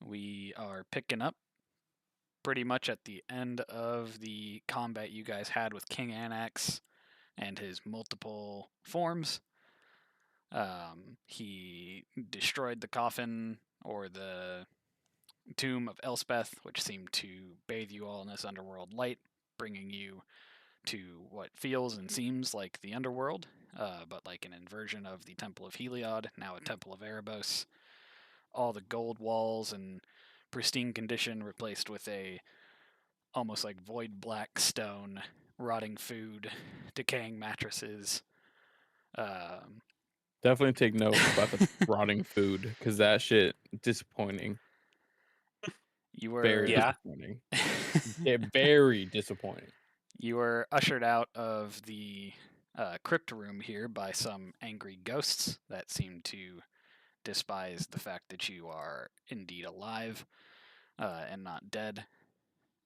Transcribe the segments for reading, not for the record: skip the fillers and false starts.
We are picking up pretty much at the end of the combat you guys had with King Anax and his multiple forms. He destroyed the coffin or the tomb of Elspeth, which seemed to bathe you all in this underworld light, bringing you to what feels and seems like the underworld, but like an inversion of the Temple of Heliod, now a Temple of Erebos. All the gold walls and pristine condition replaced with a almost like void black stone, rotting food, decaying mattresses. Um, Definitely take note about the rotting food because that shit disappointing. you Very were Yeah. disappointing. Very disappointing. you were ushered out of the crypt room here by some angry ghosts that seem to despise the fact that you are indeed alive and not dead.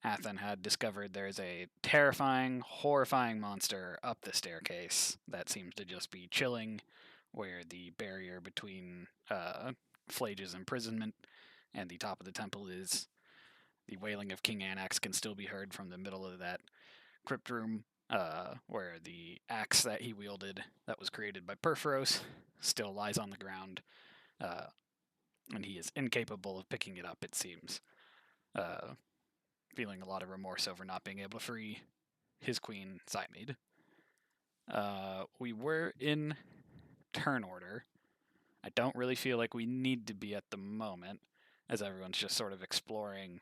Athen had discovered there's a terrifying, horrifying monster up the staircase that seems to just be chilling where the barrier between Phlage's imprisonment and the top of the temple is. The wailing of King Anax can still be heard from the middle of that crypt room, where the axe that he wielded, that was created by Perforos, still lies on the ground, uh, and he is incapable of picking it up, it seems. Feeling a lot of remorse over not being able to free his queen, Cymede. We were in turn order. I don't really feel like we need to be at the moment, as everyone's just sort of exploring,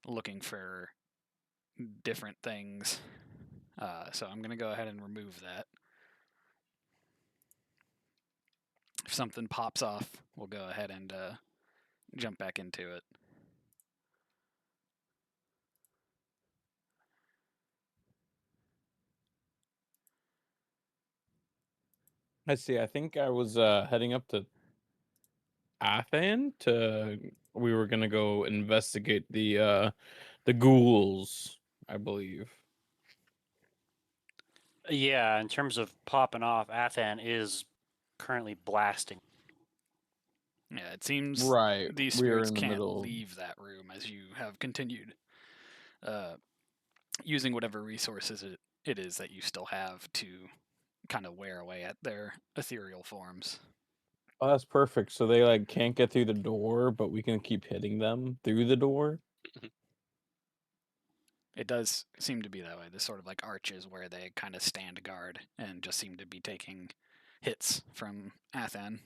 looking for different things. So I'm going to go ahead and remove that. If something pops off, we'll go ahead and jump back into it. Let's see. I think I was heading up to Athen we were gonna go investigate the ghouls, I believe. Yeah, in terms of popping off, Athan is currently blasting. Yeah, it seems Right. these We are spirits in the can't middle. leave that room as you have continued using whatever resources it is that you still have to kind of wear away at their ethereal forms. Oh, that's perfect. So they like can't get through the door, but we can keep hitting them through the door. It does seem to be that way. This sort of like arches where they kind of stand guard and just seem to be taking hits from Athan.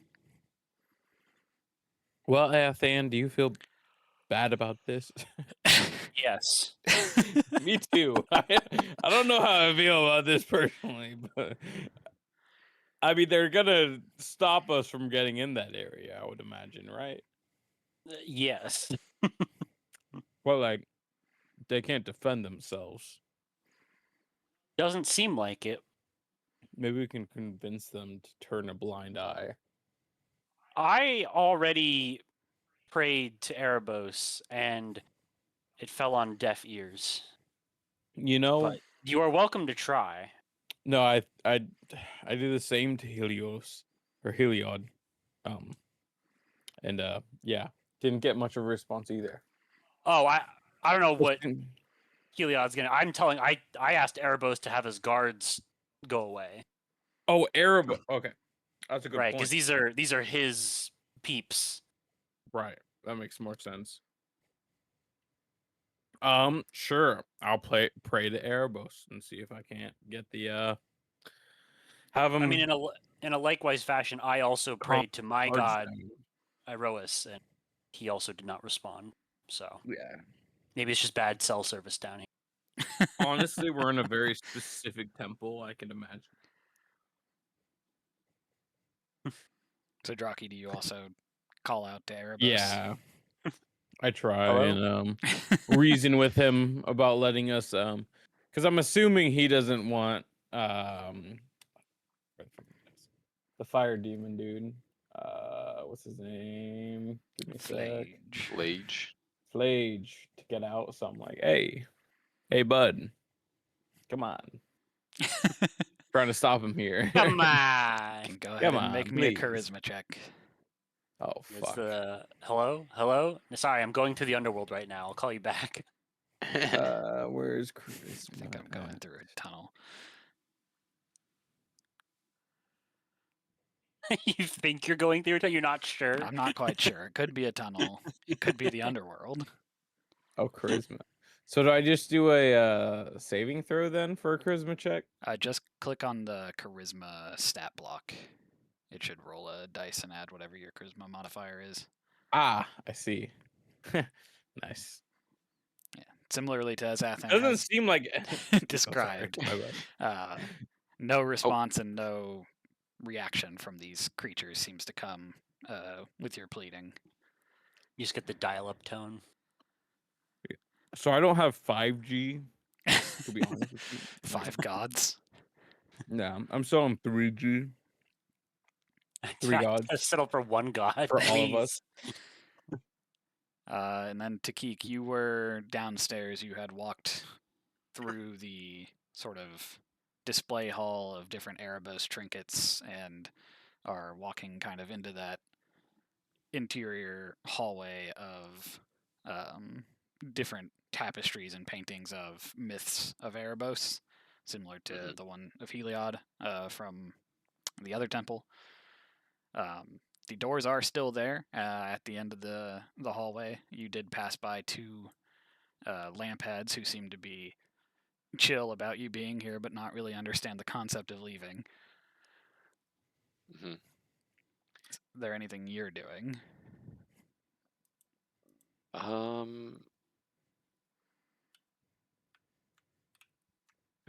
Well, Athan, do you feel bad about this? Yes. Me too. I don't know how I feel about this personally, but I mean they're gonna stop us from getting in that area, I would imagine, right? Yes. Well, like they can't defend themselves. Doesn't seem like it. Maybe we can convince them to turn a blind eye. I already prayed to Erebos and it fell on deaf ears. You know, But you are welcome to try. no, I do the same to Helios or Heliod. And yeah, didn't get much of a response either. Oh, I don't know what Heliod's gonna. I asked Erebos to have his guards go away. Oh, Arab. Okay, that's a good Right, point. because these are his peeps. Right, that makes more sense. Sure. I'll pray to Erebos and see if I can't get the have him. I mean, in a likewise fashion, I also prayed to my charge god them. Iroas, and he also did not respond. So Yeah. maybe it's just bad cell service down here. Honestly, we're in a very specific temple. I can imagine. So, Draki, do you also call out to Erebos? Yeah, I try Hello? and reason with him about letting us because I'm assuming he doesn't want the fire demon dude. What's his name? Give me a sec. Flage. Flage to get out. So I'm like, hey, bud, come on. Trying to stop him here. Come on. Can go ahead Come and on, make me a please. charisma check. Oh It's fuck. the hello. Sorry, I'm going to the underworld right now. I'll call you back. Where's Chris? I think I'm going through a tunnel. You think you're going through it? You're not sure. I'm not quite sure. It could be a tunnel. It could be the underworld. Oh, charisma. So do I just do a saving throw then for a charisma check? Just click on the charisma stat block. It should roll a dice and add whatever your charisma modifier is. Ah, I see. Nice. Yeah. Similarly to as Athen Doesn't has seem like described, my bad. no response and no reaction from these creatures seems to come with your pleading. You just get the dial-up tone. So I don't have 5G, to be honest with you. 5 gods. Yeah, I'm still on 3G. 3 gods Settle for one god, for please. all of us. And then Takik, you were downstairs. You had walked through the sort of display hall of different Erebos trinkets and are walking kind of into that interior hallway of different tapestries and paintings of myths of Erebos, similar to the one of Heliod from the other temple. The doors are still there at the end of the hallway. You did pass by 2 lampheads who seem to be chill about you being here, but not really understand the concept of leaving. Mm-hmm. Is there anything you're doing?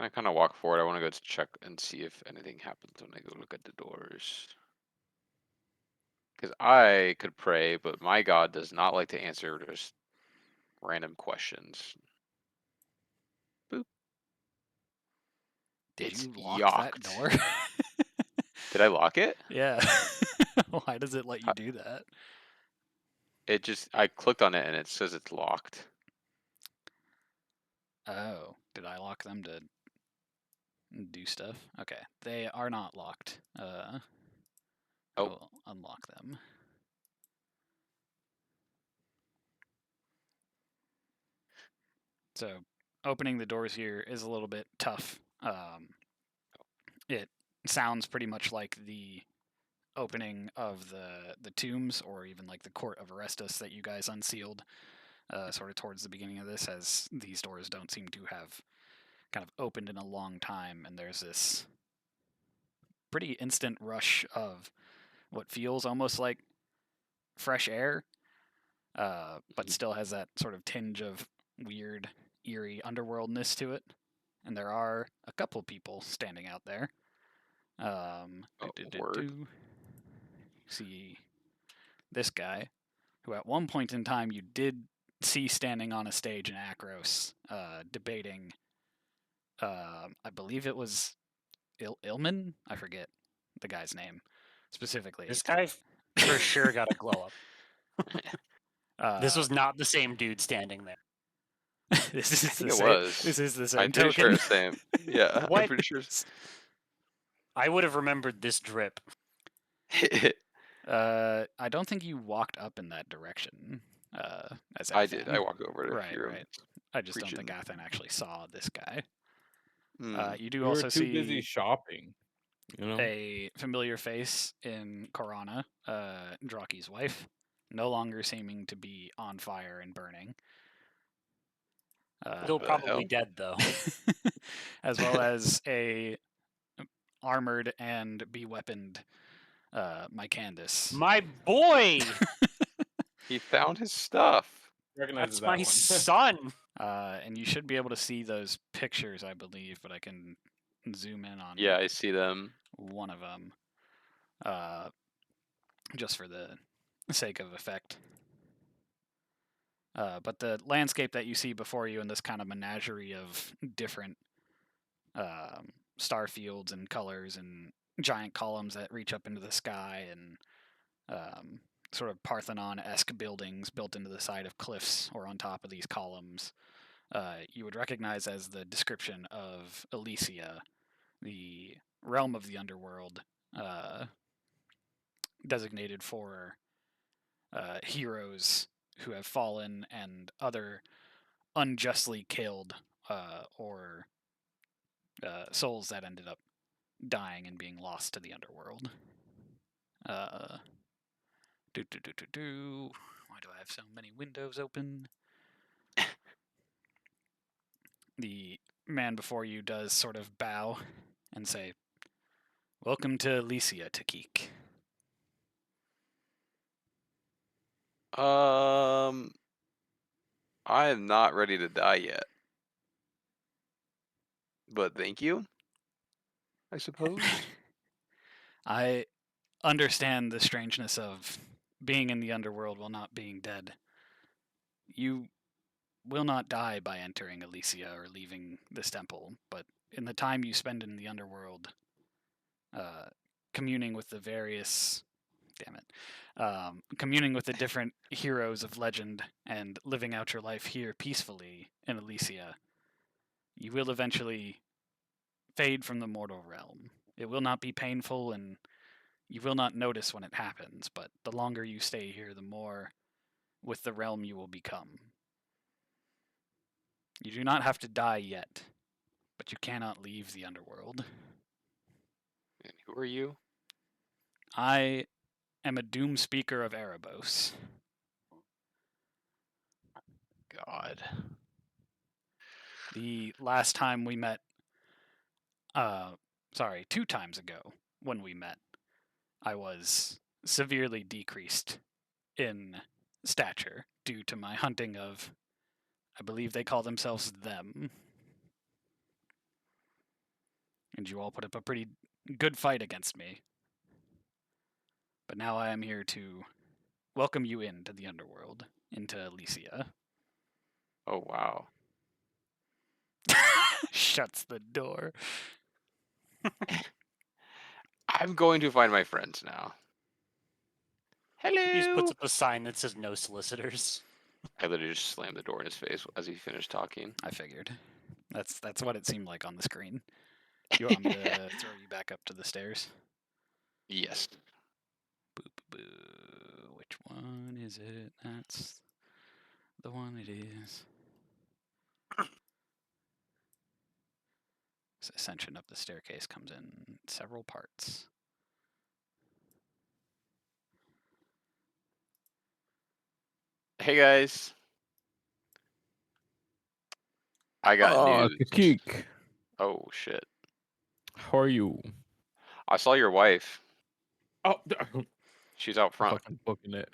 I kind of walk forward. I want to go to check and see if anything happens when I go look at the doors. Because I could pray, but my God does not like to answer just random questions. Boop. Did It's you lock that door? Did I lock it? Yeah. Why does it let you do that? I clicked on it and it says it's locked. Oh, did I lock them to do stuff? Okay, they are not locked. I will unlock them. So opening the doors here is a little bit tough. It sounds pretty much like the opening of the tombs, or even like the court of Orestes that you guys unsealed sort of towards the beginning of this, as these doors don't seem to have kind of opened in a long time, and there's this pretty instant rush of what feels almost like fresh air, but still has that sort of tinge of weird, eerie underworldness to it. And there are a couple people standing out there. Word. See this guy, who at one point in time you did see standing on a stage in Akros, debating. I believe it was Ilman. I forget the guy's name specifically. This guy for sure got a glow up. This was not the same dude standing there. This is I think the it same. was. This is the same I'm pretty token. sure it's same. Yeah, What? I'm pretty sure. I would have remembered this drip. I don't think you walked up in that direction. As I did. Athan. I walked over to Right, hear him right. I just don't think preaching. Athen actually saw this guy. Mm. You do We also were too see busy shopping, you know. a familiar face in Korana, Draki's wife, no longer seeming to be on fire and burning. Still the probably hell? dead though. As well as a armored and be-weaponed Mycandus. My boy, He found his stuff. Recognizes that's that my one. son. And you should be able to see those pictures, I believe, but I can zoom in on Yeah, I see them. one of them, just for the sake of effect. But the landscape that you see before you in this kind of menagerie of different star fields and colors and giant columns that reach up into the sky, and sort of Parthenon-esque buildings built into the side of cliffs or on top of these columns, you would recognize as the description of Ilysia, the realm of the underworld, designated for heroes who have fallen and other unjustly killed or souls that ended up dying and being lost to the underworld. Why do I have so many windows open? The man before you does sort of bow and say, "Welcome to Ilysia, Takik." I am not ready to die yet. But thank you, I suppose. I understand the strangeness of being in the underworld while not being dead. You will not die by entering Ilysia or leaving this temple, but in the time you spend in the underworld, communing with the various, communing with the different heroes of legend and living out your life here peacefully in Ilysia, you will eventually fade from the mortal realm. It will not be painful and you will not notice when it happens, but the longer you stay here, the more with the realm you will become. You do not have to die yet, but you cannot leave the underworld. And who are you? I am a doom speaker of Erebos. God. The last time we met, 2 times ago when we met, I was severely decreased in stature due to my hunting of, I believe they call themselves them. And you all put up a pretty good fight against me. But now I am here to welcome you into the underworld, into Ilysia. Oh, wow. Shuts the door. I'm going to find my friends now. Hello. He just puts up a sign that says "No solicitors." I literally just slammed the door in his face as he finished talking. I figured. That's what it seemed like on the screen. You want me to throw you back up to the stairs? Yes. Boo, boo, boo. Which one is it? That's the one it is. This ascension up the staircase comes in several parts. Hey guys. I got news. Takik, Oh shit. how are you? I saw your wife. Oh, She's out front. fucking booking it.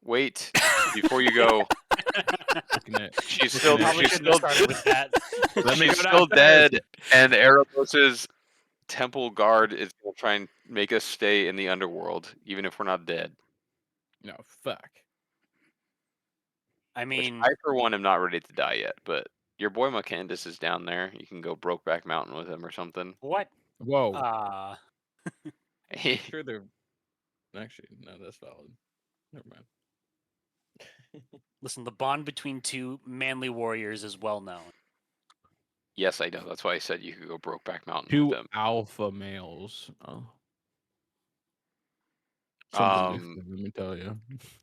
Wait before you go. Booking it. She's Booking still it. Probably she's shouldn't have still started with that. Let me she's go still downstairs. dead, and Erebos's temple guard is gonna try and make us stay in the underworld, even if we're not dead. No, fuck. I Which mean, I, for one, am not ready to die yet. But your boy Candace is down there. You can go Brokeback Mountain with him or something. what? Whoa. Hey, Sure, they're actually no. That's valid. Never mind. Listen, the bond between two manly warriors is well known. yes, I know. That's why I said you could go Brokeback Mountain with 2 them. alpha males. Oh. Something different, let me tell you.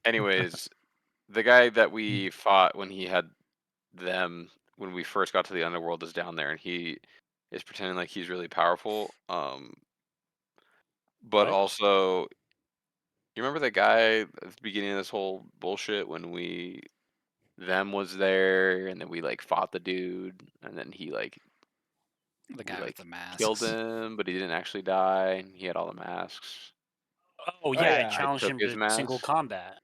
Anyways, the guy that we fought when he had them when we first got to the underworld is down there, and he is pretending like he's really powerful. But What? also, you remember the guy at the beginning of this whole bullshit when them was there, and then we like fought the dude, and then The we guy with the killed masks. him, but he didn't actually die. And he had all the masks. Oh yeah, I yeah. I challenged took him his to single mask. combat.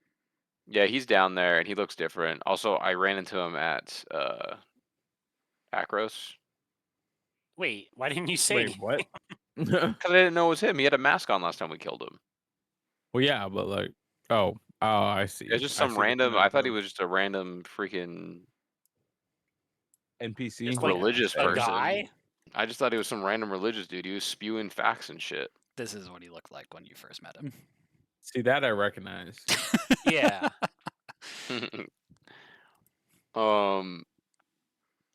Yeah, he's down there, and he looks different. Also, I ran into him at Akros Wait, why didn't you say Wait, anything? what? because I didn't know it was him. He had a mask on last time we killed him. Well, yeah, but like, oh, I see. It's just I some see what you random. meant, I thought he though. was just a random freaking NPC. Just like religious a person. guy? I just thought he was some random religious dude. He was spewing facts and shit. This is what he looked like when you first met him. See that I recognize. Yeah.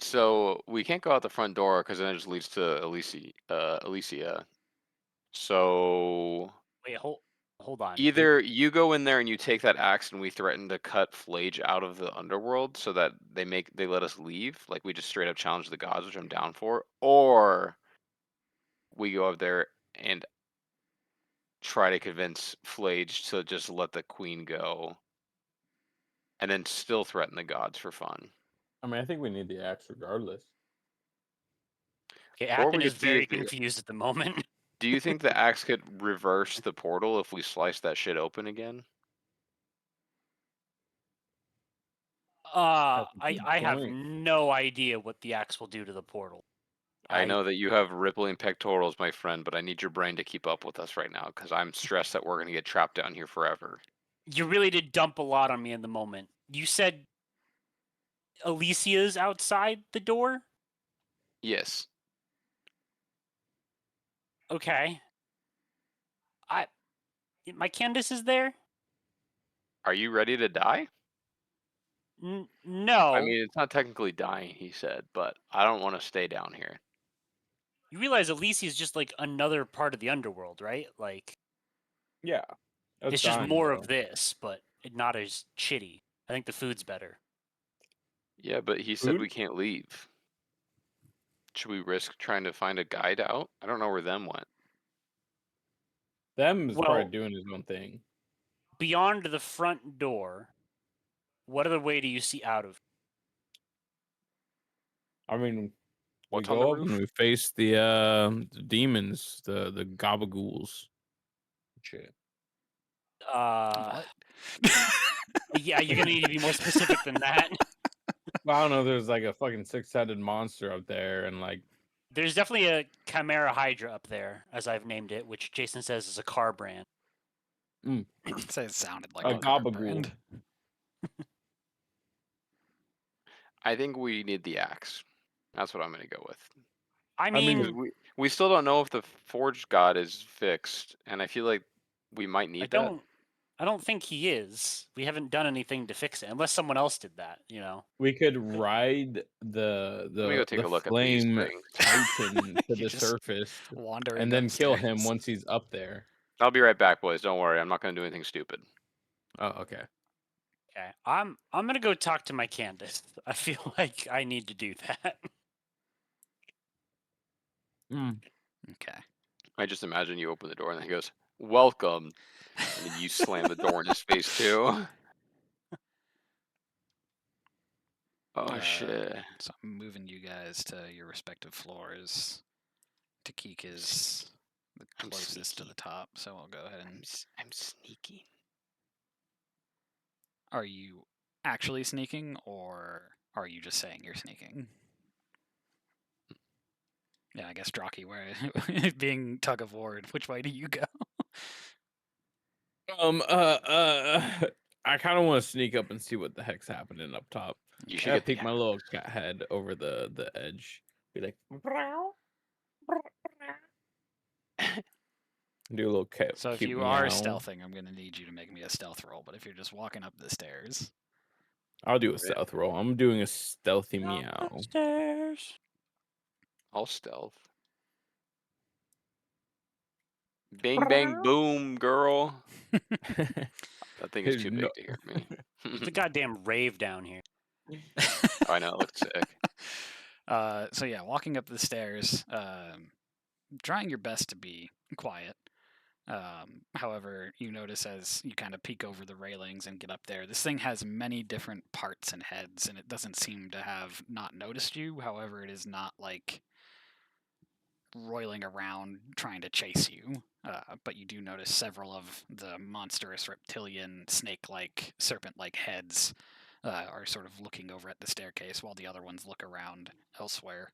So we can't go out the front door because then it just leads to Ilysia. So Wait, hold hold on. Either you go in there and you take that axe and we threaten to cut Flage out of the underworld so that they let us leave, like we just straight up challenge the gods, which I'm down for, or we go up there and try to convince Flage to just let the queen go and then still threaten the gods for fun. I mean, I think we need the axe regardless. Okay, Or Athen we is could see very if the, confused at the moment. do you think the axe could reverse the portal if we slice that shit open again? That's a good I have point. no idea what the axe will do to the portal. I know that you have rippling pectorals, my friend, but I need your brain to keep up with us right now because I'm stressed that we're going to get trapped down here forever. You really did dump a lot on me in the moment. You said Ilysia's outside the door? Yes. Okay. My Candace is there? Are you ready to die? I No. mean, it's not technically dying, he said, but I don't want to stay down here. You realize Ilysia is just like another part of the underworld, right? Like Yeah. That's it's just dying, more though. of this, but not as shitty. I think the food's better. Yeah, but he said Food? we can't leave. Should we risk trying to find a guide out? I don't know where them went. Them is probably Well, doing his own thing. beyond the front door, what other way do you see out of? I mean, we What's on the go up and roof? we face the demons, the gabagools. Shit. What? Yeah, you're gonna need to be more specific than that. Well, I don't know. There's like a fucking six-headed monster up there, and like There's definitely a Chimera Hydra up there, as I've named it, which Jason says is a car brand. Say it sounded like a a car gabagool. brand. I think we need the axe. That's what I'm going to go with. I mean, mean, 'Cause we still don't know if the forge god is fixed, and I feel like we might I need that. don't think he is. We haven't done anything to fix it, unless someone else did that. You know, We could ride Let me go take the a look at these flame things. titan to You the just surface, wandering and then kill him upstairs. once he's up there. I'll be right back, boys. Don't worry. I'm not going to do anything stupid. Oh, okay. okay. I'm gonna go talk to my Candace. I feel like I need to do that. Okay. I just imagine you open the door and he goes, "Welcome," and then you slam the door in his face too. Oh shit! So I'm moving you guys to your respective floors. Takik is the I'm closest to sneaky. the top, so I'll go ahead and. I'm sneaky. Are you actually sneaking, or are you just saying you're sneaking? Yeah, I guess Draki, where being tug of war, which way do you go? I kind of want to sneak up and see what the heck's happening up top. You I should gotta get the peek my little cat head over the edge. Be like, do a little cat, So if cute you are meow. stealthing, I'm gonna need you to make me a stealth roll. But if you're just walking up the stairs, I'll do a Alright. stealth roll. I'm doing a stealthy meow. Upstairs. I'll stealth. Bing bang boom, girl. That thing is too No. big to hear me. It's a goddamn rave down here. I know it looks sick. so yeah, walking up the stairs, trying your best to be quiet. However, you notice as you kind of peek over the railings and get up there, this thing has many different parts and heads, and it doesn't seem to have not noticed you. However, it is not like roiling around trying to chase you. But you do notice several of the monstrous reptilian, snake-like, serpent-like heads are sort of looking over at the staircase while the other ones look around elsewhere.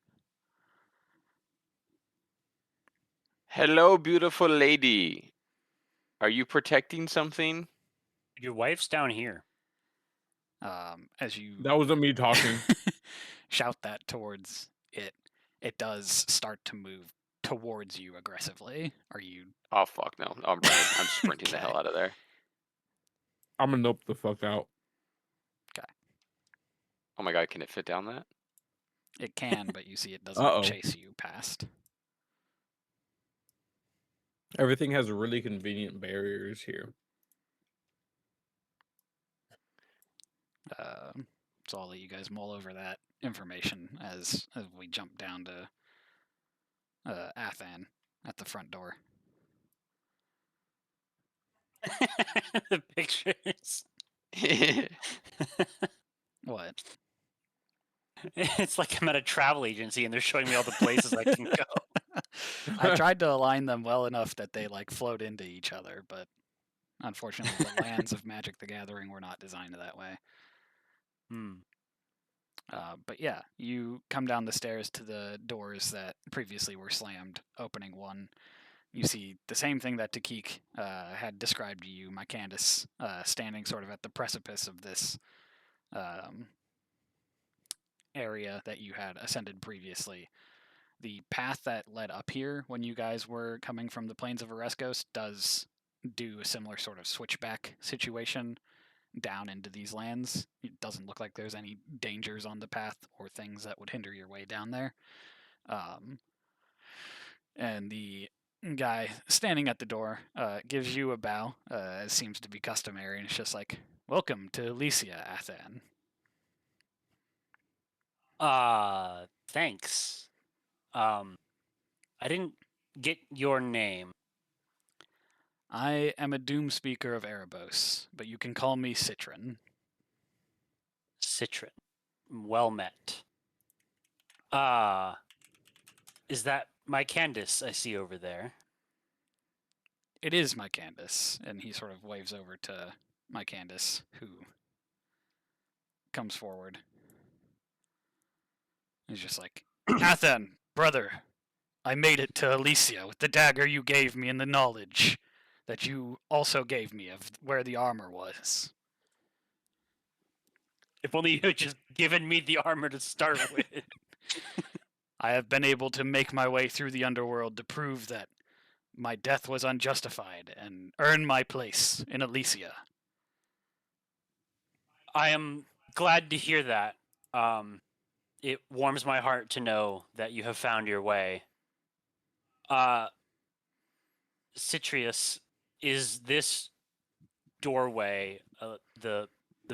Hello, beautiful lady. Are you protecting something? Your wife's down here. As you That wasn't me talking. shout that towards it, it does start to move towards you aggressively. Are you? Oh fuck no! I'm running. I'm sprinting the hell Okay. out of there. I'm gonna nope the fuck out. Oh my god, can it fit down that? It can, but you see, it doesn't Uh-oh. chase you past. Everything has really convenient barriers here. So I'll let you guys mull over that information as we jump down to Athan at the front door. The pictures. What? It's like I'm at a travel agency and they're showing me all the places I can go. I tried to align them well enough that they like float into each other, but unfortunately, the lands of Magic the Gathering were not designed that way. But yeah, you come down the stairs to the doors that previously were slammed. Opening one, you see the same thing that Takik had described to you, my Candace, standing sort of at the precipice of this area that you had ascended previously. The path that led up here when you guys were coming from the plains of Oreskos does do a similar sort of switchback situation down into these lands. It doesn't look like there's any dangers on the path or things that would hinder your way down there. And the guy standing at the door gives you a bow, as seems to be customary, and it's just like, "Welcome to Ilysia, Athan." Thanks. I didn't get your name. I am a doom speaker of Erebos, but you can call me Citron. Citron. Well met. Is that my Candace I see over there? It is my Candace, and he sort of waves over to my Candace, who comes forward. He's just like, "Athan, brother, I made it to Ilysia with the dagger you gave me and the knowledge that you also gave me of where the armor was." If only you had just given me the armor to start with. I have been able to make my way through the underworld to prove that my death was unjustified and earn my place in Ilysia. I am glad to hear that. It warms my heart to know that you have found your way. Citrius, is this doorway the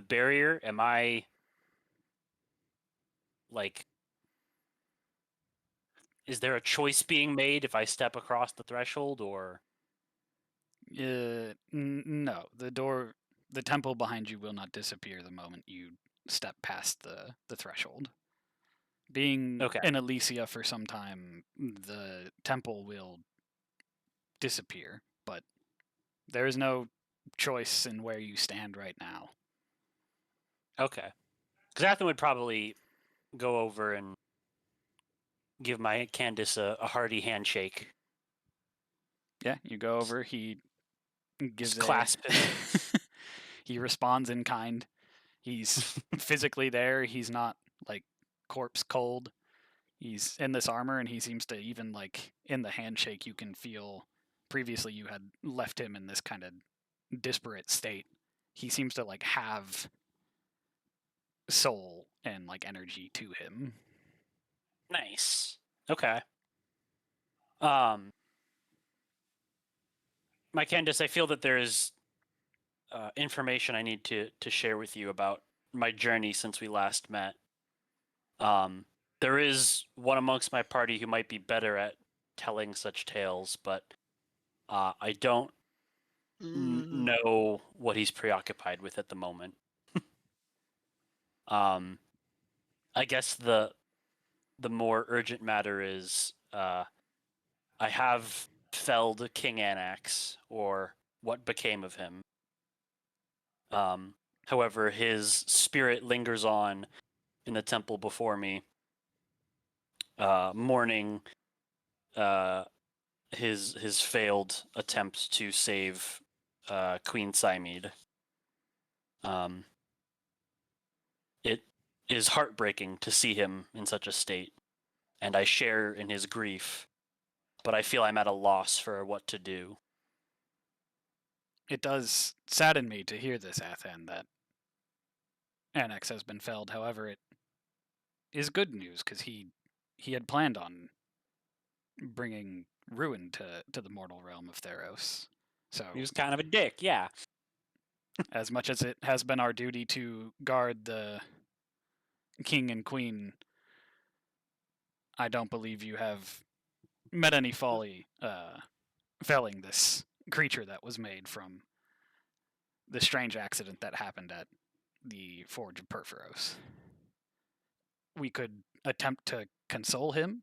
barrier? Am I like? Is there a choice being made if I step across the threshold, or? No, the temple behind you will not disappear the moment you step past the threshold. Being Okay. in Ilysia for some time, the temple will disappear, but there is no choice in where you stand right now. Okay. Because Athen would probably go over and give my Candace a hearty handshake. Yeah, you go over. He gives Just clasp it. He responds in kind. He's physically there. He's not like corpse cold. He's in this armor, and he seems to even like in the handshake you can feel. Previously, you had left him in this kind of disparate state. He seems to like have soul and like energy to him. Nice. Okay. My Candace, I feel that there is information I need to share with you about my journey since we last met. There is one amongst my party who might be better at telling such tales, but I don't know what he's preoccupied with at the moment. I guess the more urgent matter is I have felled King Anax, or what became of him. However, his spirit lingers on in the temple before me, mourning his failed attempt to save Queen Cymede. It is heartbreaking to see him in such a state, and I share in his grief, but I feel I'm at a loss for what to do. It does sadden me to hear this, Athan, that Annex has been felled. However, it is good news because he had planned on bringing ruin to the mortal realm of Theros. So, He was kind of a dick, yeah. as much as it has been our duty to guard the king and queen, I don't believe you have met any folly felling this creature that was made from the strange accident that happened at the Forge of Perforos. We could attempt to console him,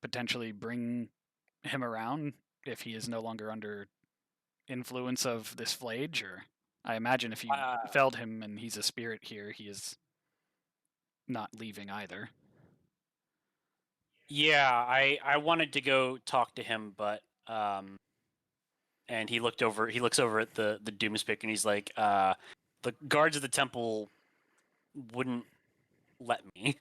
potentially bring him around if he is no longer under influence of this flage, or I imagine if you felled him and he's a spirit here, he is not leaving either. Yeah, I wanted to go talk to him, but and he looks over at the doomspick and he's like, the guards of the temple wouldn't let me.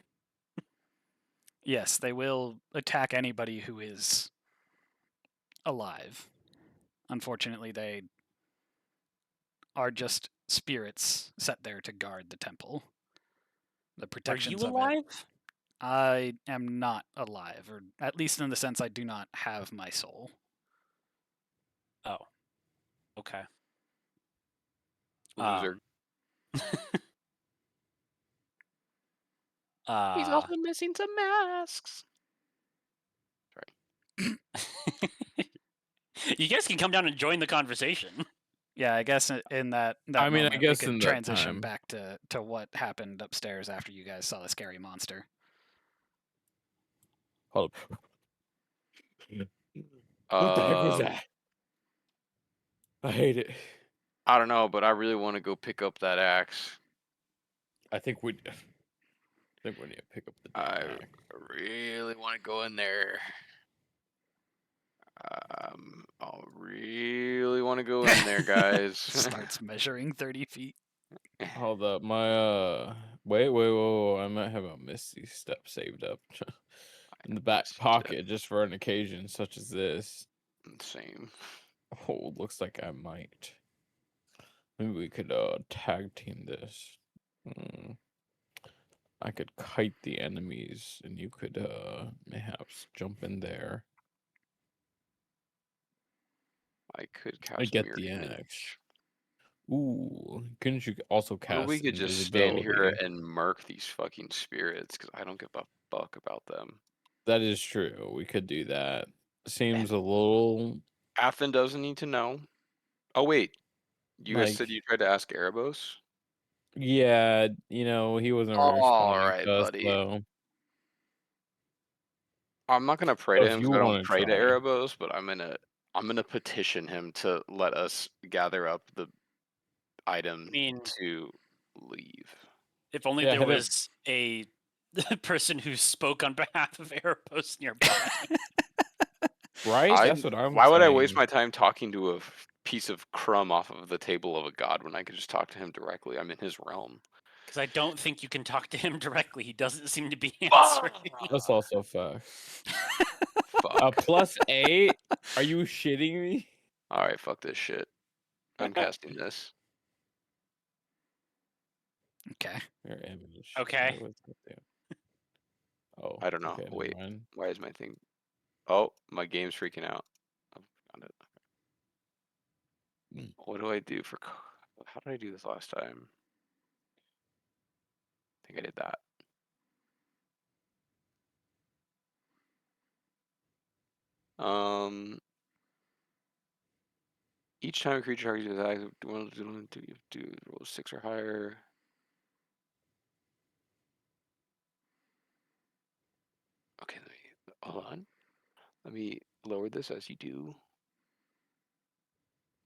Yes, they will attack anybody who is alive. Unfortunately, they are just spirits set there to guard the temple. The Are protections you of it. alive? I am not alive, or at least in the sense I do not have my soul. Oh. Okay. Loser. He's Uh, also missing some masks. you guys can come down and join the conversation. Yeah, I guess in that I mean, I moment we guess could in that transition time. back to what happened upstairs after you guys saw the scary monster. Hold up. What the heck was that? I hate it. I don't know, but I really want to go pick up that axe. I think we need to pick up the I damn axe. really want to go in there. I really want to go in there, guys. Starts measuring 30 feet. Hold up, my wait, I might have a misty step saved up in the back Misty pocket just for an occasion such as this. Same. Oh, looks like I might. Maybe we could tag team this. I could kite the enemies and you could perhaps jump in there. I could I cast get mirror the image. axe. Ooh, couldn't you also Or we cast could just stand here invisibility? and murk these fucking spirits, because I don't give a fuck about them. That is true. We could do that. Seems a little Athen doesn't need to know. Oh, wait. You guys said like, you tried to ask Erebos? yeah, he wasn't All responding right, to us, buddy. so I'm not gonna pray so to if him you because I don't want to pray to try, Erebos, but I'm gonna petition him to let us gather up the item I mean, to leave. if only yeah, there hit him. was a person who spoke on behalf of Erebos nearby. Right? That's what I'm Why would I waste saying. my time talking to a piece of crumb off of the table of a god when I could just talk to him directly? I'm in his realm. Because I don't think you can talk to him directly. He doesn't seem to be Fuck! answering. That's also facts. Fuck. +8? Are you shitting me? All right, fuck this shit. I'm casting this. Okay. Your image. Okay. What's that do? Oh, I don't know. okay, never Wait, mind. why is my thing? Oh, my game's freaking out. I found it. What do I do for? How did I do this last time? I think I did that. Each time a creature targets you, you have to roll 6 or higher. Okay, hold on. Let me lower this as you do.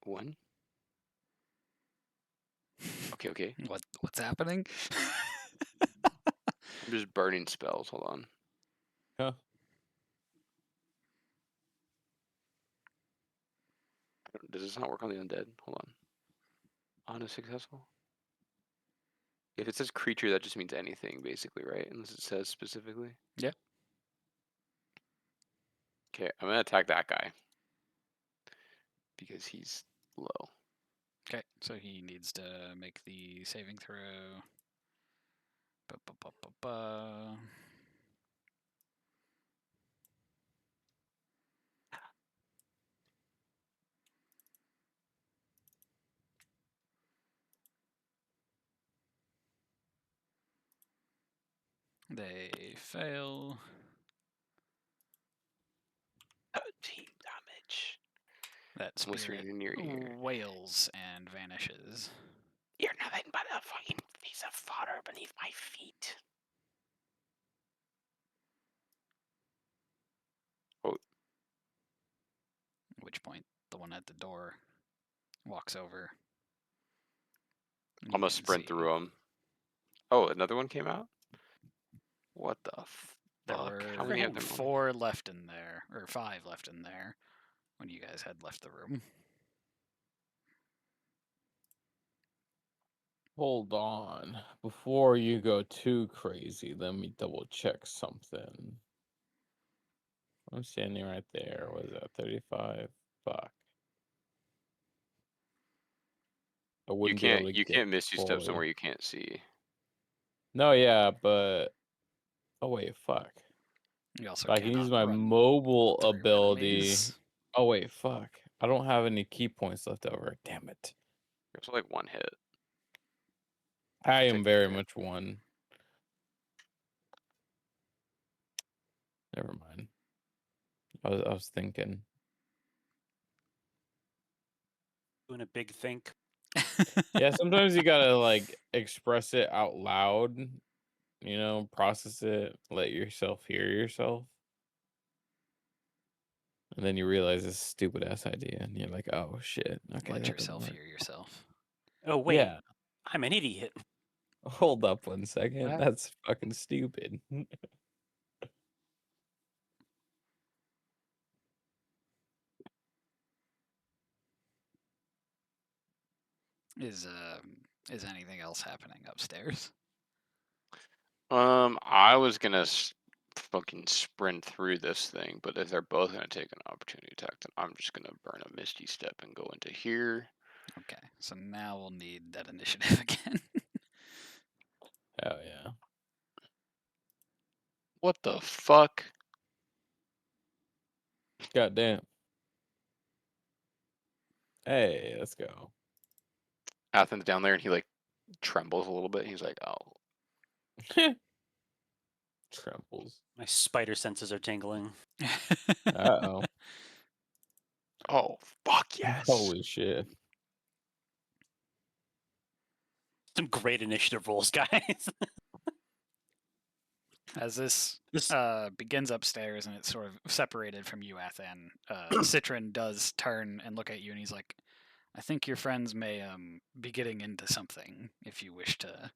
1. Okay. What's happening? I'm just burning spells. Hold on. Huh? Does this not work on the undead? Hold on. On a successful? If it says creature, that just means anything, basically, right? Unless it says specifically. Yeah. Okay, I'm gonna attack that guy because he's low. Okay, so he needs to make the saving throw. Ba-ba-ba-ba-ba. They fail. 13 damage. That Almost spirit near here. wails and vanishes. You're nothing but a fucking piece of fodder beneath my feet. At which point, the one at the door walks over. and you Almost can sprint see through them. Oh, another one came out? What the There fuck? How were many of them? 4 left in there, or 5 left in there, when you guys had left the room. Hold on. Before you go too crazy, let me double check something. I'm standing right there. What is that? 35? Fuck. I You wouldn't be able to can't get misty step fully. somewhere you can't see. No, yeah, but oh wait, fuck. You also But I can cannot use my run mobile through ability. enemies. Oh wait, fuck. I don't have any key points left over. Damn it. There's like one hit. I am Take very care. much one. Never mind. I was thinking. Doing a big think. Yeah, sometimes you gotta like express it out loud, process it, let yourself hear yourself. And then you realize this stupid ass idea and you're like, oh shit. Okay, Let that didn't yourself work. hear yourself. Oh wait, Yeah. I'm an idiot. Hold up 1 second. What? That's fucking stupid. Is anything else happening upstairs? I was gonna fucking sprint through this thing, but if they're both gonna take an opportunity attack, then I'm just gonna burn a misty step and go into here. Okay, so now we'll need that initiative again. Hell yeah. What the fuck? Goddamn. Hey, let's go. Athen's down there and he like trembles a little bit. He's like, oh, Trembles. My spider senses are tingling. Uh-oh. oh, fuck yes. Holy shit. Some great initiative rolls, guys. As this This begins upstairs and it's sort of separated from you, Athan, Citron does turn and look at you and he's like, I think your friends may be getting into something if you wish to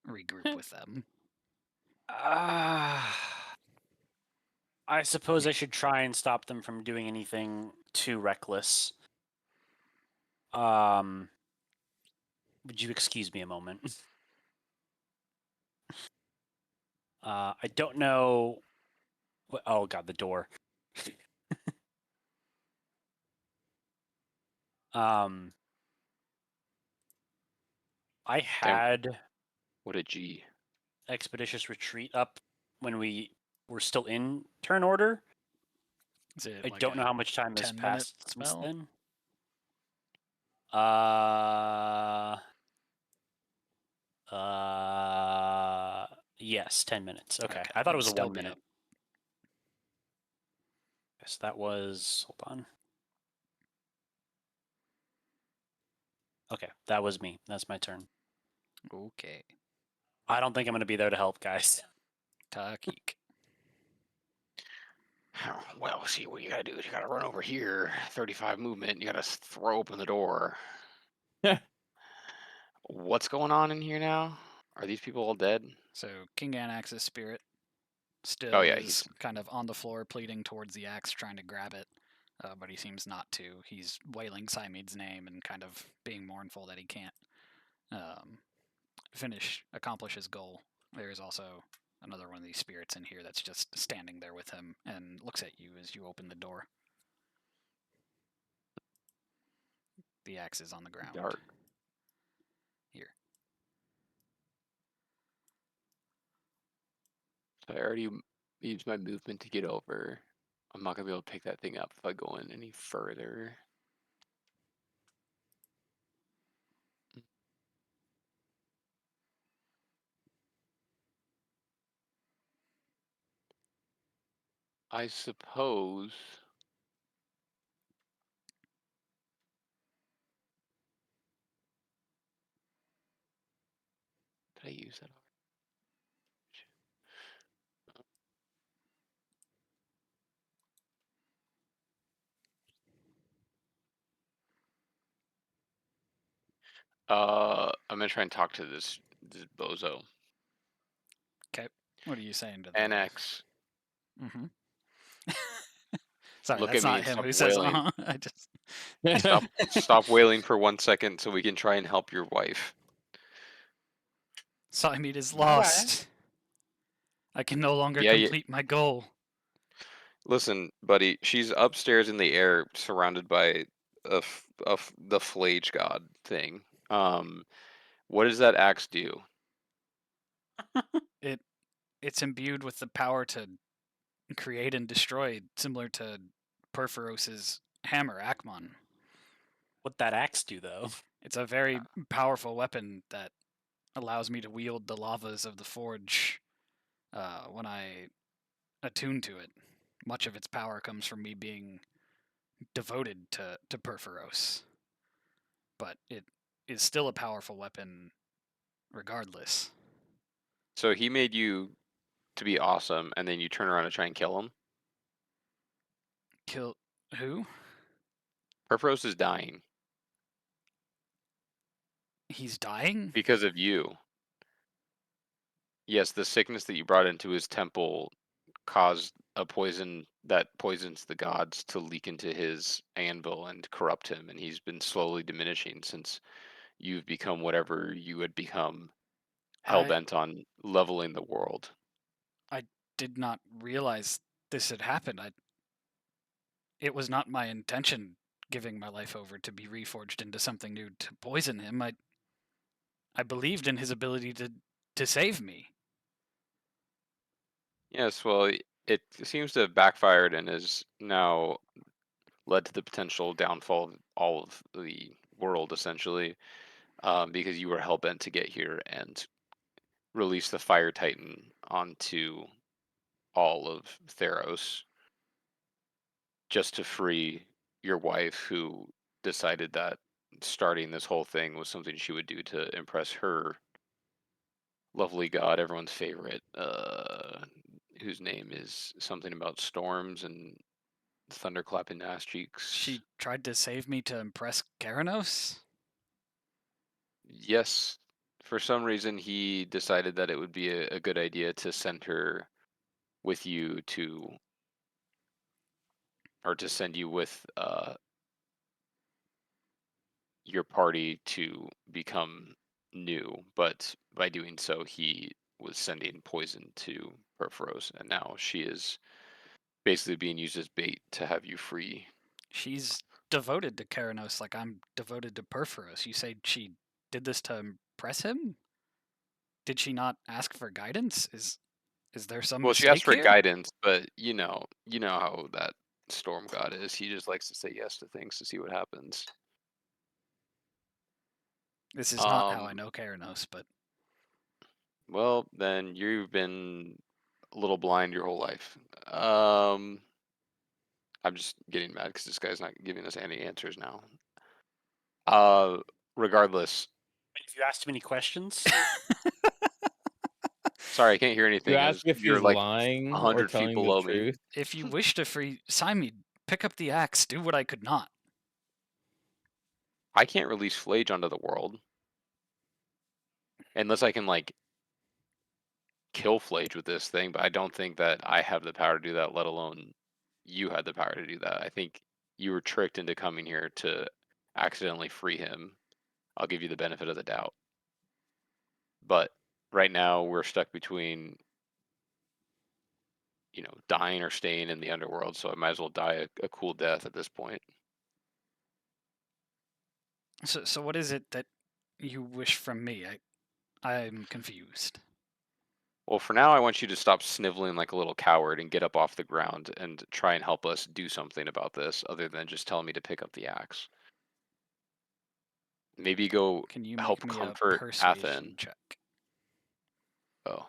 regroup with them. I suppose I should try and stop them from doing anything too reckless. Would you excuse me a moment? I don't know. Oh god, the door. um, I Damn, had what a G. expeditious retreat up when we were still in turn order. Is it I like don't know a how much time has 10-minute passed since spell? then. Yes, 10 minutes. Okay. I thought it you'd was a still 1 be minute. up. Yes, that was. Hold on. Okay, that was me. That's my turn. Okay. I don't think I'm going to be there to help, guys. Takik. Well, see, what you gotta do is you gotta run over here, 35 movement, you gotta throw open the door. What's going on in here now? Are these people all dead? So King Anax's spirit Oh still yeah, is kind of on the floor, pleading towards the axe, trying to grab it, but he seems not to. He's wailing Simead's name and kind of being mournful that he can't um, accomplish his goal. There is also another one of these spirits in here that's just standing there with him and looks at you as you open the door. The axe is on the ground. dark. Here. So I already used my movement to get over. I'm not gonna be able to pick that thing up if I go in any further. I suppose. Did I use that? I'm gonna try and talk to this bozo. Okay. What are you saying to the NX, Mm-hmm. Sorry, look that's at me not and him stop who says wailing. I just Stop wailing for 1 second so we can try and help your wife. Siamede is Alright. lost. I can no longer Yeah, complete my goal. listen, buddy, she's upstairs in the air, surrounded by the Flage God thing. What does that axe do? It's imbued with the power to create and destroy, similar to Perforos's hammer, Akmon. What that axe do, though? It's a very powerful weapon that allows me to wield the lavas of the forge when I attune to it. Much of its power comes from me being devoted to Perforos. But it is still a powerful weapon regardless. So he made you to be awesome, and then you turn around and try and kill him? Kill who? Purpose is dying He's dying? because of you. Yes, the sickness that you brought into his temple caused a poison that poisons the gods to leak into his anvil and corrupt him, and he's been slowly diminishing since you've become whatever you had become, hell I bent on leveling the world. I did not realize this had happened. It was not my intention giving my life over to be reforged into something new to poison him. I believed in his ability to save me. Yes, well, it seems to have backfired and has now led to the potential downfall of all of the world, essentially, because you were hell bent to get here and release the Fire Titan onto all of Theros just to free your wife, who decided that starting this whole thing was something she would do to impress her lovely god, everyone's favorite, whose name is something about storms and thunderclapping ass cheeks. She tried to save me to impress Keranos? Yes, for some reason he decided that it would be a good idea to send her with you to, or to send you with your party to become new, but by doing so, he was sending poison to Perforos, and now she is basically being used as bait to have you free. She's devoted to Keranos like I'm devoted to Perforos. You say she did this to impress him? Did she not ask for guidance? Is there some Well, she asked mistake for here? guidance, but you know how that storm god is. He just likes to say yes to things to see what happens. This is not how I Um, know Keranos, but well, then you've been a little blind your whole life. I'm just getting mad because this guy's not giving us any answers now. Uh, regardless, Have you asked too many questions? sorry, I can't hear You anything ask as if you're he's like lying or 100 feet telling the below me. truth. if you wish to free Siamede, pick up the axe, do what I could not. I can't release Flage onto the world unless I can like kill Flage with this thing, but I don't think that I have the power to do that, let alone you had the power to do that. I think you were tricked into coming here to accidentally free him. I'll give you the benefit of the doubt. But right now we're stuck between, dying or staying in the underworld, so I might as well die a cool death at this point. So what is it that you wish from me? I'm confused. Well, for now, I want you to stop sniveling like a little coward and get up off the ground and try and help us do something about this other than just telling me to pick up the axe. Maybe go Can you make help me a comfort persuasion Athen. check? Oh.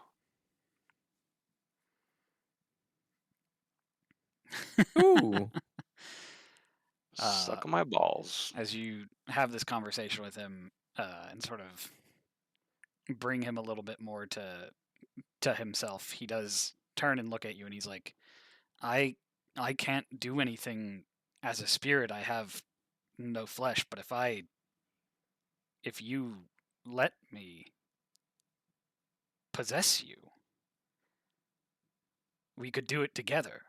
Ooh. Suck on my balls. As you have this conversation with him and sort of bring him a little bit more to himself, he does turn and look at you, and he's like, I can't do anything as a spirit. I have no flesh, but if you let me possess you, we could do it together.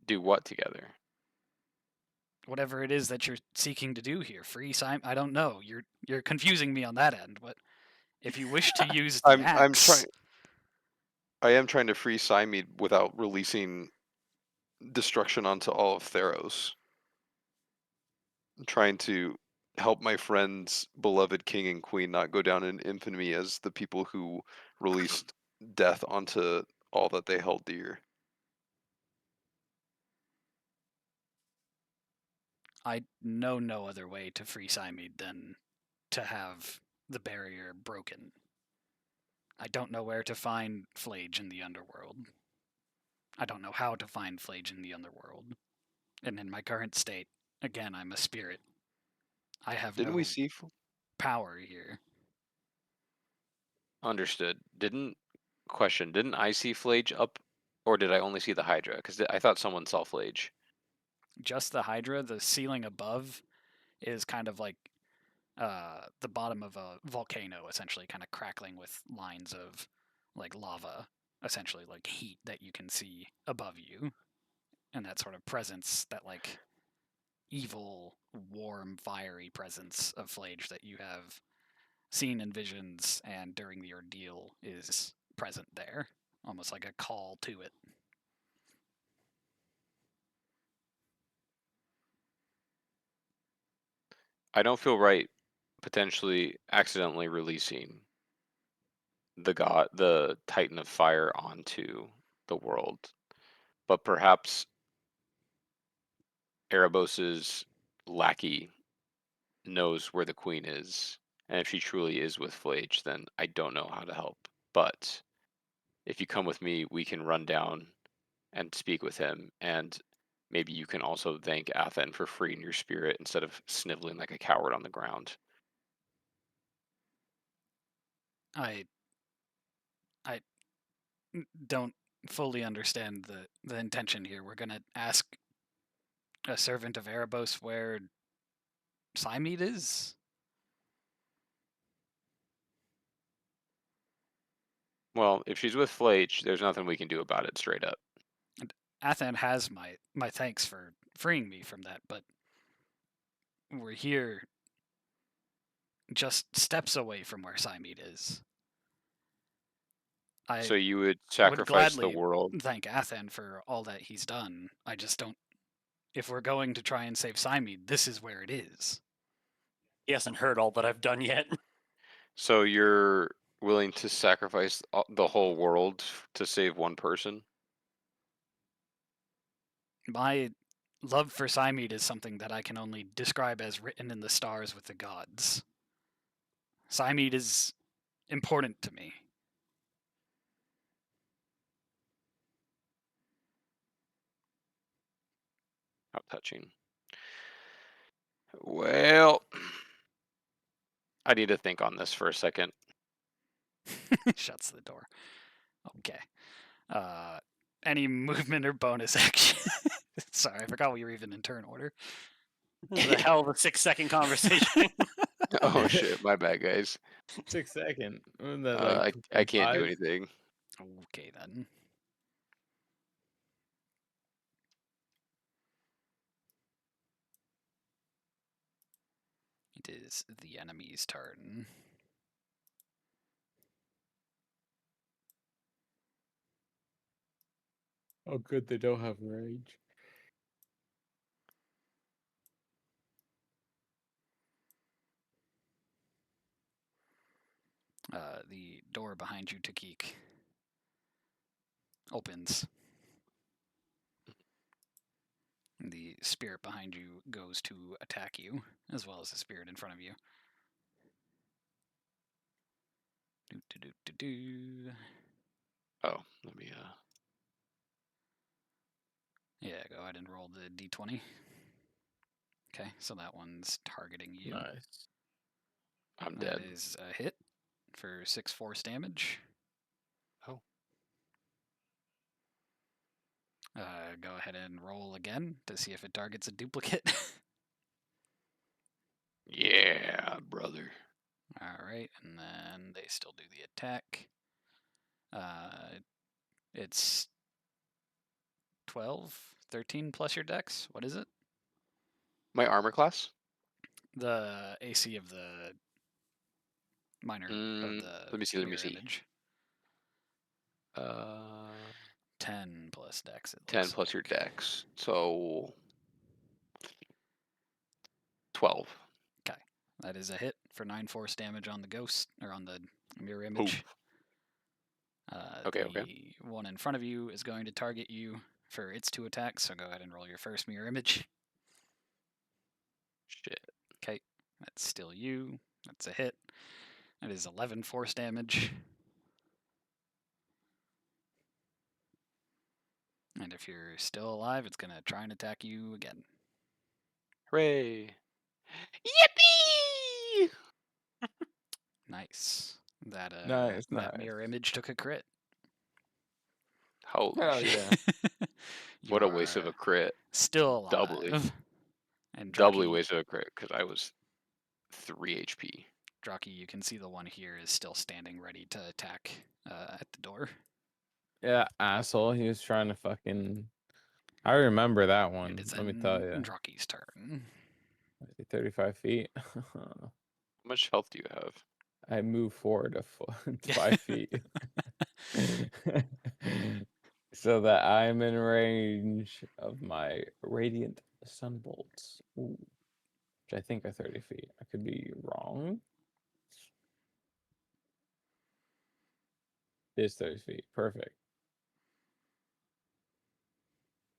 Do what together? Whatever it is that you're seeking to do here, free Simon. I don't know. You're confusing me on that end, but if you wish to use the I'm axe, trying. I am trying to free Siamede without releasing destruction onto all of Theros. I'm trying to help my friend's beloved king and queen not go down in infamy as the people who released death onto all that they held dear. I know no other way to free Siamede than to have the barrier broken. I don't know where to find Flage in the underworld. I don't know how to find Flage in the underworld. And in my current state, again, I'm a spirit. I have Didn't we no see? power here. Understood. Didn't I see Flage up, or did I only see the Hydra? Because I thought someone saw Flage. Just the Hydra, the ceiling above is kind of like the bottom of a volcano, essentially, kind of crackling with lines of like lava, essentially like heat that you can see above you, and that sort of presence, that like evil, warm, fiery presence of Flage that you have seen in visions and during the ordeal is present there, almost like a call to it. I don't feel right potentially accidentally releasing the Titan of Fire onto the world. But perhaps Erebos's lackey knows where the queen is, and if she truly is with Flage, then I don't know how to help. But if you come with me, we can run down and speak with him, and maybe you can also thank Athen for freeing your spirit instead of sniveling like a coward on the ground. I I don't fully understand the intention here. We're gonna ask a servant of Erebos where Siamede is. Well, if she's with Flage, there's nothing we can do about it straight up. And Athen has my thanks for freeing me from that, but we're here just steps away from where Siamede is. I So you would would sacrifice the gladly world. thank Athen for all that he's done. I just don't. If we're going to try and save Siamede, this is where it is. He hasn't heard all that I've done yet. So you're willing to sacrifice the whole world to save one person? My love for Siamede is something that I can only describe as written in the stars with the gods. Siamede is important to me. How touching. Well, I need to think on this for a second. Shuts the door. Okay. Any movement or bonus action? Sorry, I forgot we were even in turn order. This is a hell of a 6-second conversation. Oh shit, my bad, guys. 6 second. Wasn't that like I can't do 2.5? anything. Okay then. It is the enemy's turn. Oh, good. They don't have rage. The door behind you, Takik, opens. The spirit behind you goes to attack you, as well as the spirit in front of you. Do, do, do, do, do. Oh, let me Yeah, go ahead and roll the d20. Okay, so that one's targeting you. Nice. I'm That dead. is a hit for 6 force damage. Oh. Go ahead and roll again to see if it targets a duplicate. Yeah, brother. Alright, and then they still do the attack. It's 12, 13 plus your dex. What is it? My armor class? The AC of the minor of the Let me see. mirror image. 10 plus dex, it 10 looks plus your like. dex. So 12. Okay, that is a hit for 9 force damage on the ghost, or on the mirror Oh. image. Okay, the okay. one in front of you is going to target you for its 2 attacks, so go ahead and roll your first mirror image. Shit. Okay, that's still you. That's a hit. That is 11 force damage. And if you're still alive, it's going to try and attack you again. Hooray. Yippee! Nice. That Nice, that nice. mirror image took a crit. Holy Hell shit. yeah. You What a waste of are a crit. still alive. Doubly. And Doubly Draki, waste of a crit because I was 3 HP. Draki, you can see the one here is still standing ready to attack at the door. Yeah, asshole. He was trying to fucking. I remember that one. It is Let me tell you. Draki's turn. 35 feet. How much health do you have? I move forward 5 feet. So that I'm in range of my radiant sunbolts. Ooh, which I think are 30 feet. I could be wrong. It is 30 feet. Perfect.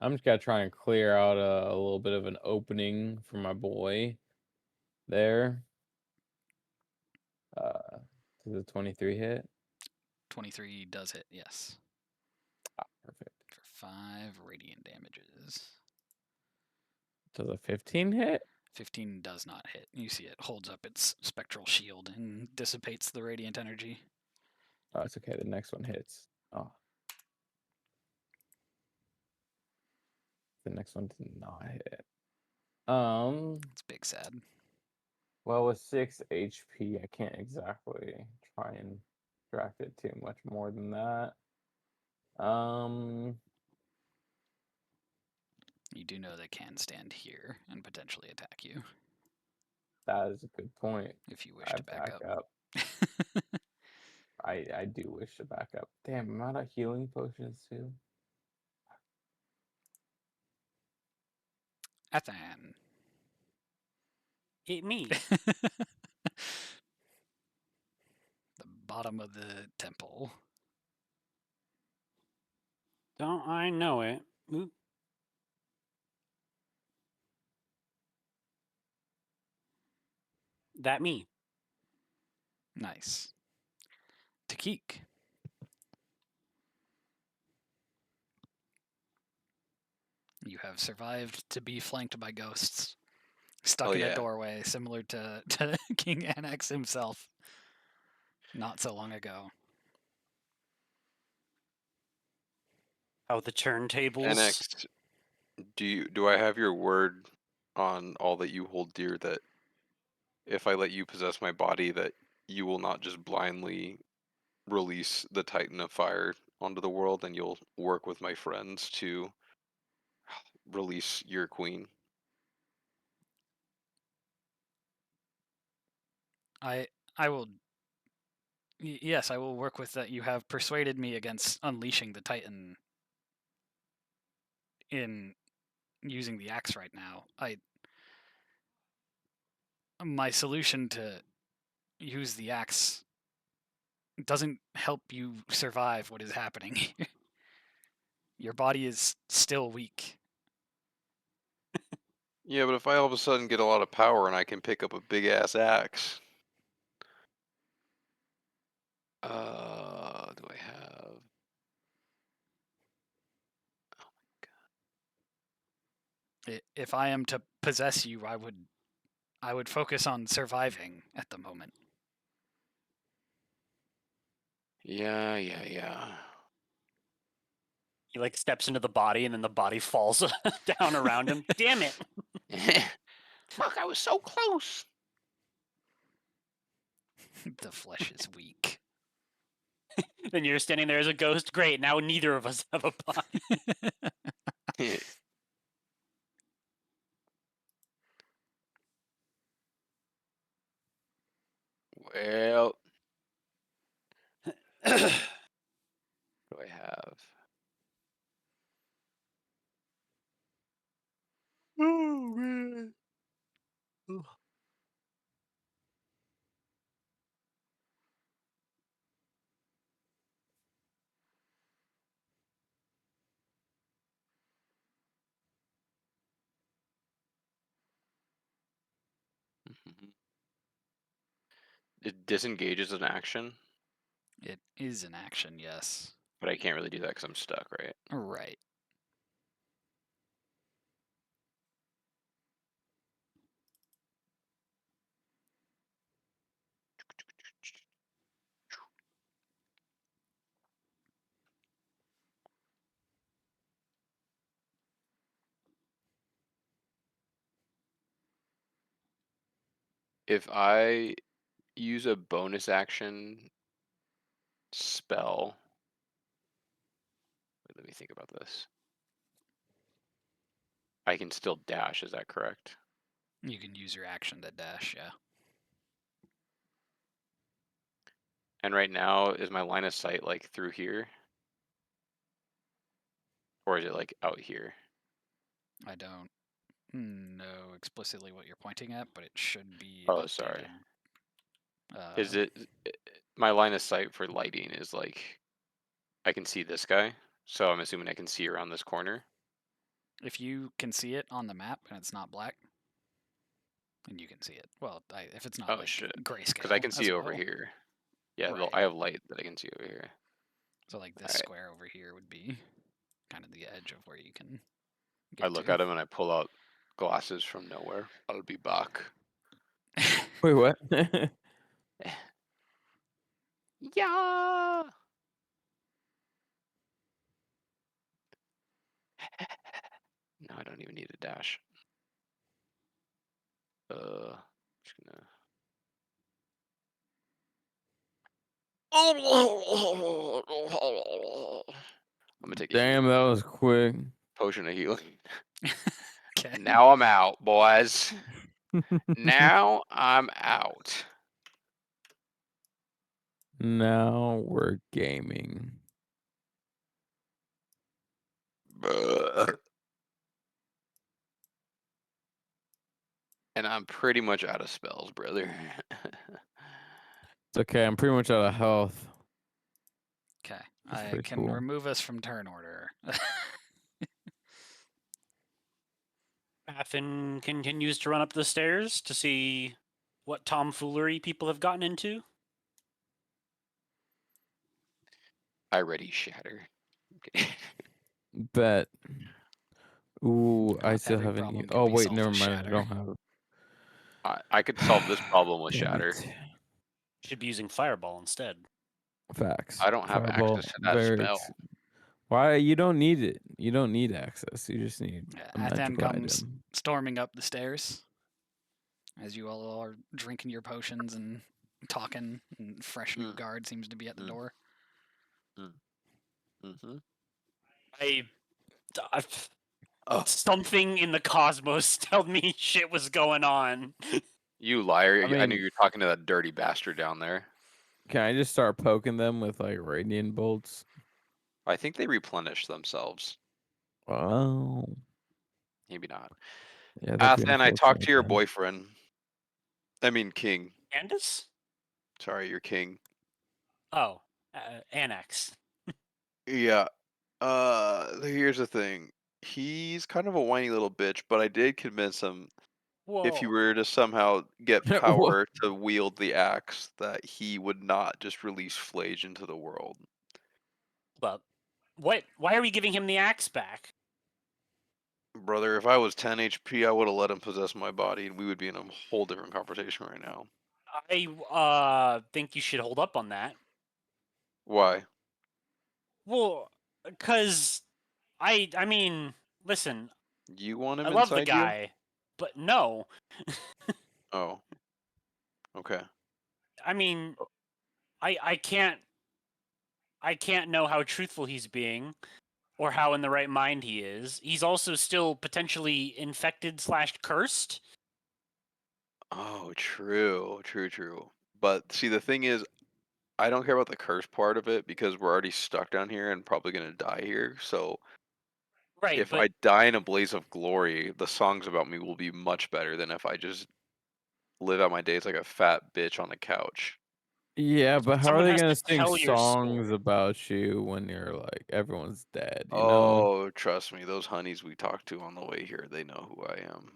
I'm just gonna try and clear out a little bit of an opening for my boy there. Does the 23 hit? 23 does hit, yes. Perfect. For 5 radiant damages. Does a 15 hit? 15 does not hit. You see it holds up its spectral shield and dissipates the radiant energy. Oh, it's okay. The next one hits. Oh. The next one did not hit. It's big sad. Well, with 6 HP, I can't exactly try and distract it too much more than that. You do know they can stand here and potentially attack you That is a good point. if you wish I to back back up. up. I do wish to back up. Damn, I'm out of healing potions too. Athan. It me. The bottom of the temple. Don't I know it? Oop. That me. Nice. Takik. You have survived to be flanked by ghosts, stuck Hell in a yeah. doorway, similar to King Annex himself, not so long ago. How the turntables. Annex, do I have your word on all that you hold dear that if I let you possess my body that you will not just blindly release the Titan of Fire onto the world and you'll work with my friends to release your queen? I will. Yes, I will work with that. You have persuaded me against unleashing the Titan in using the axe right now. My solution to use the axe doesn't help you survive what is happening. Your body is still weak. Yeah, but if I all of a sudden get a lot of power and I can pick up a big ass axe. Do I have? If I am to possess you, I would focus on surviving at the moment. Yeah. He like steps into the body, and then the body falls down around him. Damn it! Fuck, I was so close. The flesh is weak. Then you're standing there as a ghost. Great. Now neither of us have a body. Well, what do I have? Oh man. It disengages an action, It is an action, yes. but I can't really do that because I'm stuck, right? Right. If I use a bonus action spell, wait, let me think about this. I can still dash, is that correct? You can use your action to dash, yeah. And right now, is my line of sight like through here? Or is it like out here? I don't know explicitly what you're pointing at, but it should be Oh, sorry. updated. Is it my line of sight for lighting is like I can see this guy, so I'm assuming I can see around this corner. If you can see it on the map and it's not black, then you can see it. Well, if it's not Oh like shit, because I grayscale can see as over well. here. Yeah, Right. I have light that I can see over here. So like this Alright. square over here would be kind of the edge of where you can I get look to. at him and I pull out glasses from nowhere. I'll be back. Wait, what? Yeah. No, I don't even need a dash. Just gonna. I'm gonna take a Damn, healing that was quick. potion of healing. Okay. Now I'm out, boys. Now I'm out. Now we're gaming. And I'm pretty much out of spells, brother. It's okay. I'm pretty much out of health. Okay. That's I pretty can cool. remove us from turn order. Athen continues to run up the stairs to see what tomfoolery people have gotten into. I ready shatter. Okay. Bet. Ooh, I Not still every haven't. problem can Oh be wait, solved never with mind. I shatter. don't have it. I could solve this problem with Damn shatter. it. Should be using fireball instead. Facts. I don't have Fireball. access to that spell. Why you don't need it? You don't need access. You just need a Athen magical comes item. storming up the stairs as you all are drinking your potions and talking, and fresh new guard seems to be at the door. Mm-hmm. Something in the cosmos told me shit was going on. You liar. I I knew mean- you were talking to that dirty bastard down there. Can I just start poking them with like radiant bolts? I think they replenish themselves. Oh, Maybe not. yeah, that'd be Athen, I talked to your unfortunate. boyfriend. I mean, king. Candace? Sorry, your king. Oh, Annex. Yeah. Here's the thing. He's kind of a whiny little bitch, but I did convince him if he Whoa. were to somehow get What? power to wield the axe, that he would not just release Flage into the world. But what? Why are we giving him the axe back? Brother, if I was 10 HP, I would have let him possess my body, and we would be in a whole different conversation right now. I think you should hold up on that. Why? Well, because I mean, listen, You want him I love the inside you? guy, but no. Oh. Okay. I mean, I can't know how truthful he's being or how in the right mind he is. He's also still potentially infected / cursed. Oh, true. But see, the thing is, I don't care about the curse part of it because we're already stuck down here and probably gonna die here. So Right, if but I die in a blaze of glory, the songs about me will be much better than if I just live out my days like a fat bitch on the couch. Yeah, but how are someone they has gonna to sing tell your songs story. about you when you're like everyone's dead? You know? Oh, trust me, those honeys we talked to on the way here, they know who I am.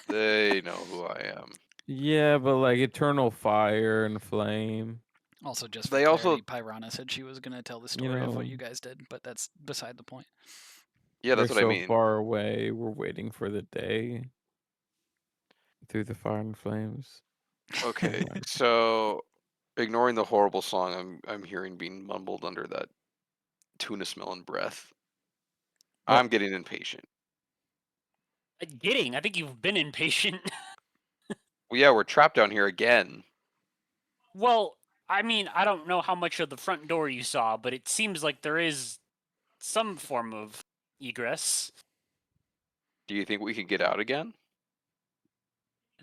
They know who I am. Yeah, but like eternal fire and flame. Also, just for They also, clarity, Pyrana said she was going to tell the You story of what know, you guys did, but that's beside the point. yeah, we're that's what I so mean. far away. We're waiting for the day through the fire and flames. Okay, Never mind. so ignoring the horrible song I'm hearing being mumbled under that tuna smell and breath, Well, I'm getting impatient. I think you've been impatient. Well, yeah, we're trapped down here again. Well, I mean, I don't know how much of the front door you saw, but it seems like there is some form of egress. Do you think we could get out again?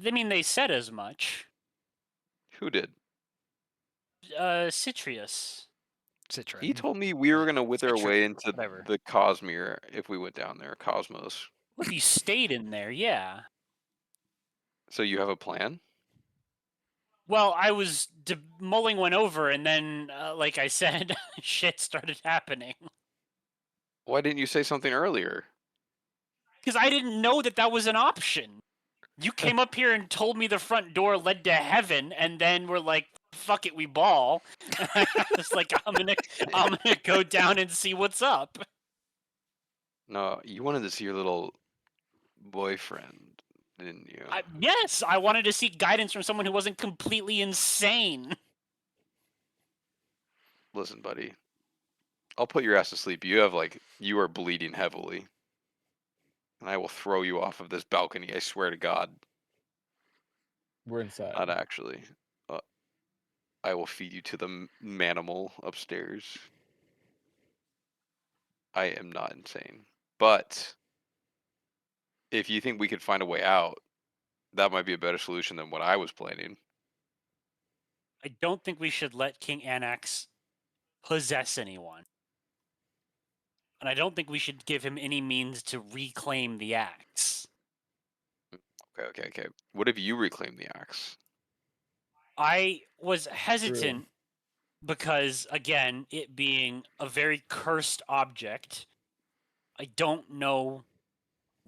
I mean, they said as much. Who did? Citrius. Citra. He told me we were gonna wither our Citrin, way into whatever. the Cosmere if we went down there, Cosmos. Well, if you stayed in there, yeah. So you have a plan? Well, I was mulling one over, and then, like I said, shit started happening. Why didn't you say something earlier? Because I didn't know that was an option. You came up here and told me the front door led to heaven, and then we're like, "Fuck it, we ball." I was like, "I'm gonna go down and see what's up." No, you wanted to see your little boyfriend, didn't you? Yes, I wanted to seek guidance from someone who wasn't completely insane. Listen, buddy. I'll put your ass to sleep. You are bleeding heavily. And I will throw you off of this balcony, I swear to God. we're inside. Not actually. Uh, I will feed you to the manimal upstairs. I am not insane. But if you think we could find a way out, that might be a better solution than what I was planning. I don't think we should let King Anax possess anyone. And I don't think we should give him any means to reclaim the axe. Okay. What if you reclaim the axe? I was hesitant because, again, it being a very cursed object, I don't know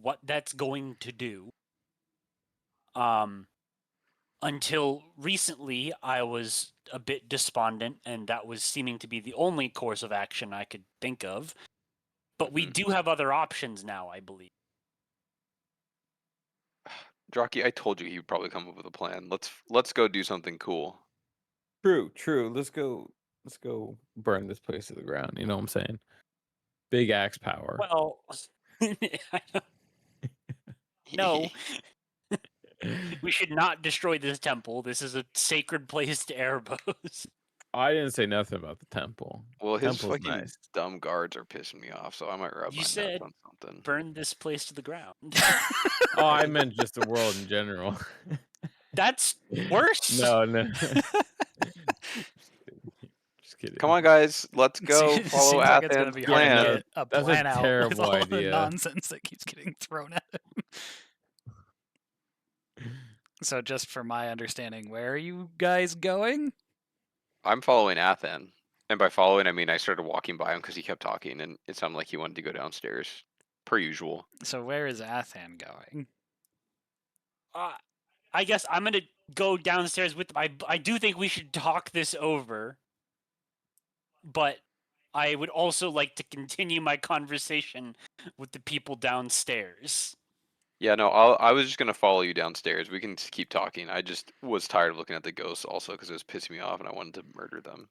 what that's going to do. Until recently, I was a bit despondent, and that was seeming to be the only course of action I could think of. But we Mhm. do have other options now, I believe. Jockey, I told you he would probably come up with a plan. Let's go do something cool. True. Let's go burn this place to the ground. You know what I'm saying? Big axe power. Well, no, we should not destroy this temple. This is a sacred place to Erebos. I didn't say nothing about the temple. Well, his Temple's fucking nice. dumb guards are pissing me off, so I might rub You my nuts said on something. burn this place to the ground. Oh, I meant just the world in general. That's worse. No. Just kidding. Come on, guys, let's go follow Seems like it's going to Athen's be hard Yeah, to no, plan. get a that's a plan out with terrible all the idea. nonsense that keeps getting thrown at him. So, just for my understanding, where are you guys going? I'm following Athen, and by following, I mean I started walking by him because he kept talking, and it sounded like he wanted to go downstairs, per usual. So, where is Athan going? I guess I'm gonna go downstairs with them. I do think we should talk this over, but I would also like to continue my conversation with the people downstairs. Yeah, no, I was just gonna follow you downstairs. We can keep talking. I just was tired of looking at the ghosts also because it was pissing me off and I wanted to murder them.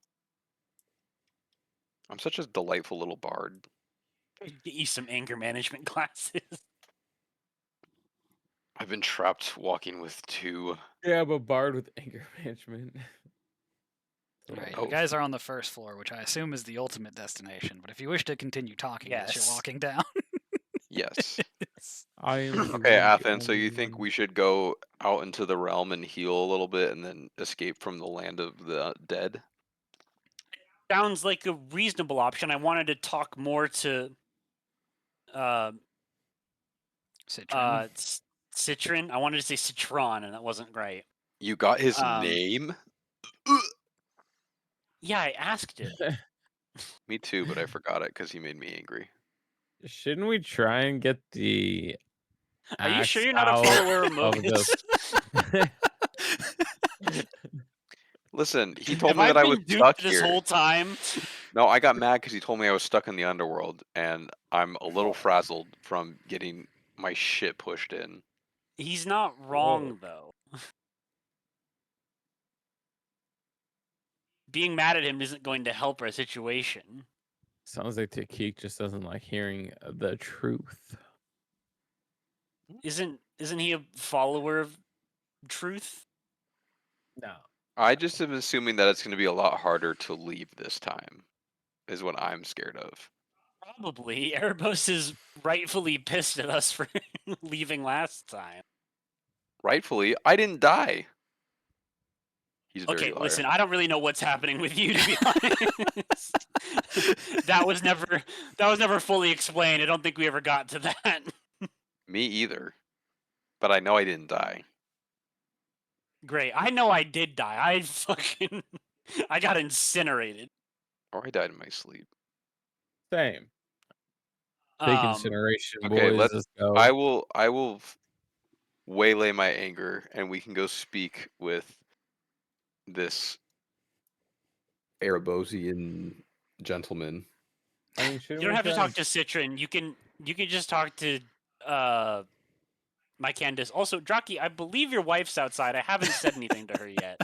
I'm such a delightful little bard. Get you some anger management classes. I've been trapped walking with two. Yeah, but bard with anger management. Alright, Oh. you guys are on the first floor, which I assume is the ultimate destination, but if you wish to continue talking as you're Yes. walking down. Yes. I am the Okay, one, the Athen, so only you think one. we should go out into the realm and heal a little bit and then escape from the land of the dead? Sounds like a reasonable option. I wanted to talk more to Citron. Citron. I wanted to say Citron, and that wasn't right. You got his Um, name? Yeah, I asked it. Me too, but I forgot it because he made me angry. Shouldn't we try and get the Are you sure axe you're not a out follower of of Mogus? the? Listen, he told Have me I that I was been stuck duped this here. whole time? No, I got mad because he told me I was stuck in the underworld, and I'm a little frazzled from getting my shit pushed in. He's not wrong, though. Being mad at him isn't going to help our situation. Sounds like Takik just doesn't like hearing the truth. Isn't he a follower of truth? No. I just am assuming that it's going to be a lot harder to leave this time, is what I'm scared of. Probably. Erebos is rightfully pissed at us for leaving last time. Rightfully, I didn't die. He's a dirty Okay, liar. listen, I don't really know what's happening with you, to be honest. that was never fully explained. I don't think we ever got to that. Me either. But I know I didn't die. Great. I know I did die. I got incinerated. Or I died in my sleep. Same. Big Um, incineration, Okay, boys. Let's go. I will waylay my anger and we can go speak with this Erebosian gentleman. I mean, you shouldn't don't we have to try talk and- to Citron. You can just talk to my Candace. Also, Draki, I believe your wife's outside. I haven't said anything to her yet.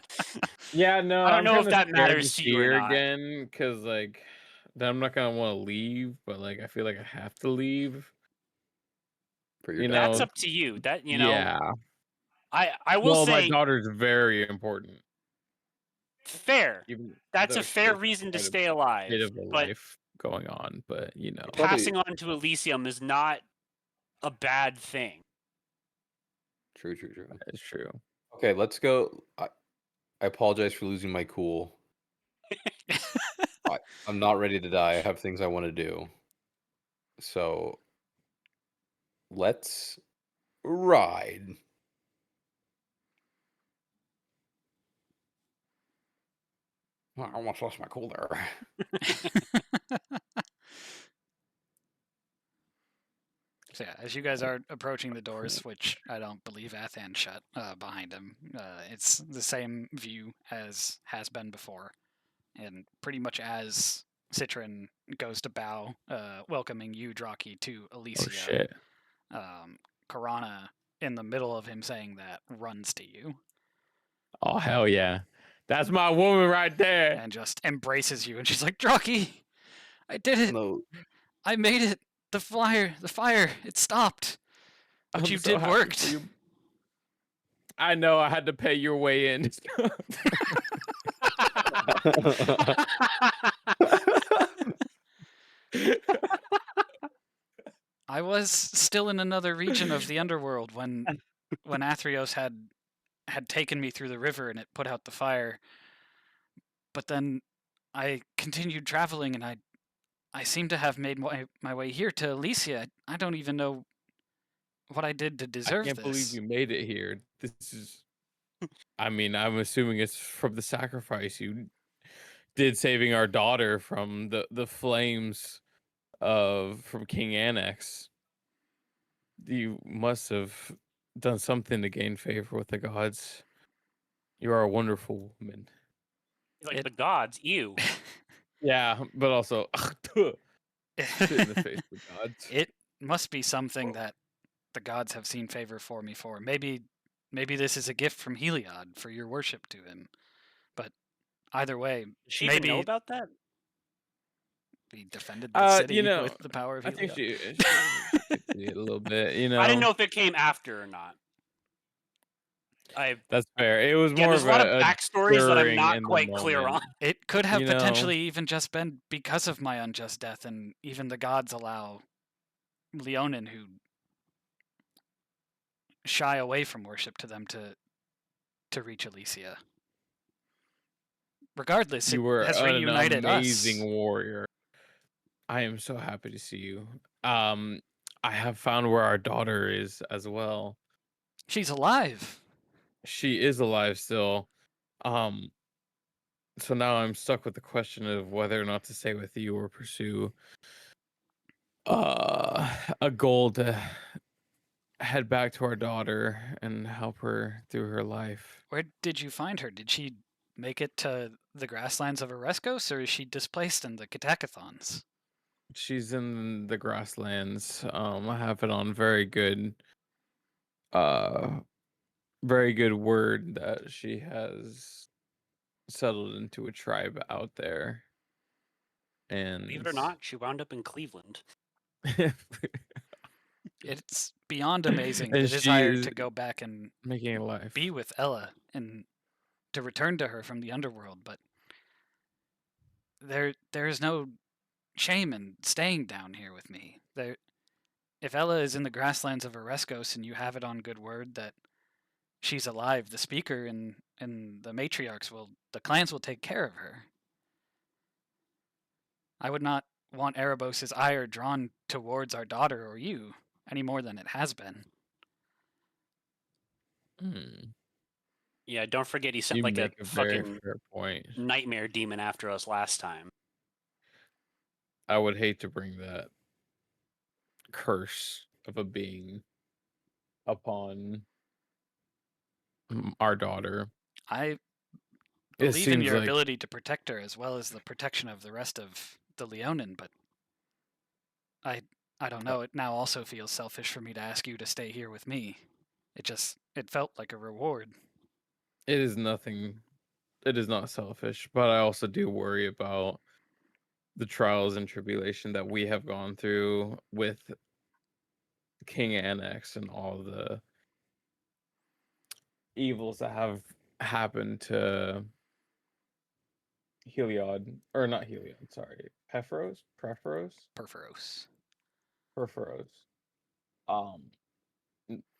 Yeah, no, I don't I'm know if kinda that scared matters to see you or her not. again, because like, then I'm not gonna want to leave, but like, I feel like I have to leave. For your You daughter. That's know, up to you. That you know, yeah. I will Well, my say daughter's very important. fair. Even That's though a she fair has reason to quite a stay bit alive. of a But life going on, but you know, passing on to Elysium is not a bad thing. True. it's true. Okay, let's go. I apologize for losing my cool. I'm not ready to die. I have things I want to do. So let's ride. I almost lost my cool there. So yeah, as you guys are approaching the doors, which I don't believe Athan shut behind him, it's the same view as has been before, and pretty much as Citron goes to bow, welcoming you, Draki, to Oh Ilysia, shit! Karana, in the middle of him saying that, runs to you Oh hell yeah! That's my woman right there. and just embraces you, and she's like, "Draki, I did it! No, I made it! The fire, it stopped! What I'm you so did happy worked!" for you. I know I had to pay your way in. I was still in another region of the underworld when Athreos had taken me through the river and it put out the fire. But then I continued traveling and I seem to have made my way here to Ilysia. I don't even know what I did to I deserve can't believe this. you made it here. This is. I mean, I'm assuming it's from the sacrifice you did saving our daughter from the flames from King Annex. You must have done something to gain favor with the gods. You are a wonderful woman. Like It- the gods, you. Yeah, but also spit in the face of the gods. It must be something that the gods have seen favor for me for. Maybe this is a gift from Heliod for your worship to him. But either way, Does she even know maybe about that? he defended the city You with the power of I think Heliod. she could see it a little bit. I didn't know if it came after or not. That's fair. It was Yeah, more there's of a lot of a backstories that I'm during not in the quite clear on. moment. It could have You know? potentially even just been because of my unjust death, and even the gods allow Leonin, who shy away from worship to them, to reach Ilysia. Regardless, it You were has an reunited amazing us. warrior. I am so happy to see you. I have found where our daughter is as well. She's alive. She is alive still. Um, so now I'm stuck with the question of whether or not to stay with you or pursue a goal to head back to our daughter and help her through her life. Where did you find her? Did she make it to the grasslands of Oreskos, or is she displaced in the Catakathons? She's in the grasslands. I have it on very good word that she has settled into a tribe out there. Believe And it or not, she wound up in Cleveland. It's beyond amazing the and she desire is to go back and making a life. be with Ella and to return to her from the underworld, but there is no shame in staying down here with me. If Ella is in the grasslands of Oreskos and you have it on good word that she's alive, the speaker and the matriarchs the clans will take care of her. I would not want Erebos' ire drawn towards our daughter or you any more than it has been. Yeah, don't forget he sent You like a make a very fucking fair point. nightmare demon after us last time. I would hate to bring that curse of a being upon our daughter. I It believe in seems your like ability to protect her as well as the protection of the rest of the Leonin, but I don't know, it now also feels selfish for me to ask you to stay here with me. It felt like a reward. it is nothing. It is not selfish, but I also do worry about the trials and tribulation that we have gone through with King Annex and all the evils that have happened to Heliod, or not Heliod, sorry, Perforos. Perforos. Um,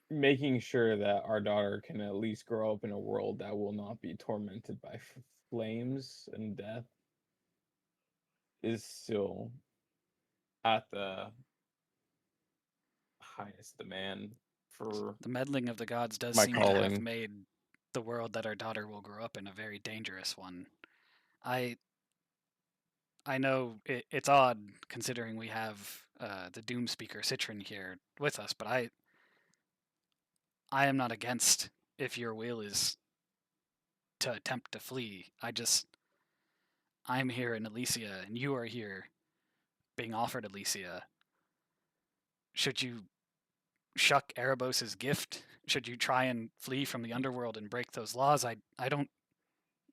making sure that our daughter can at least grow up in a world that will not be tormented by flames and death is still at the highest demand for The meddling of the gods does my seem to have calling. made the world that our daughter will grow up in a very dangerous one. I know it's odd considering we have the Doom Speaker Citron here with us, but I am not against if your will is to attempt to flee. I'm here in Ilysia and you are here being offered Ilysia. Should you shuck Erebos' gift? Should you try and flee from the underworld and break those laws? I don't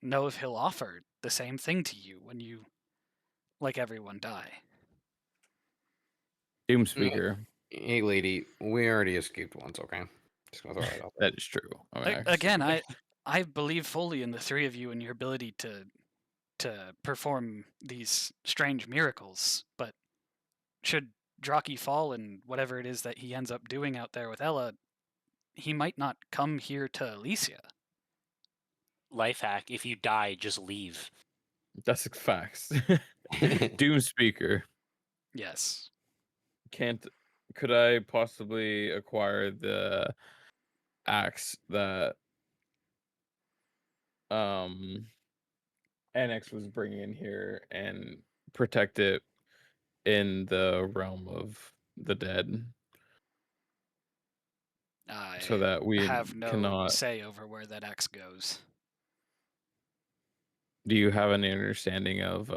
know if he'll offer the same thing to you when you, like everyone, die. Doom Speaker. Hey, lady, we already escaped once, okay? Just gonna throw that out there. That is true. I mean, Again, I believe fully in the three of you and your ability to perform these strange miracles, but should Draki fall and whatever it is that he ends up doing out there with Ella, he might not come here to Ilysia. Life hack: if you die, just leave. that's facts. Doom Speaker. Yes. Could I possibly acquire the axe that Annex was bringing in here and protect it in the realm of the dead so I that we have no cannot say over where that X goes. Do you have any understanding of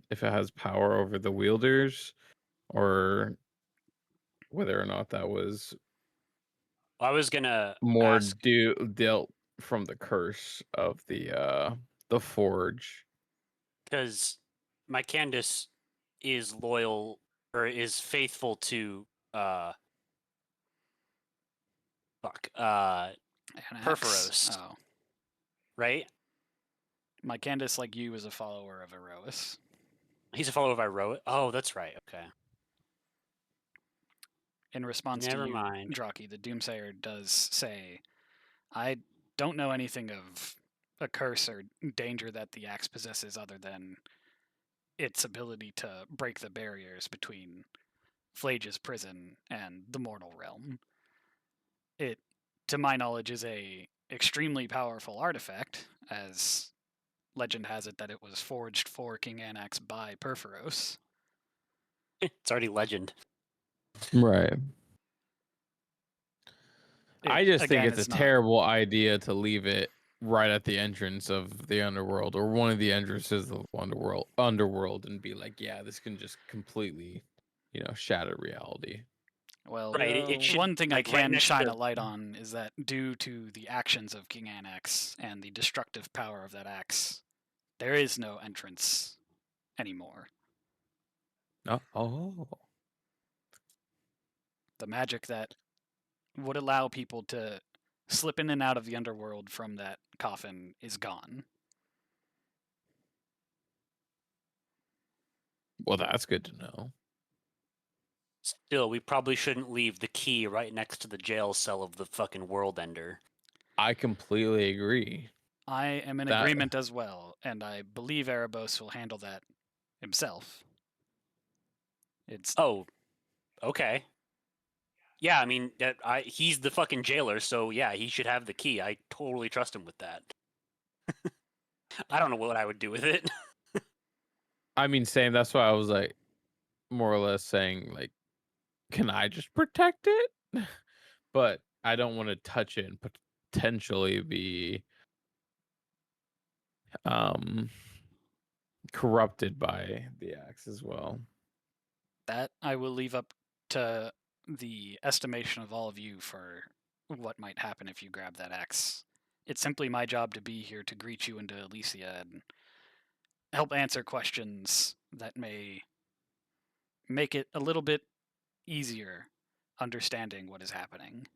if it has power over the wielders, or whether or not that was I was gonna more ask dealt from the curse of the forge? because my Candace is loyal or is faithful to fuck Anax? Perforos, Oh. right? My Candace, like you, is a follower of Erois. He's a follower of Iroa. Oh, that's right. Okay. In response Never to you, mind. Draki, the Doomsayer does say, I don't know anything of a curse or danger that the axe possesses other than its ability to break the barriers between Phlage's prison and the mortal realm. It, to my knowledge, is a extremely powerful artifact, as legend has it that it was forged for King Anax by Perforos. It's already legend. Right. It, I just think again, it's a is not terrible idea to leave it right at the entrance of the underworld, or one of the entrances of the underworld, and be like, yeah, this can just completely, shatter reality. well. Right. It should One thing I like right can next shine to a light on is that due to the actions of King Anax and the destructive power of that axe, there is no entrance anymore. Oh. The magic that would allow people to slip in and out of the underworld from that coffin is gone. Well, that's good to know. Still, we probably shouldn't leave the key right next to the jail cell of the fucking world ender. I completely agree. I am in That- agreement as well, and I believe Erebos will handle that himself. It's Oh, okay. Yeah, I mean, he's the fucking jailer, so yeah, he should have the key. I totally trust him with that. I don't know what I would do with it. I mean, same. That's why I was like, more or less saying, like, can I just protect it? But I don't want to touch it and potentially be corrupted by the axe as well. that I will leave up to the estimation of all of you for what might happen if you grab that axe. It's simply my job to be here to greet you into Ilysia and help answer questions that may make it a little bit easier understanding what is happening.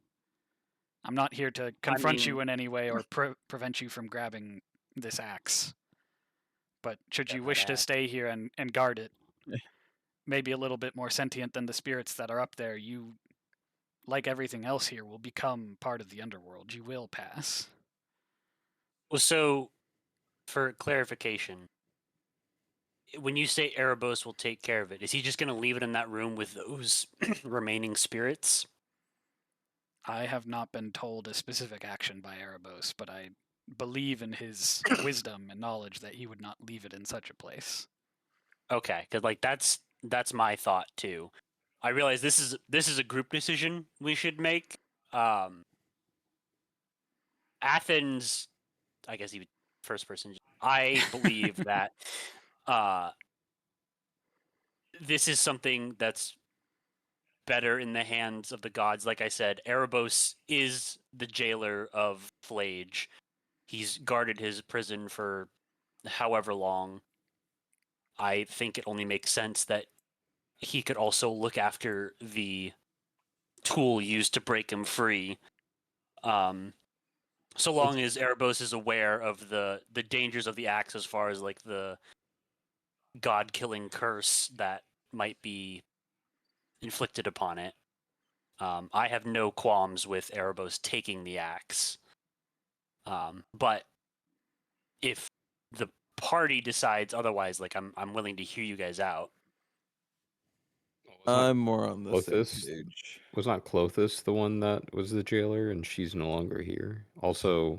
I'm not here to confront you in any way or prevent you from grabbing this axe. But should you wish to stay here and guard it, maybe a little bit more sentient than the spirits that are up there, you, like everything else here, will become part of the underworld. You will pass. Well, so for clarification, when you say Erebos will take care of it, is he just going to leave it in that room with those remaining spirits? I have not been told a specific action by Erebos, but I believe in his wisdom and knowledge that he would not leave it in such a place. Okay, because like that's my thought too. I realize this is a group decision we should make. Athens, I guess even first person. I believe that this is something that's better in the hands of the gods. Like I said, Erebos is the jailer of Phlage. He's guarded his prison for however long. I think it only makes sense that he could also look after the tool used to break him free. So long as Erebos is aware of the dangers of the axe as far as like the god killing curse that might be inflicted upon it. I have no qualms with Erebos taking the axe. But if the party decides otherwise, like I'm willing to hear you guys out. I'm more on the same Clothis page. was not Clothis the one that was the jailer, and she's no longer here. Also,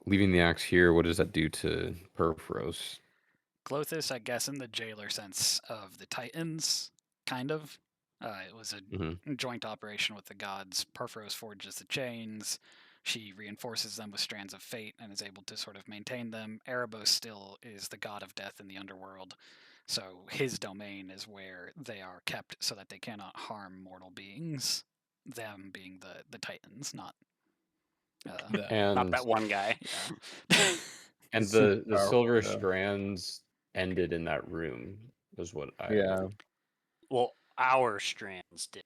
leaving the axe here, what does that do to Perforos? Clothis, I guess, in the jailer sense of the Titans, kind of. It was a joint operation with the gods. Perforos forges the chains. She reinforces them with strands of fate and is able to sort of maintain them. Erebos still is the god of death in the underworld, so his domain is where they are kept so that they cannot harm mortal beings. Them being the Titans, not That Not And that one guy. yeah. and super the powerful, silver yeah. strands ended in that room, was what I Yeah. Well, our strands did.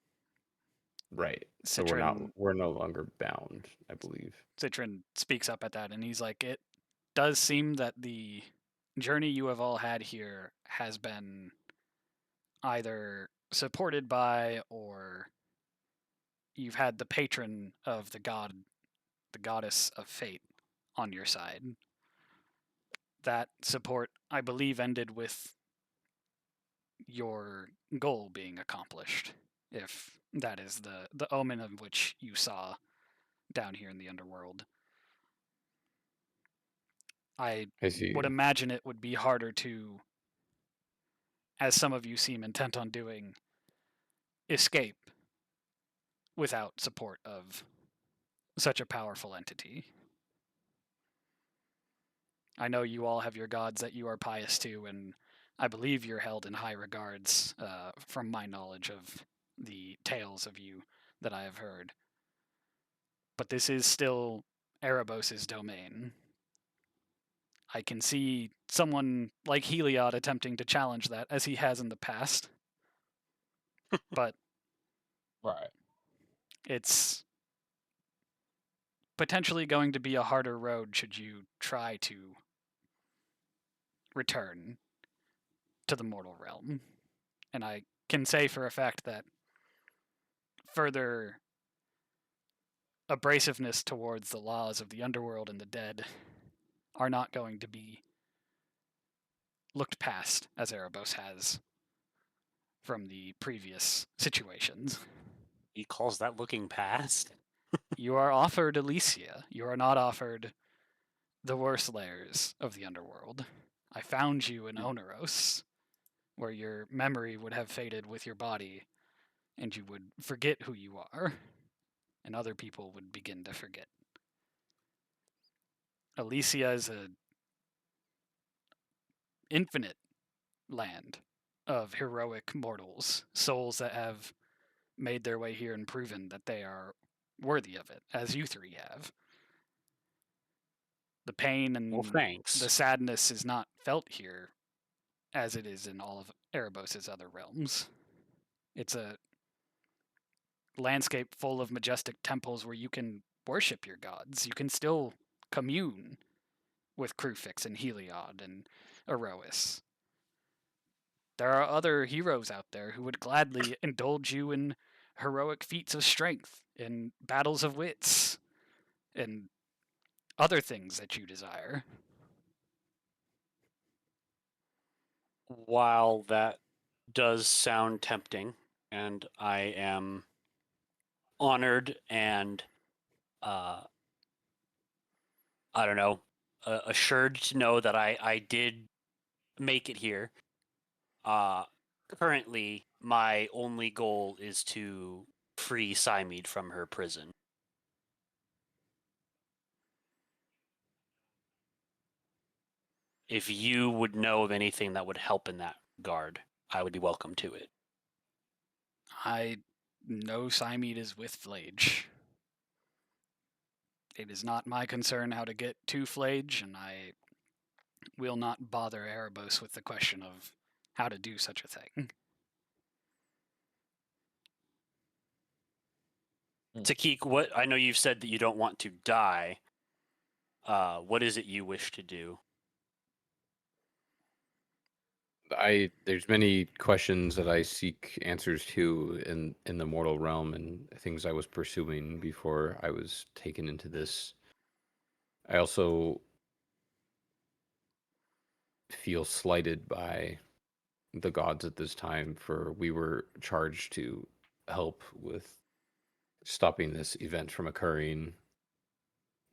right. So Citron we're no longer bound, I believe. Citron speaks up at that, and he's like, "It does seem that the journey you have all had here has been either supported by or you've had the patron of the goddess of fate on your side. That support, I believe, ended with your goal being accomplished, if that is the omen of which you saw down here in the underworld. I I see. would imagine it would be harder to, as some of you seem intent on doing, escape without support of such a powerful entity. I know you all have your gods that you are pious to, and I believe you're held in high regards from my knowledge of the tales of you that I have heard. But this is still Erebos' domain. I can see someone like Heliod attempting to challenge that, as he has in the past. But Right. it's potentially going to be a harder road should you try to return to the mortal realm. And I can say for a fact that further abrasiveness towards the laws of the underworld and the dead are not going to be looked past, as Erebos has from the previous situations. He calls that looking past. You are offered Ilysia. You are not offered the worst layers of the underworld. I found you in Oneros, where your memory would have faded with your body, and you would forget who you are, and other people would begin to forget. Ilysia is an infinite land of heroic mortals, souls that have made their way here and proven that they are worthy of it, as you three have. The pain Well, and thanks. the sadness is not felt here as it is in all of Erebos' other realms. It's a landscape full of majestic temples where you can worship your gods. You can still commune with Crufix and Heliod and Erois. There are other heroes out there who would gladly indulge you in heroic feats of strength, in battles of wits, and other things that you desire. While that does sound tempting, and I am honored and I don't know, assured to know that I did make it here. Uh, Currently, my only goal is to free Cymede from her prison. If you would know of anything that would help in that regard, I would be welcome to it. I know Cymede is with Flage. It is not my concern how to get to Flage, and I will not bother Erebos with the question of how to do such a thing. Takik, what I know you've said that you don't want to die. What is it you wish to do? There's many questions that I seek answers to in the mortal realm, and things I was pursuing before I was taken into this. I also feel slighted by the gods at this time, for we were charged to help with stopping this event from occurring,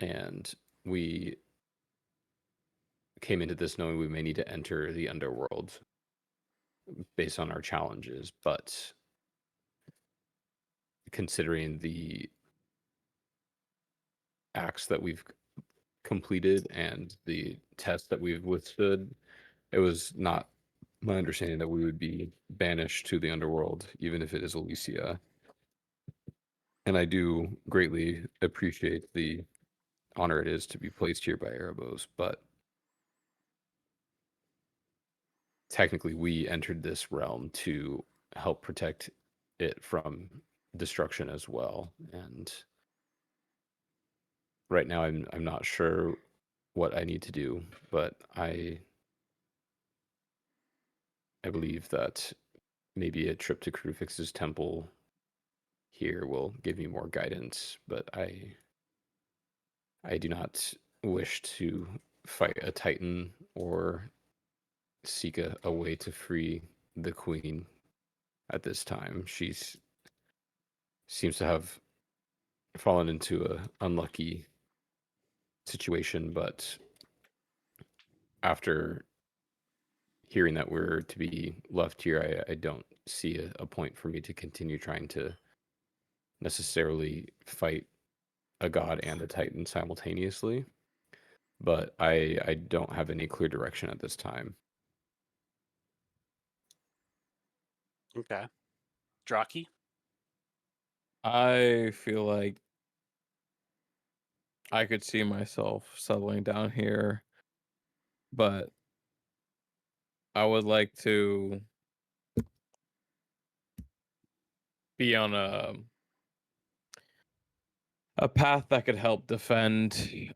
and we came into this knowing we may need to enter the underworld based on our challenges, but considering the acts that we've completed and the test that we've withstood, it was not my understanding that we would be banished to the underworld, even if it is Ilysia. And I do greatly appreciate the honor it is to be placed here by Erebos, but technically we entered this realm to help protect it from destruction as well. And right now I'm not sure what I need to do, but I believe that maybe a trip to Crucifix's temple here will give me more guidance, but I do not wish to fight a Titan or seek a way to free the queen at this time. She's seems to have fallen into a unlucky situation, but after hearing that we're to be left here, I don't see a point for me to continue trying to necessarily fight a god and a titan simultaneously. But I don't have any clear direction at this time. Okay. Draki? I feel like I could see myself settling down here, but I would like to be on a path that could help defend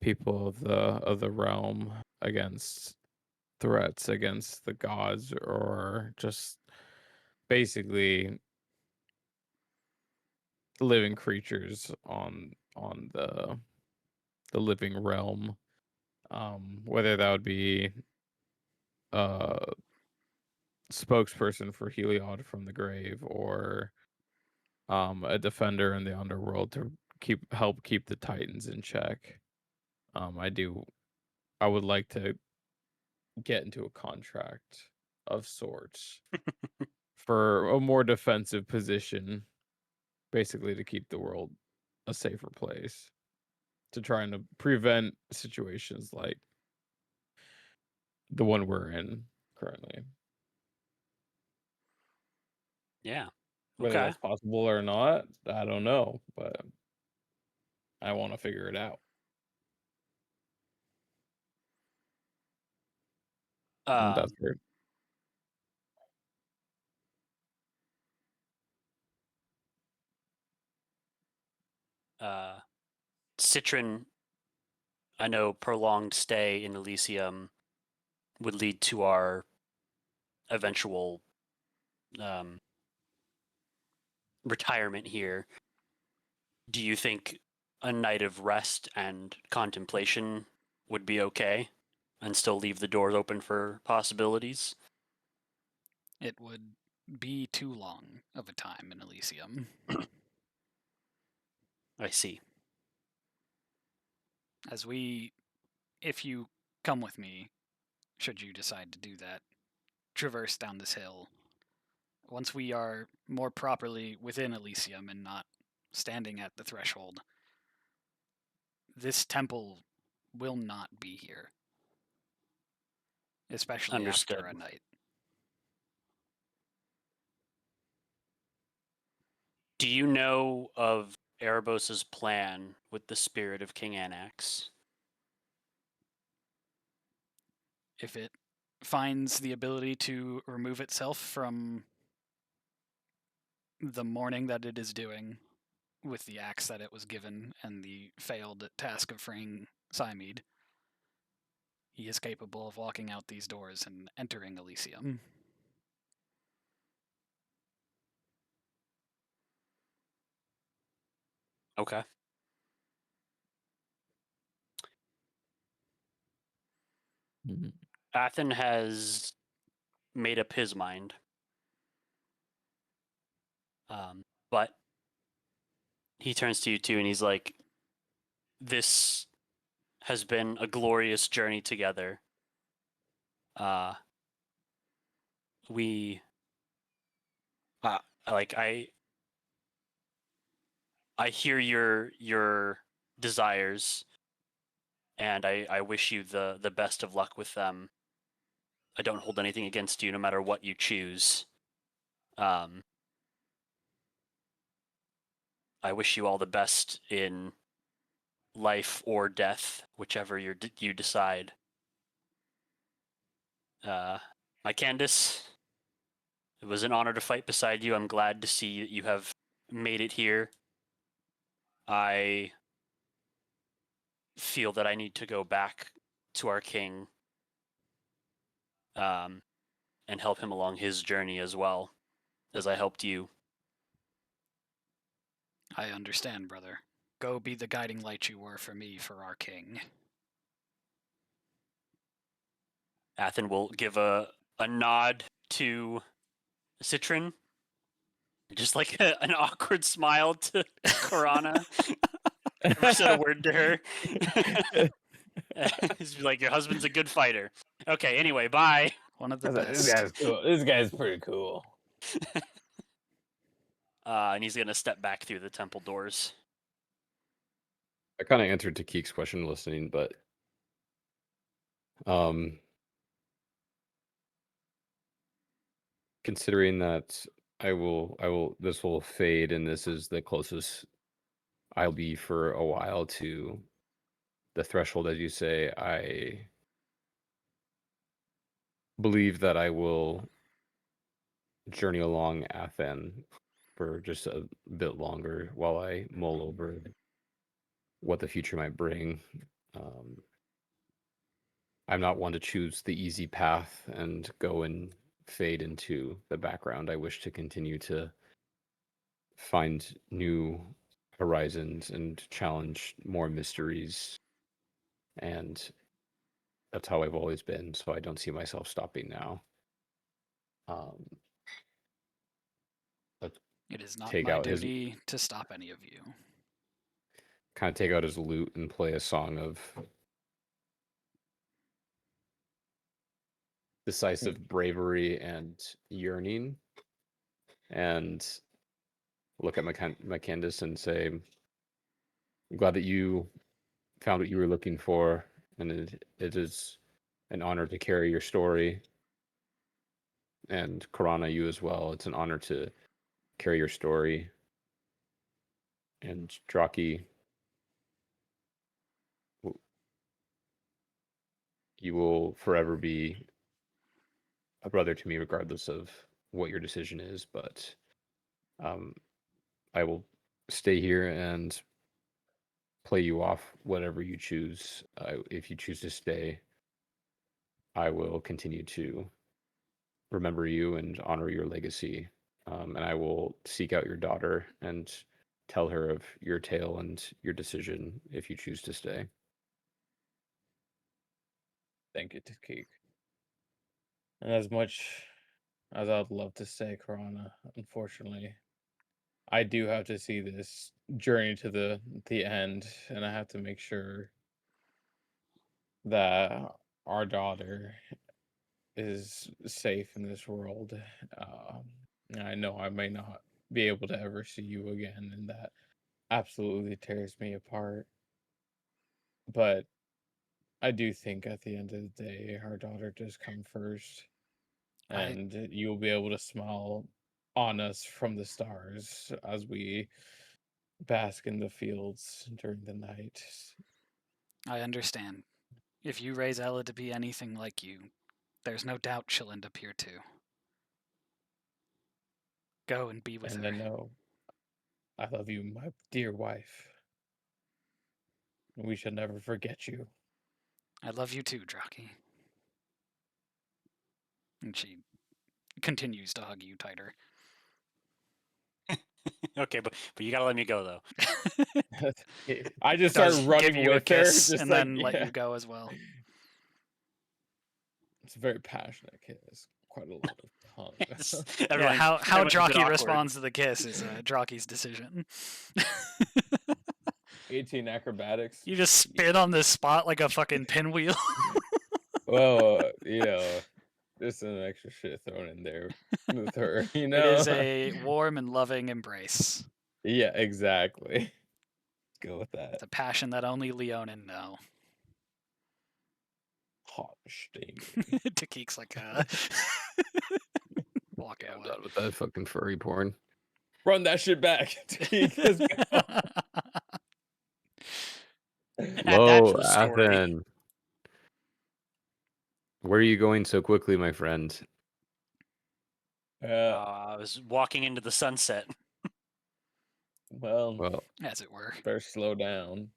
people of the realm against threats against the gods, or just basically living creatures on the living realm. Whether that would be a spokesperson for Heliod from the grave, or a defender in the underworld to help keep the Titans in check. I would like to get into a contract of sorts for a more defensive position, basically to keep the world a safer place, to trying to prevent situations like the one we're in currently. Yeah. Whether Okay. that's possible or not, I don't know, but I want to figure it out. That's Um, fair. Citron, I know prolonged stay in Elysium would lead to our eventual um, retirement here. Do you think a night of rest and contemplation would be okay and still leave the doors open for possibilities? It would be too long of a time in Elysium. I see. As we, if you come with me, should you decide to do that, traverse down this hill. Once we are more properly within Elysium and not standing at the threshold, this temple will not be here, especially after Understood. a night. Do you know of Erebos's plan with the spirit of King Anax? If it finds the ability to remove itself from the mourning that it is doing with the axe that it was given and the failed task of freeing Cymede, he is capable of walking out these doors and entering Elysium. Okay. Mhm. Athen has made up his mind. But he turns to you too and he's like, this has been a glorious journey together. We like I hear your desires, and I wish you the best of luck with them. I don't hold anything against you, no matter what you choose. I wish you all the best in life or death, whichever you decide. My Candace, it was an honor to fight beside you. I'm glad to see that you have made it here. I feel that I need to go back to our king, and help him along his journey as well, as I helped you. I understand, brother. Go be the guiding light you were for me, for our king. Athen will give a nod to Citron, just like an awkward smile to Korana. Never said a word to her. He's like, your husband's a good fighter. Okay, anyway, bye. One of the This best. guy's cool. This guy's pretty cool. And he's gonna step back through the temple doors. I kind of answered Takik's question listening, but considering that this will fade, and this is the closest I'll be for a while to the threshold, as you say, I believe that I will journey along Athen for just a bit longer while I mull over what the future might bring. I'm not one to choose the easy path and go and fade into the background. I wish to continue to find new horizons and challenge more mysteries. And that's how I've always been. So I don't see myself stopping now. It is not Take my out his duty to stop any of you. kind of take out his lute and play a song of decisive bravery and yearning, and look at my Candace and say, I'm glad that you found what you were looking for, and it is an honor to carry your story. And Karana, you as well. It's an honor to carry your story. And Draki, you will forever be a brother to me, regardless of what your decision is. But I will stay here and play you off whatever you choose. If you choose to stay, I will continue to remember you and honor your legacy. And I will seek out your daughter and tell her of your tale and your decision if you choose to stay. Thank you, Takik. And as much as I'd love to stay, Karana, unfortunately, I do have to see this journey to the end, and I have to make sure that our daughter is safe in this world. And I know I may not be able to ever see you again, and that absolutely tears me apart. But I do think at the end of the day, our daughter does come first, and you'll be able to smile on us from the stars as we bask in the fields during the night. I understand. If you raise Ella to be anything like you, there's no doubt she'll end up here too. Go and be with And her. I know I love you, my dear wife. We shall never forget you. I love you too, Draki. And she continues to hug you tighter. Okay, but you gotta let me go though. I just start Does running give you a with her, kiss just and like, then let you go as well. It's a very passionate kiss. Quite a lot of tongue. Yeah, how everyone's a bit Draki awkward. responds to the kiss is Draki's decision. 18 acrobatics. You just spin on this spot like a fucking pinwheel. Well, there's some extra shit thrown in there with her, It is a warm and loving embrace. Yeah, exactly. go with that. It's a passion that only Leonin know. Hot steam. Takik's like, walking Yeah, I'm away. done with that fucking furry porn. Run that shit back. Let's go. Add that Hello, to the story. Athen. Where are you going so quickly, my friend? I was walking into the sunset. Well, Well, As it were. better slow down.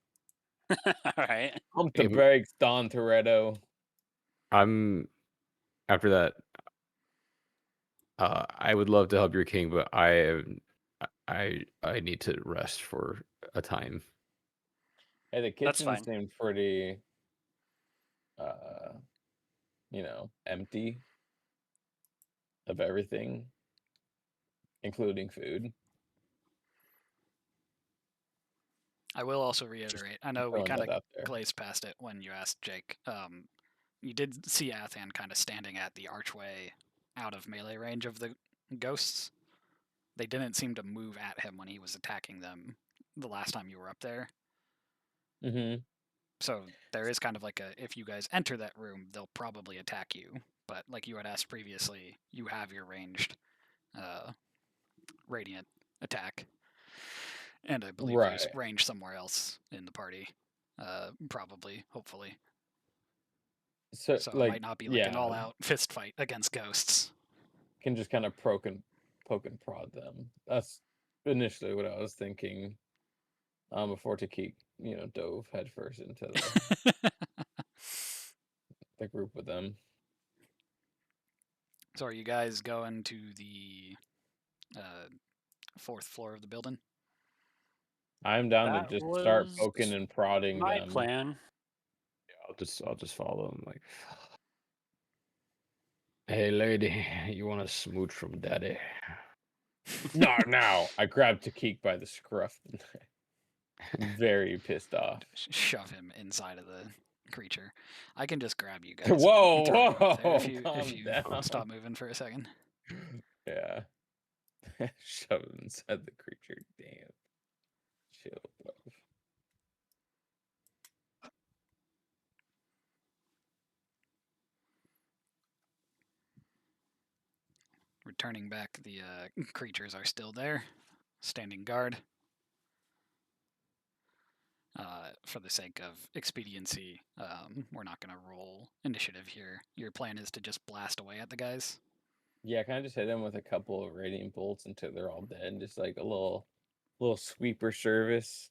All right. Pump the Hey, brakes, Don Toretto. I'm after that. I would love to help your king, but I need to rest for a time. Hey, the That's kitchen fine. seemed pretty, empty of everything, including food. I will also reiterate. I know we throwing kind of that out there. glazed past it when you asked Jake. You did see Athan kind of standing at the archway out of melee range of the ghosts. They didn't seem to move at him when he was attacking them the last time you were up there. Mm-hmm. So there is kind of like a, if you guys enter that room, they'll probably attack you. But like you had asked previously, you have your ranged radiant attack. And I believe there's Right. range somewhere else in the party. Probably, hopefully. So, So it like, might not be like an yeah, all-out fist fight against ghosts. can just kind of poke and prod them. That's initially what I was thinking. Before Takik, dove headfirst into the group with them. So are you guys going to the fourth floor of the building? I'm down to That just start was poking and prodding my them. plan. I'll just follow him. Like, hey, lady, you want a smooch from daddy? Not now. I grabbed Takik by the scruff. Very pissed off. Shove him inside of the creature. I can just grab you guys. Whoa, and throw you up there whoa, if you calm down. stop moving for a second. Yeah. Shove him inside the creature. Damn. Chill, bro. Returning back, the creatures are still there, standing guard. For the sake of expediency, we're not going to roll initiative here. Your plan is to just blast away at the guys. Yeah, can I just hit them with a couple of radiant bolts until they're all dead? Just like a little sweeper service.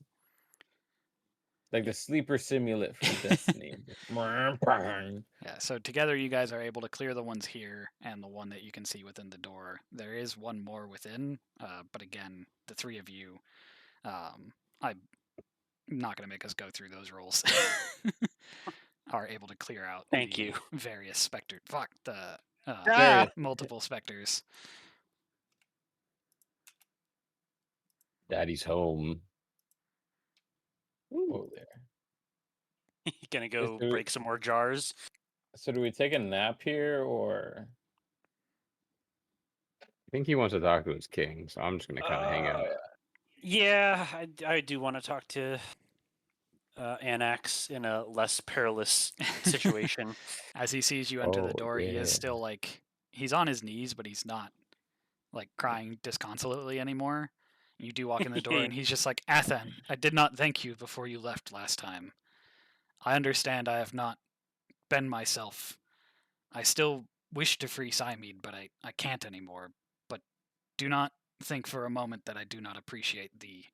Like the sleeper simulant from Destiny. Yeah, so together you guys are able to clear the ones here and the one that you can see within the door. There is one more within, but again, the three of you, I'm not going to make us go through those rolls, are able to clear out Thank the you. various specter. Fuck, the Ah! multiple specters. Daddy's home. Oh, there. You gonna go do- break some more jars? So do we take a nap here or? I think he wants to talk to his king, so I'm just gonna kind of hang out. Yeah, I do want to talk to Anax in a less perilous situation. As he sees you enter the Oh, door, he is yeah. still like, he's on his knees, but he's not like crying disconsolately anymore. You do walk in the door, and he's just like, Athan, I did not thank you before you left last time. I understand I have not been myself. I still wish to free Cymede, but I can't anymore. But do not think for a moment that I do not appreciate the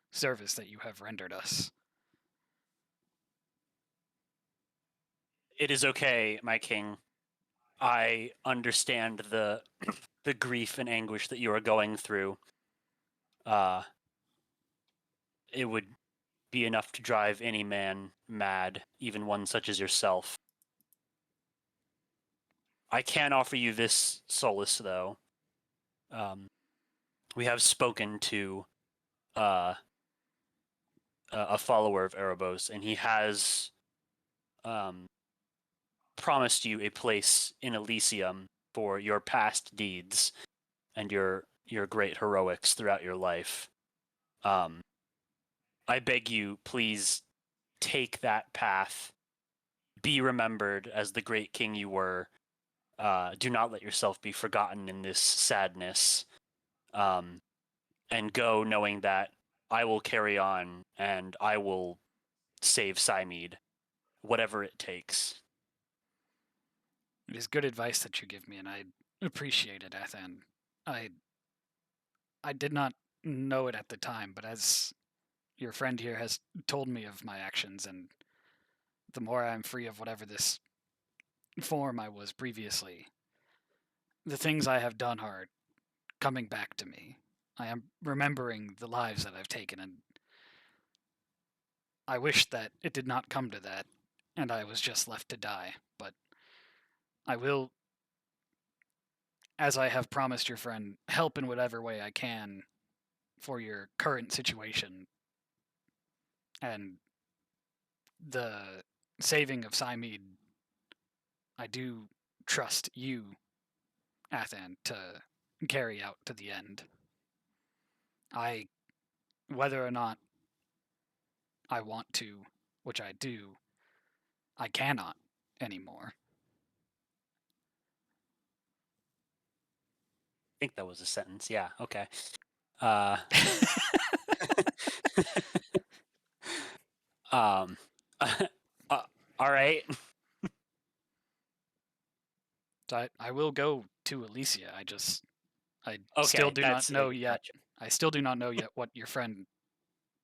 service that you have rendered us. It is okay, my king. I understand the the grief and anguish that you are going through. It would be enough to drive any man mad, even one such as yourself. I can offer you this solace, though. We have spoken to a follower of Erebos, and he has promised you a place in Elysium for your past deeds and your great heroics throughout your life. I beg you, please take that path. Be remembered as the great king you were. Do not let yourself be forgotten in this sadness. And go knowing that I will carry on and I will save Cymede, whatever it takes. It is good advice that you give me, and I appreciate it, Athan. I did not know it at the time, but as your friend here has told me of my actions, and the more I am free of whatever this form I was previously, the things I have done are coming back to me. I am remembering the lives that I've taken, and I wish that it did not come to that, and I was just left to die. But I will, as I have promised your friend, help in whatever way I can for your current situation and the saving of Cymede. I do trust you, Athan, to carry out to the end. Whether or not I want to, which I do, I cannot anymore. I think that was a sentence. Yeah. Okay. Uh, um. All right. So I will go to Ilysia. I Okay. still do not That's know yet. gotcha. I still do not know yet what your friend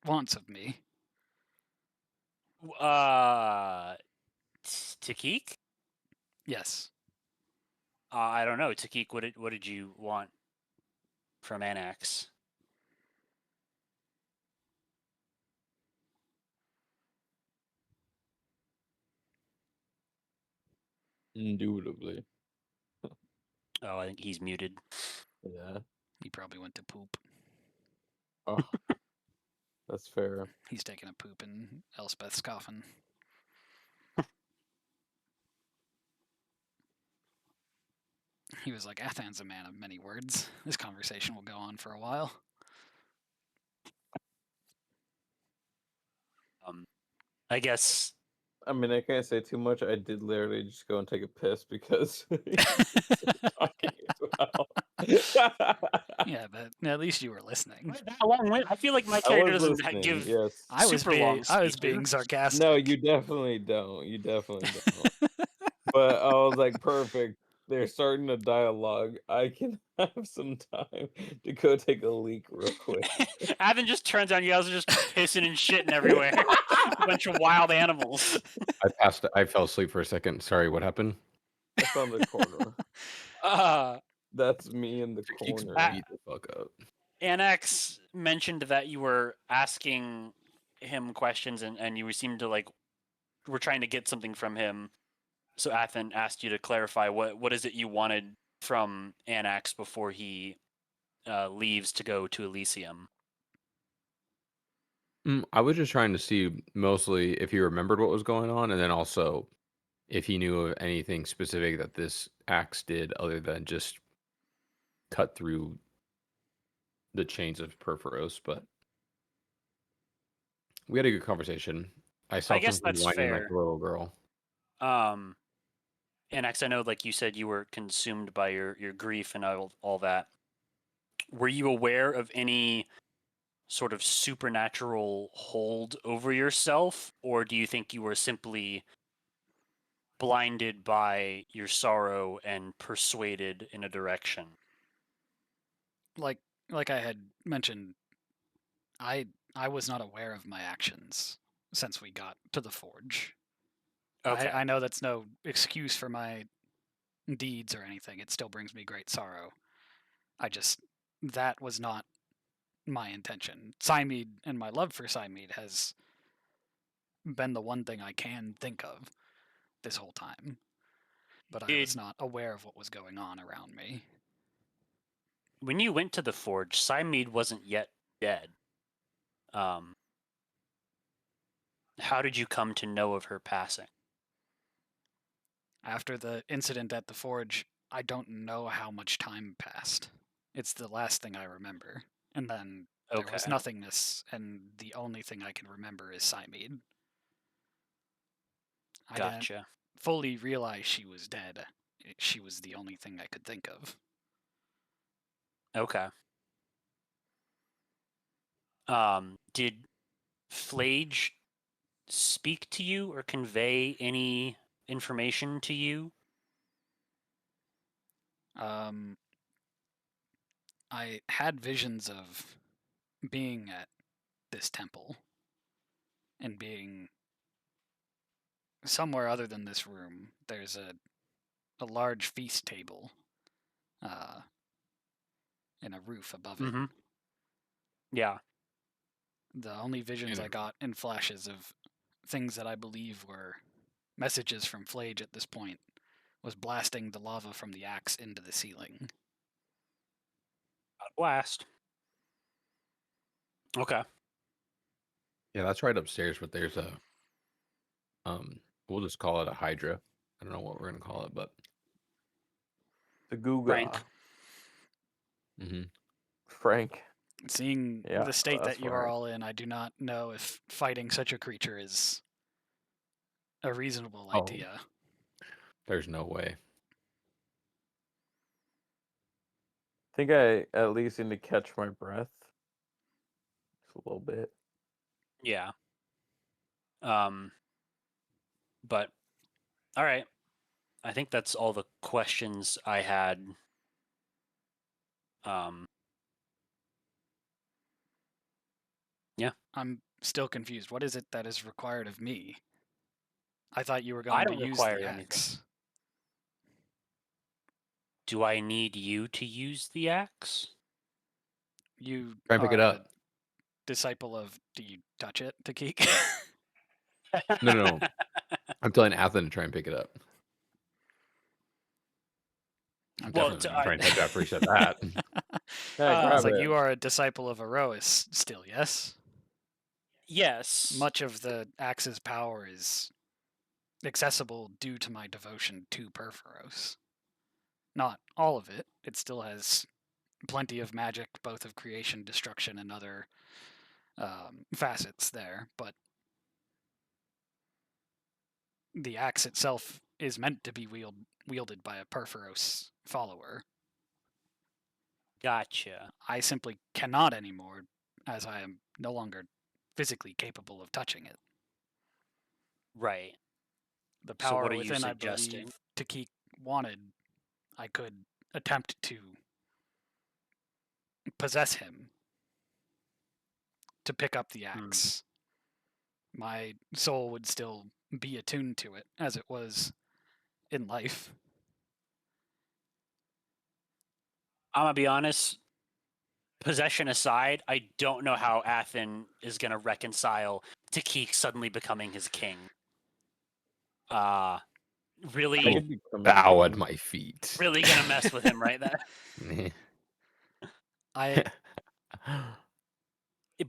wants of me. Takik? Yes. I don't know. Takik, what did you want from Annex? Indubitably. Oh, I think he's muted. Yeah. He probably went to poop. Oh, that's fair. He's taking a poop in Elspeth's coffin. He was like, Athan's a man of many words. This conversation will go on for a while. I guess. I mean, I can't say too much. I did literally just go and take a piss because talking as well. Yeah, but at least you were listening. How long went? I feel like my I character was doesn't listening, give yes. I was long being speeches. sarcastic. No, you definitely don't. You definitely don't. But I was like, perfect. They're starting a dialogue. I can have some time to go take a leak real quick. Avin just turns on you guys are just pissing and shitting everywhere. A bunch of wild animals. I fell asleep for a second. Sorry, what happened? That's on the corner. Uh, That's me in the Geeks corner. beat the fuck up. Annex mentioned that you were asking him questions and you seemed to were trying to get something from him. So Athen asked you to clarify what is it you wanted from Annex before he leaves to go to Elysium. I was just trying to see mostly if he remembered what was going on, and then also if he knew of anything specific that this axe did other than just cut through the chains of Perforos. But we had a good conversation. I I saw guess something that's whining like fair. a little girl. Annex, I know like you said you were consumed by your grief and all that. Were you aware of any sort of supernatural hold over yourself, or do you think you were simply blinded by your sorrow and persuaded in a direction? like I had mentioned, I was not aware of my actions since we got to the forge. Okay. I know that's no excuse for my deeds or anything. It still brings me great sorrow. That was not my intention. Cymede and my love for Cymede has been the one thing I can think of this whole time. But I was not aware of what was going on around me. When you went to the forge, Cymede wasn't yet dead. How did you come to know of her passing? After the incident at the forge, I don't know how much time passed. It's the last thing I remember. And then There was Okay. nothingness, and the only thing I can remember is Cymede. I didn't Gotcha. fully realize she was dead. She was the only thing I could think of. Okay. Did Flage speak to you or convey any information to you? I had visions of being at this temple and being somewhere other than this room. There's a large feast table and a roof above it. Mm-hmm. Yeah. The only visions I got in flashes of things that I believe were messages from Flage at this point was blasting the lava from the axe into the ceiling. Blast. Okay. Yeah, that's right upstairs, but there's a we'll just call it a hydra. I don't know what we're gonna call it, but The Googa. Frank. mm-hmm. Frank. Seeing Yeah, the state that's that you are right. all in, I do not know if fighting such a creature is a reasonable Oh. idea. There's no way. I think I at least need to catch my breath. Just a little bit. Yeah. But all right. I think that's all the questions I had. Yeah. I'm still confused. What is it that is required of me? I thought you were I going to don't use require the anything. axe. Do I need you to use the axe? You Try and pick are it a up. disciple of. Do you touch it, Takik? No. I'm telling Athen to try and pick it up. I'm Well, definitely not trying to touch it after he said that. Yeah, Uh, grab It's like it. you are a disciple of Erois still, yes? yes. Much of the axe's power is accessible due to my devotion to Perforos. Not all of it. It still has plenty of magic, both of creation, destruction, and other facets there, but the axe itself is meant to be wielded by a Perforos follower. Gotcha. I simply cannot anymore, as I am no longer physically capable of touching it. Right. The So power what are you within, I suggesting? believe, Takik wanted, I could attempt to possess him to pick up the axe. My soul would still be attuned to it as it was in life. I'm gonna be honest. Possession aside, I don't know how Athen is gonna reconcile Takik suddenly becoming his king. I Really, could become Bow a at king. my feet. really gonna mess with him right there. I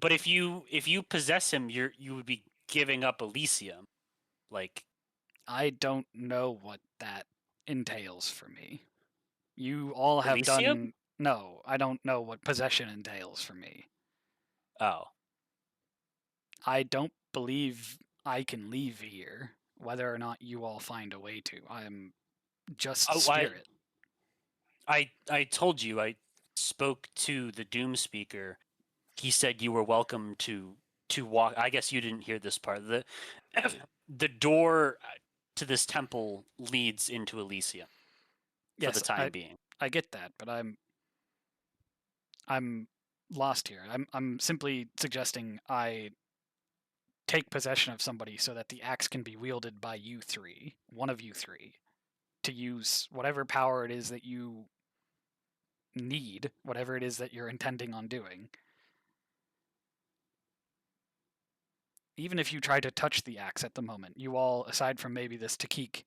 But if you possess him, you would be giving up Ilysia. Like, I don't know what that entails for me. You all have Elysium? done. No, I don't know what possession entails for me. oh, I don't believe I can leave here, whether or not you all find a way to. I am just oh, spirit. I told you I spoke to the Doom Speaker. He said you were welcome to walk. I guess you didn't hear this part. The door to this temple leads into Elysia for the Yes, time being. I get that, but I'm lost here. I'm simply suggesting I take possession of somebody so that the axe can be wielded by you three, one of you three, to use whatever power it is that you need, whatever it is that you're intending on doing. Even if you try to touch the axe at the moment, you all, aside from maybe this Takik,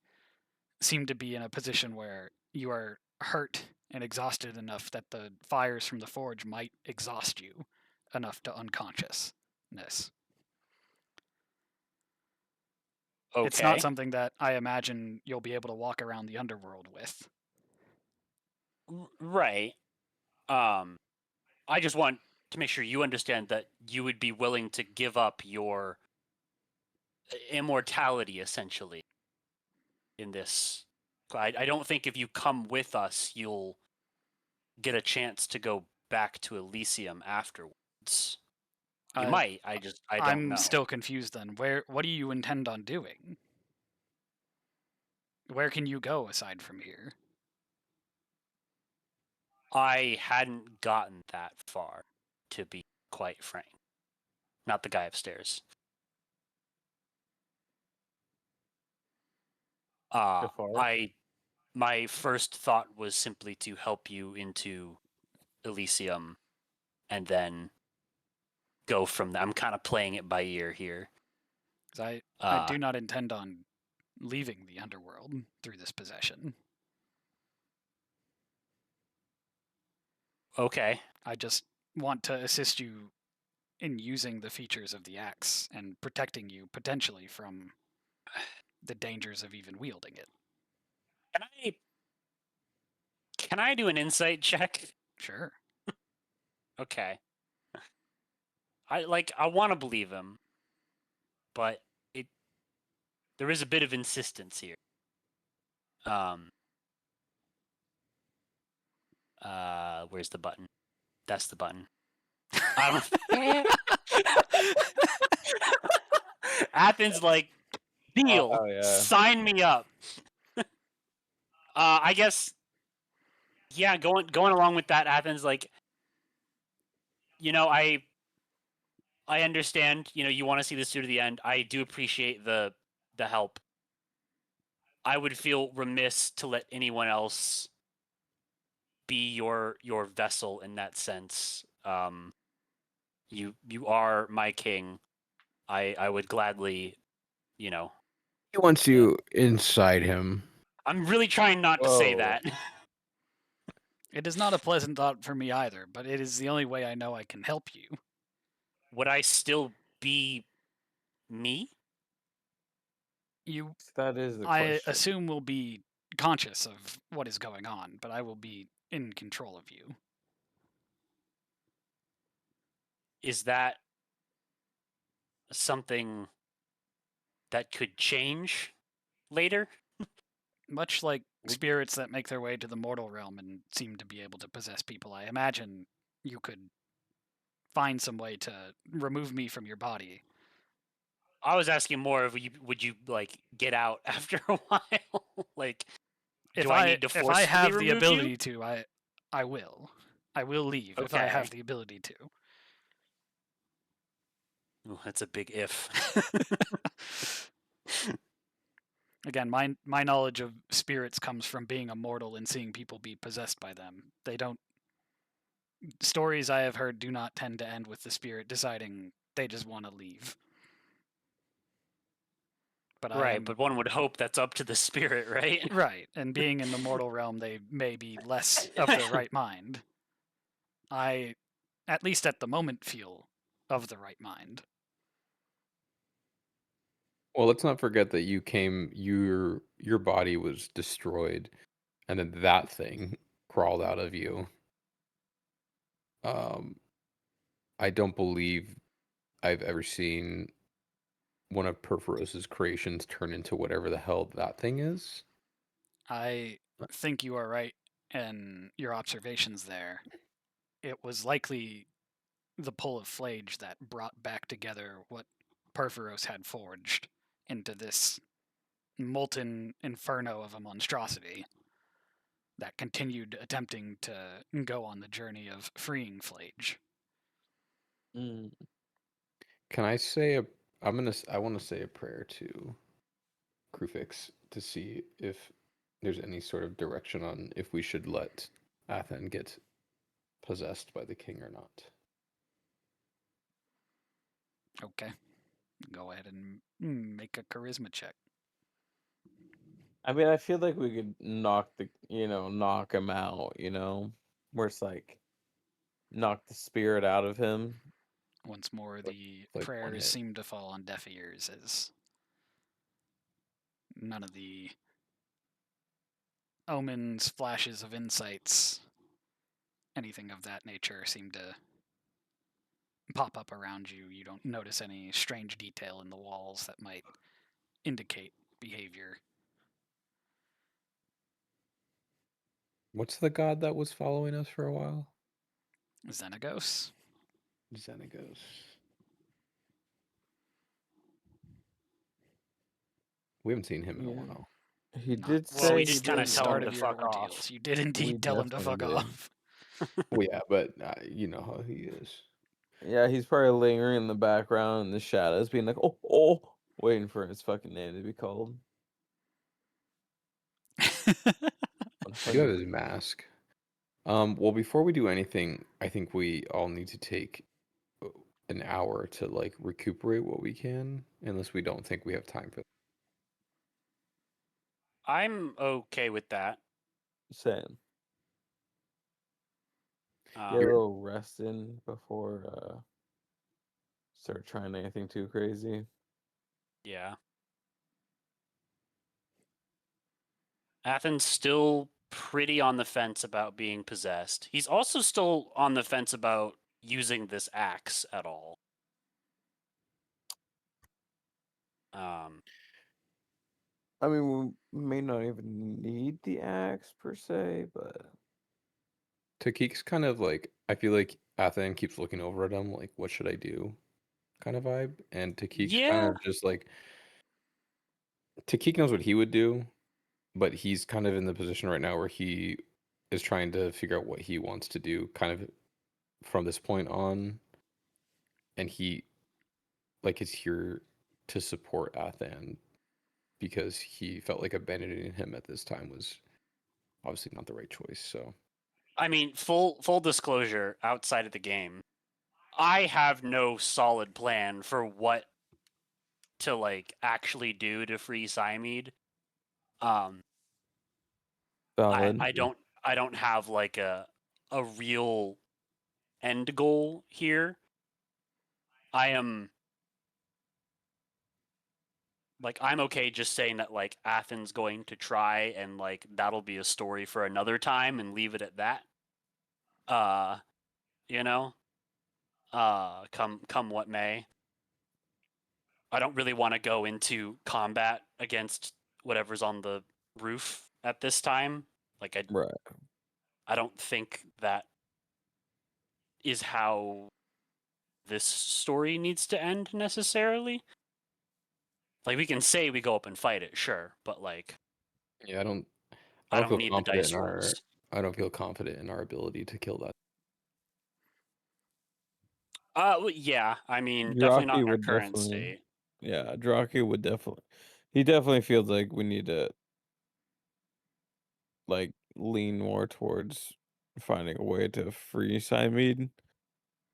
seem to be in a position where you are hurt and exhausted enough that the fires from the forge might exhaust you enough to unconsciousness. Okay. It's not something that I imagine you'll be able to walk around the underworld with. Right. I just want to make sure you understand that you would be willing to give up your immortality, essentially, in this. I don't think if you come with us, you'll get a chance to go back to Elysium afterwards. You might. I don't know. I'm still confused then. What do you intend on doing? Where can you go aside from here? I hadn't gotten that far, to be quite frank. Not the guy upstairs. Jafar? My first thought was simply to help you into Elysium and then go from there. I'm kind of playing it by ear here. 'Cause I do not intend on leaving the underworld through this possession. Okay. I just want to assist you in using the features of the axe and protecting you potentially from the dangers of even wielding it. Can I do an insight check? Sure. Okay. I want to believe him, but there is a bit of insistence here. Where's the button? That's the button. Athens like, deal. Oh, yeah. Sign me up. I guess. Yeah, going along with that, Athens like, I understand. You want to see this through to the end. I do appreciate the help. I would feel remiss to let anyone else be your vessel in that sense. You are my king. I would gladly, He wants Yeah. you inside him. I'm really trying not to say Whoa. that. It is not a pleasant thought for me either, but it is the only way I know I can help you. Would I still be me? You, That is the I question. assume, will be conscious of what is going on, but I will be in control of you. Is that something that could change later? Much like spirits that make their way to the mortal realm and seem to be able to possess people, I imagine you could find some way to remove me from your body. I was asking more of would you like get out after a while? Like, do I need to If I forcefully have the remove ability you? to, I will. I will leave if I Okay. have the ability to. Ooh, that's a big if. Again, my knowledge of spirits comes from being a mortal and seeing people be possessed by them. They don't. Stories I have heard do not tend to end with the spirit deciding they just want to leave. But I Right, am but one would hope that's up to the spirit, right? right, and being in the mortal realm, they may be less of their right mind. I, at least at the moment, feel of the right mind. Well, let's not forget that your body was destroyed, and then that thing crawled out of you. Um, I don't believe I've ever seen one of Perforos's creations turn into whatever the hell that thing is. I think you are right in your observations there. It was likely the pull of Flage that brought back together what Perforos had forged into this molten inferno of a monstrosity that continued attempting to go on the journey of freeing Flage. Mm. Can I say a? I want to say a prayer to Krufix to see if there's any sort of direction on if we should let Athen get possessed by the king or not. Okay. Go ahead and make a charisma check. I mean, I feel like we could knock him out, where it's like knock the spirit out of him. Once more, Like- the like one prayers hit. seem to fall on deaf ears as none of the omens, flashes of insights, anything of that nature seem to pop up around you. You don't notice any strange detail in the walls that might indicate behavior. What's the god that was following us for a while? Xenagos. Xenagos. We haven't seen him in a Yeah. while. He Not did Well, we say just he kinda didn't tell him want to start of to. your fuck off. ordeals. You did We indeed tell him to fuck definitely did. off. Well, yeah, but you know how he is. Yeah, he's probably lingering in the background in the shadows, being like, "Oh, oh," waiting for his fucking name to be called. I do have 100. his mask. Well, before we do anything, I think we all need to take an hour to like recuperate what we can, unless we don't think we have time for. I'm okay with that. Same. Get a Um, little rest in before start trying anything too crazy. yeah. Athens still pretty on the fence about being possessed. He's also still on the fence about using this axe at all. Um, I mean, we may not even need the axe per se, but Takik's kind of like, I feel like Athen keeps looking over at him, like, what should I do? Kind of vibe. And Takik's kind yeah, of just like, Takik knows what he would do, but he's kind of in the position right now where he is trying to figure out what he wants to do, kind of from this point on. And he, like, is here to support Athen because he felt like abandoning him at this time was obviously not the right choice. So, I mean, full disclosure, outside of the game, I have no solid plan for what to like actually do to free Siamede. Um, valid. I don't have like a real end goal here. I am like I'm okay just saying that like Athens going to try and like that'll be a story for another time and leave it at that. Uh, you know, come what may. I don't really want to go into combat against whatever's on the roof at this time. Like Right. I don't think that is how this story needs to end necessarily. Like we can say we go up and fight it, sure, but like yeah, I I don't don't feel need the confident dice in our rolls. I don't feel confident in our ability to kill that. Yeah, I mean, definitely not Draki in our would current definitely, state. yeah, Draki would definitely, he definitely feels like we need to like lean more towards finding a way to free Siamede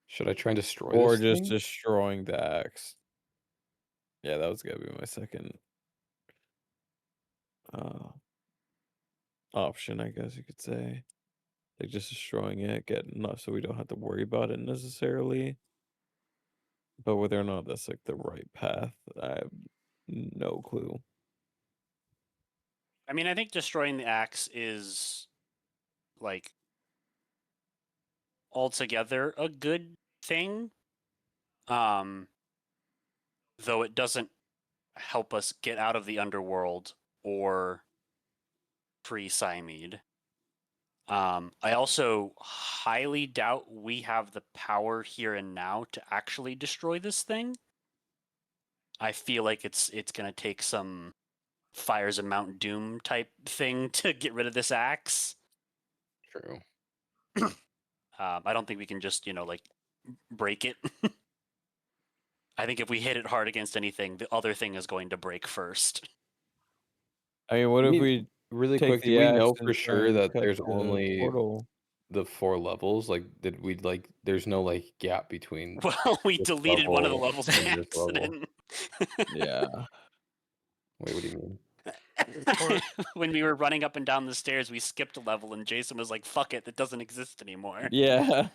Should I try and destroy or this just thing? destroying the axe. Yeah, that was gonna be my second uh option, I guess you could say. Like just destroying it, get enough so we don't have to worry about it necessarily. But whether or not that's like the right path, I have no clue. I mean, I think destroying the axe is like altogether a good thing. Um, though it doesn't help us get out of the underworld or free Siamede. I also highly doubt we have the power here and now to actually destroy this thing. I feel like it's gonna take some Fires of Mount Doom type thing to get rid of this axe. True. I don't think we can just like break it. I think if we hit it hard against anything, the other thing is going to break first. I mean, what I if mean, we really take quick, do the we axe know for and try sure and that cut there's the only portal? the 4 levels? Like, did we like? There's no like gap between Well, we this deleted one of the level levels by and this level. accident. Yeah. Wait, what do you mean? Or- When we were running up and down the stairs, we skipped a level, and Jason was like, "Fuck it, that doesn't exist anymore." Yeah.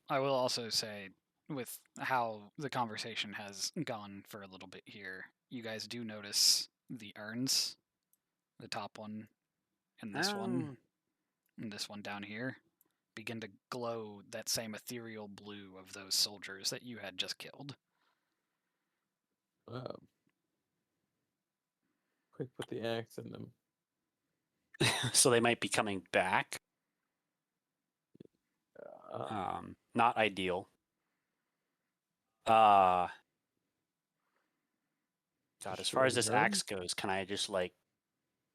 I will also say, with how the conversation has gone for a little bit here, you guys do notice the urns, the top one, and this one, Um, and this one down here. begin to glow that same ethereal blue of those soldiers that you had just killed. Quick, put the axe in them. So they might be coming back. Not ideal. God, as far as this Destroy them? axe goes, can I just like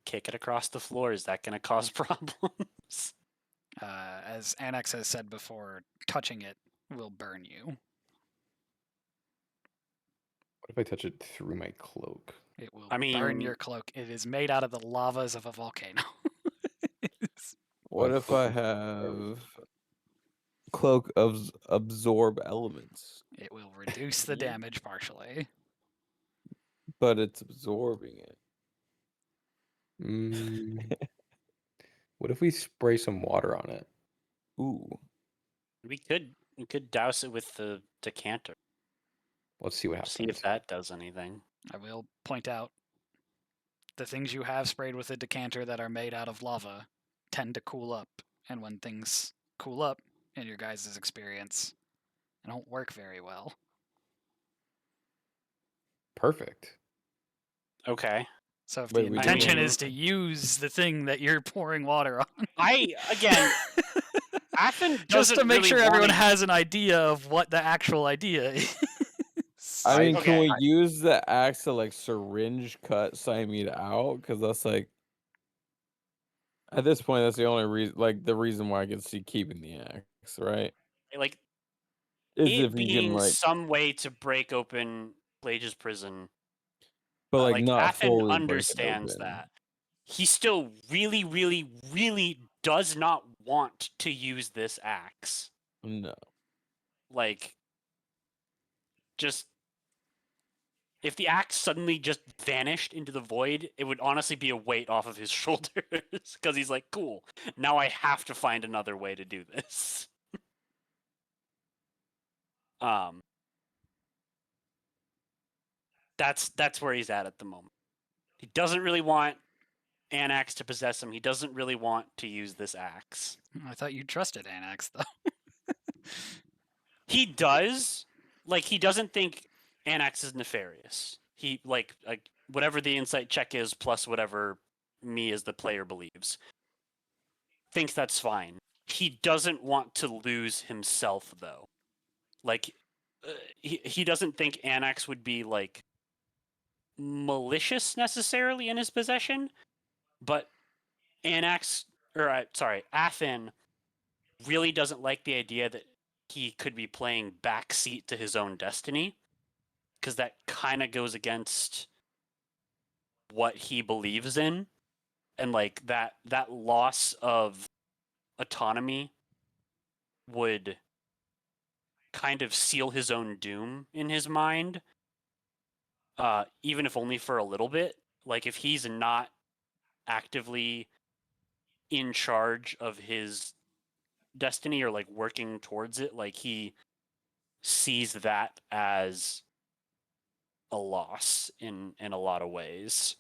kick it across the floor? Is that going to cause problems? As Annex has said before, touching it will burn you. What if I touch it through my cloak? It will I mean- burn your cloak. It is made out of the lavas of a volcano. What My if cloak I is- have cloak of absorb elements, It will reduce the damage partially. but it's absorbing it? Mm, what if we spray some water on it? Ooh, we could douse it with the decanter. Let's see what happens. See if that does anything. I will point out the things you have sprayed with a decanter that are made out of lava tend to cool up. And when things cool up, in your guys' experience, they don't work very well. Perfect. Okay. So if Wait, the we intention didn't- is to use the thing that you're pouring water on, Again, Athen just doesn't to make really sure everyone wanna- has an idea of what the actual idea is. I mean, can okay. we use the axe to like syringe cut Cymede out? Because that's like, at this point, that's the only reason, like the reason why I can see keeping the axe, right? like Is it if you being can like, some way to break open Plage's prison. but like not Athen fully break it understands open. that. He still really, really, really does not want to use this axe. No. Like, just if the axe suddenly just vanished into the void, it would honestly be a weight off of his shoulders because he's like, cool, now I have to find another way to do this. That's where he's at the moment. He doesn't really want Anax to possess him. He doesn't really want to use this axe. I thought you trusted Annex, though. He does. Like, he doesn't think Anax is nefarious. He, like whatever the insight check is, plus whatever me as the player believes, thinks that's fine. He doesn't want to lose himself, though. Like, he doesn't think Anax would be, like, malicious necessarily in his possession, but Athen really doesn't like the idea that he could be playing backseat to his own destiny, because that kind of goes against what he believes in, and like that loss of autonomy would kind of seal his own doom in his mind, even if only for a little bit. Like, if he's not actively in charge of his destiny or like working towards it, like, he sees that as a loss in a lot of ways.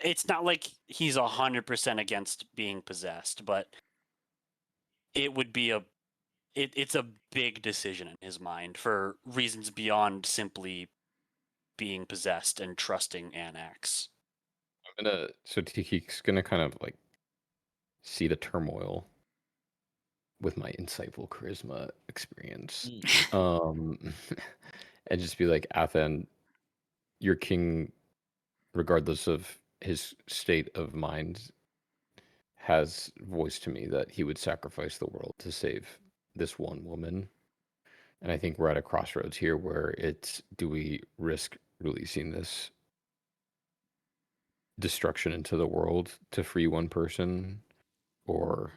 It's not like he's 100% against being possessed, but it would be it's a big decision in his mind for reasons beyond simply being possessed and trusting Anax. So Tiki's gonna kind of like see the turmoil with my insightful charisma experience. And just be like, Athen, your king, regardless of his state of mind, has voiced to me that he would sacrifice the world to save this one woman. And I think we're at a crossroads here where it's, do we risk releasing this destruction into the world to free one person, or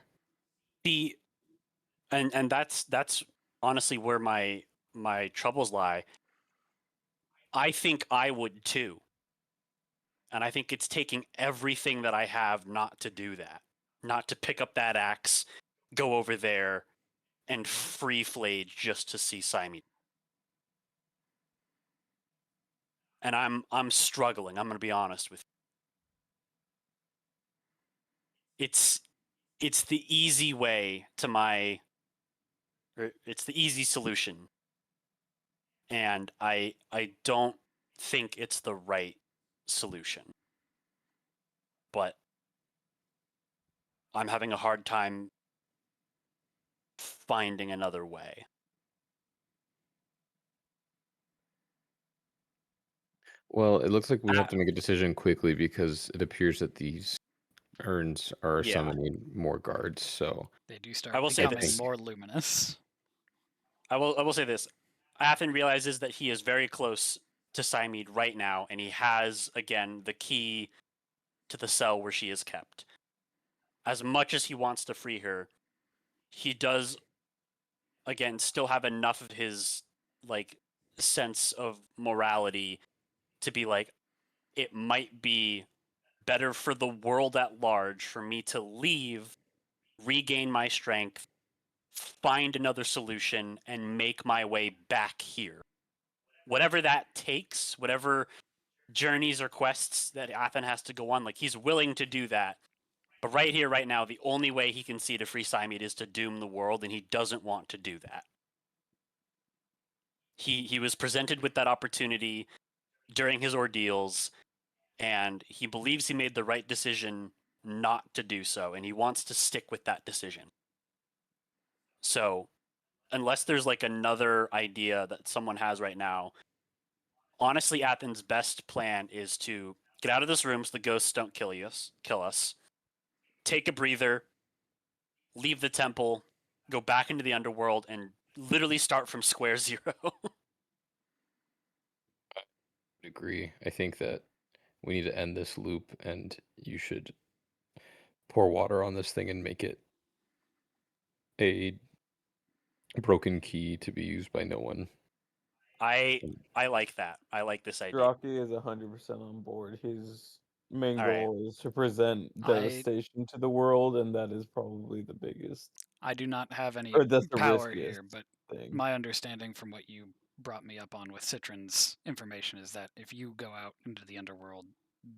And that's honestly where my troubles lie. I think I would too. And I think it's taking everything that I have not to do that. Not to pick up that axe, go over there, and free Flage just to see Cymede. And I'm struggling, I'm gonna be honest with you. it's the easy way to my, or it's the easy solution, and I don't think it's the right solution, but I'm having a hard time finding another way. Well, it looks like we have to make a decision quickly because it appears that these urns are Yeah. summoning more guards. So They do I start will say becoming this. more luminous. I will say this. Athen realizes that he is very close to Cymede right now, and he has, again, the key to the cell where she is kept. As much as he wants to free her, he does, again, still have enough of his, like, sense of morality to be like, it might be better for the world at large for me to leave, regain my strength, find another solution, and make my way back here. Whatever that takes, whatever journeys or quests that Athen has to go on, like, he's willing to do that. But right here, right now, the only way he can see to free Cymede is to doom the world, and he doesn't want to do that. He was presented with that opportunity during his ordeals, and he believes he made the right decision not to do so, and he wants to stick with that decision. So, unless there's like another idea that someone has right now, honestly, Athen's best plan is to get out of this room so the ghosts don't kill us, take a breather, leave the temple, go back into the underworld, and literally start from square zero. agree. I think that we need to end this loop, and you should pour water on this thing and make it a broken key to be used by no one. I like that. I like this idea. Rocky is 100% on board. His main All right. goal is to present devastation to the world, and that is probably the biggest, I do not have any or that's the power riskiest here, but thing. my understanding from what you brought me up on with Citron's information is that if you go out into the underworld,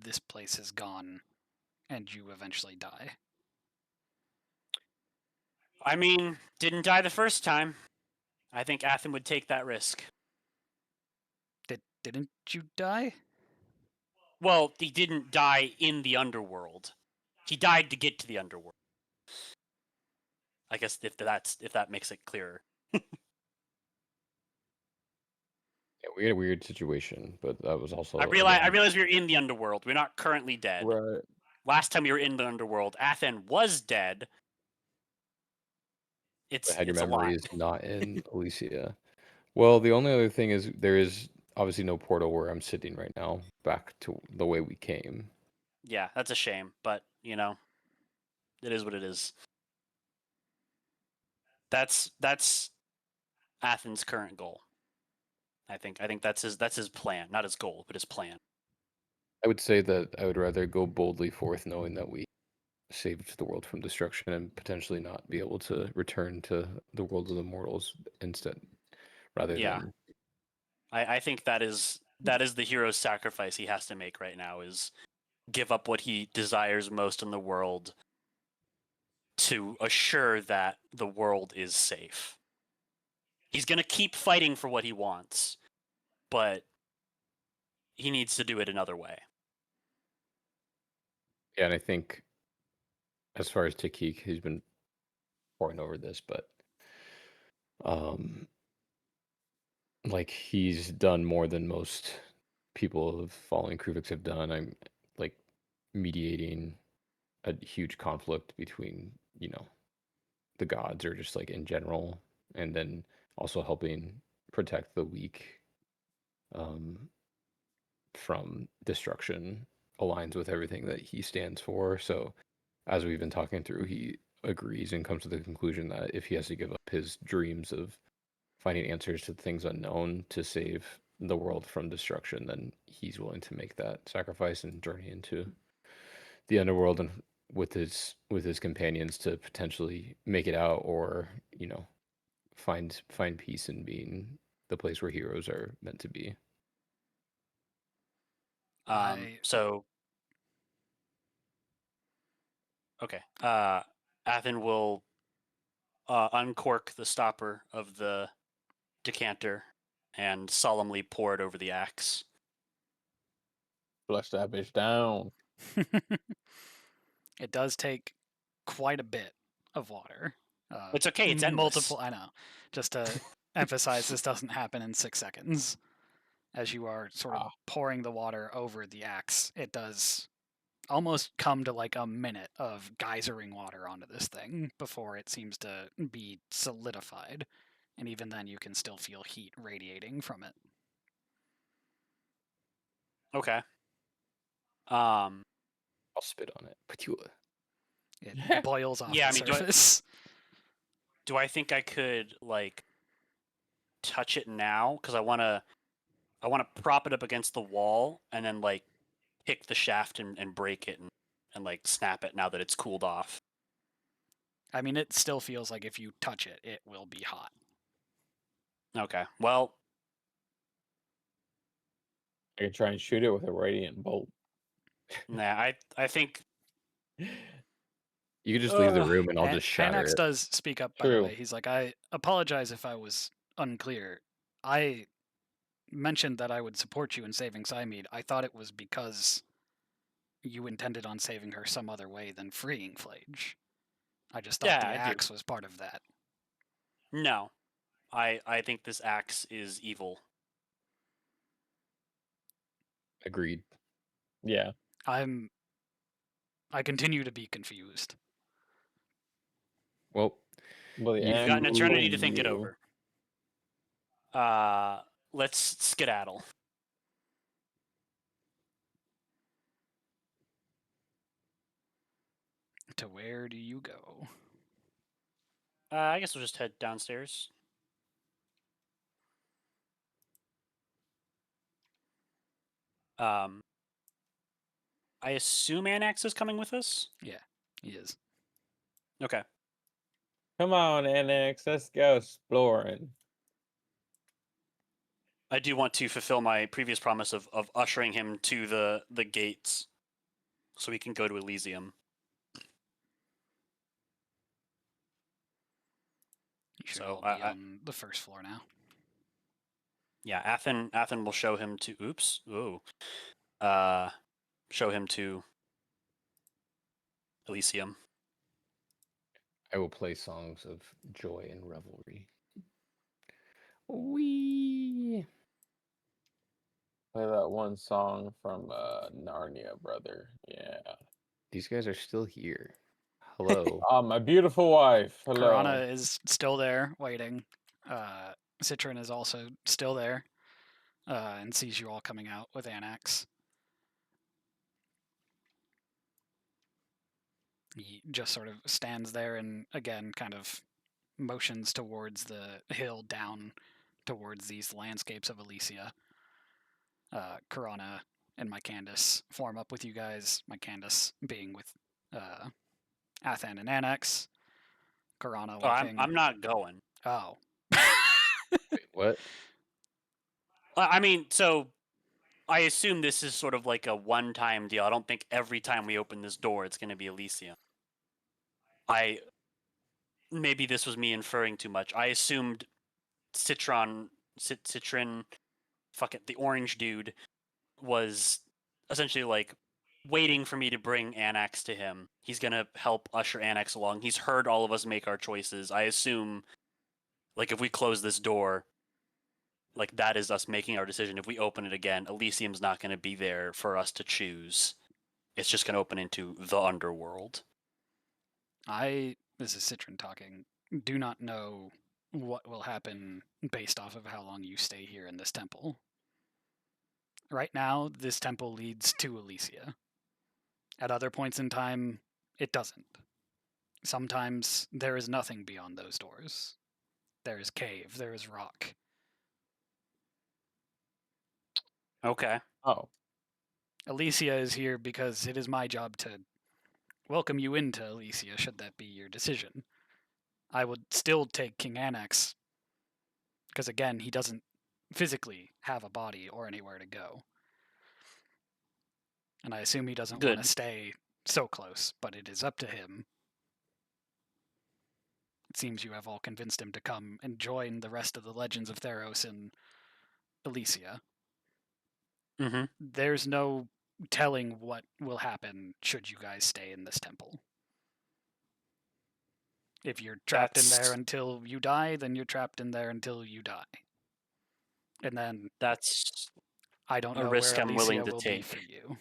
this place is gone and you eventually die. I mean, didn't die the first time. I think Athen would take that risk. Didn't you die? Well, he didn't die in the underworld. He died to get to the underworld. I guess if that makes it clearer. Yeah, we had a weird situation, but that was also I realize we were in the underworld. We're not currently dead. Right. Last time we were in the underworld, Athen was dead. I It's had your a lot. memory is not in Ilysia. Well, the only other thing is there is obviously no portal where I'm sitting right now back to the way we came. Yeah, that's a shame, but you know, it is what it is. That's Athen's current goal. I think that's his plan, not his goal, but his plan. I would say that I would rather go boldly forth knowing that we saved the world from destruction and potentially not be able to return to the world of the mortals instead, rather Yeah. than I think that is the hero's sacrifice he has to make right now, is give up what he desires most in the world to assure that the world is safe. He's going to keep fighting for what he wants, but he needs to do it another way. yeah. And I think as far as Tikik, he's been pouring over this, but like he's done more than most people of following Kruvix have done. I'm like mediating a huge conflict between, the gods or just like in general, and then also helping protect the weak from destruction aligns with everything that he stands for. So as we've been talking through, he agrees and comes to the conclusion that if he has to give up his dreams of finding answers to things unknown to save the world from destruction, then he's willing to make that sacrifice and journey into the underworld and with his companions to potentially make it out, or find peace in being the place where heroes are meant to be. I So Okay. Athen will uncork the stopper of the decanter and solemnly pour it over the axe. Flush that bitch down. It does take quite a bit of water. It's okay, it's endless. Multiple, I know. Just to emphasize, this doesn't happen in 6 seconds. As you are sort of pouring the water over the axe, it does almost come to like a minute of geysering water onto this thing before it seems to be solidified. And even then, you can still feel heat radiating from it. Okay. I'll spit on it. Patula. It boils off Yeah, the I mean, surface. Do I think I could like touch it now? Because I want to prop it up against the wall and then like pick the shaft and break it and like snap it now that it's cooled off. I mean, it still feels like if you touch it, it will be hot. Okay. Well, I can try and shoot it with a radiant bolt. nah. I think You could just leave the room and I'll An- just shatter Anax it. does speak up, by the True. way. He's like, I apologize if I was unclear. I mentioned that I would support you in saving Cymede. I thought it was because you intended on saving her some other way than freeing Flage. I just thought Yeah, the I do. axe was part of that. No. I think this axe is evil. Agreed. Yeah. I continue to be confused. Well, Well, the You've ant got an eternity will to think it you. over. Let's skedaddle. To where do you go? I guess we'll just head downstairs. I assume Anax is coming with us? Yeah, he is. Okay. Come on, Annex, let's go exploring. I do want to fulfill my previous promise of ushering him to the gates so we can go to Elysium. You should So, all be on the first floor now. Yeah, Athen will show him to show him to Elysium. I will play songs of joy and revelry. Wee. Play that one song from Narnia, brother. Yeah. These guys are still here. Hello. My beautiful wife. Hello. Piranha is still there, waiting. Citron is also still there, and sees you all coming out with Anax. He just sort of stands there and, again, kind of motions towards the hill down towards these landscapes of Ilysia. Corona and Mycandus form up with you guys. Mycandus being with Athan and Anax. Corona walking. I'm not going. Oh. Wait, what? I mean, so I assume this is sort of like a one-time deal. I don't think every time we open this door it's going to be Elysium. Maybe this was me inferring too much. I assumed Citron, fuck it, the orange dude was essentially like waiting for me to bring Anax to him. He's gonna help usher Anax along. He's heard all of us make our choices. I assume, like, if we close this door, like that is us making our decision. If we open it again, Elysium's not gonna be there for us to choose. It's just gonna open into the underworld. This is Citron talking, do not know what will happen based off of how long you stay here in this temple. Right now, this temple leads to Ilysia. At other points in time, it doesn't. Sometimes there is nothing beyond those doors. There is cave, there is rock. Okay. Oh. Ilysia is here because it is my job to welcome you into Ilysia, should that be your decision. I would still take King Anax, because again, he doesn't physically have a body or anywhere to go. And I assume he doesn't want to stay so close, but it is up to him. It seems you have all convinced him to come and join the rest of the Legends of Theros in Ilysia. Mm-hmm. There's no telling what will happen should you guys stay in this temple. If you're trapped in there until you die, then you're trapped in there until you die. And then That's I don't a know risk where I'm willing Ilysia to will be take. for you.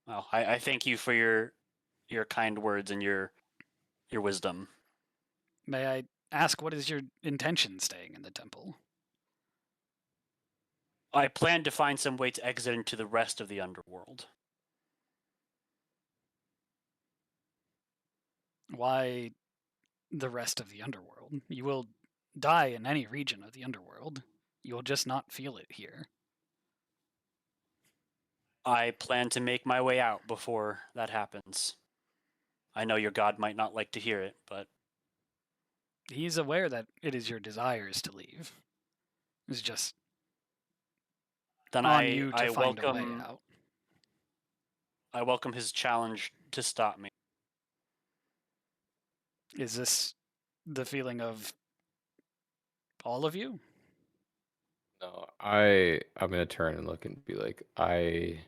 Well, I thank you for your kind words and your wisdom. May I ask, what is your intention staying in the temple? I plan to find some way to exit into the rest of the underworld. Why the rest of the underworld? You will die in any region of the underworld. You will just not feel it here. I plan to make my way out before that happens. I know your god might not like to hear it, but He's aware that it is your desires to leave. It's just then on you to I find a way welcome out. I welcome his challenge to stop me. Is this the feeling of all of you? No, I'm gonna turn and look and be like, I've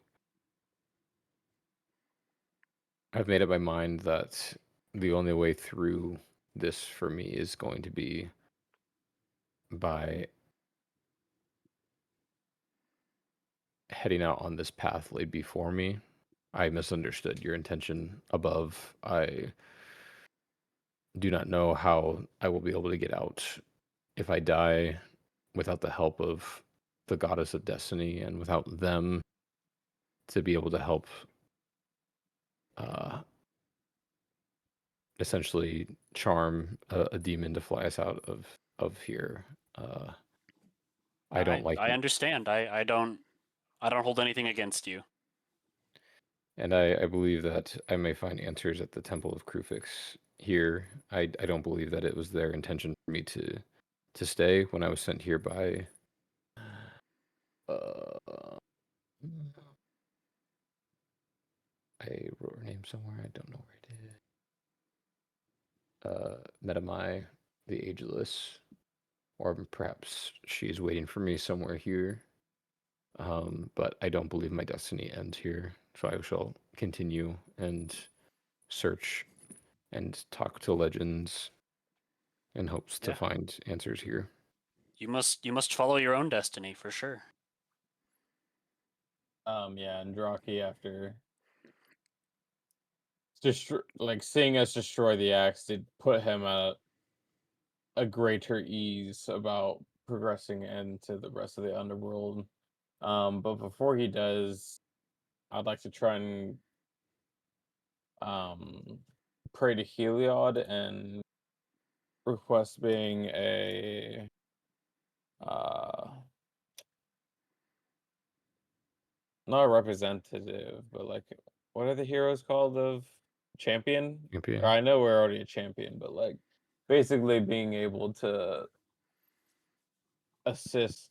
made up my mind that the only way through this for me is going to be by heading out on this path laid before me. I misunderstood your intention above. I do not know how I will be able to get out if I die without the help of the goddess of destiny and without them to be able to help uh, essentially charm a demon to fly us out of here. I don't like I understand. I don't hold anything against you. and I believe that I may find answers at the Temple of Krufix here. I don't believe that it was their intention for me to stay when I was sent here by uh I wrote her name somewhere. I don't know where it is. Metamai, the Ageless, or perhaps she's waiting for me somewhere here. But I don't believe my destiny ends here, so I shall continue and search and talk to legends in hopes to Yeah. find answers here. You must follow your own destiny for sure. Yeah, and Draki after like seeing us destroy the axe did put him at a greater ease about progressing into the rest of the underworld. But before he does, I'd like to try and pray to Heliod and request being a uh not a representative, but like what are the heroes called of champion? Champion. Or I know we're already a champion, but like basically being able to assist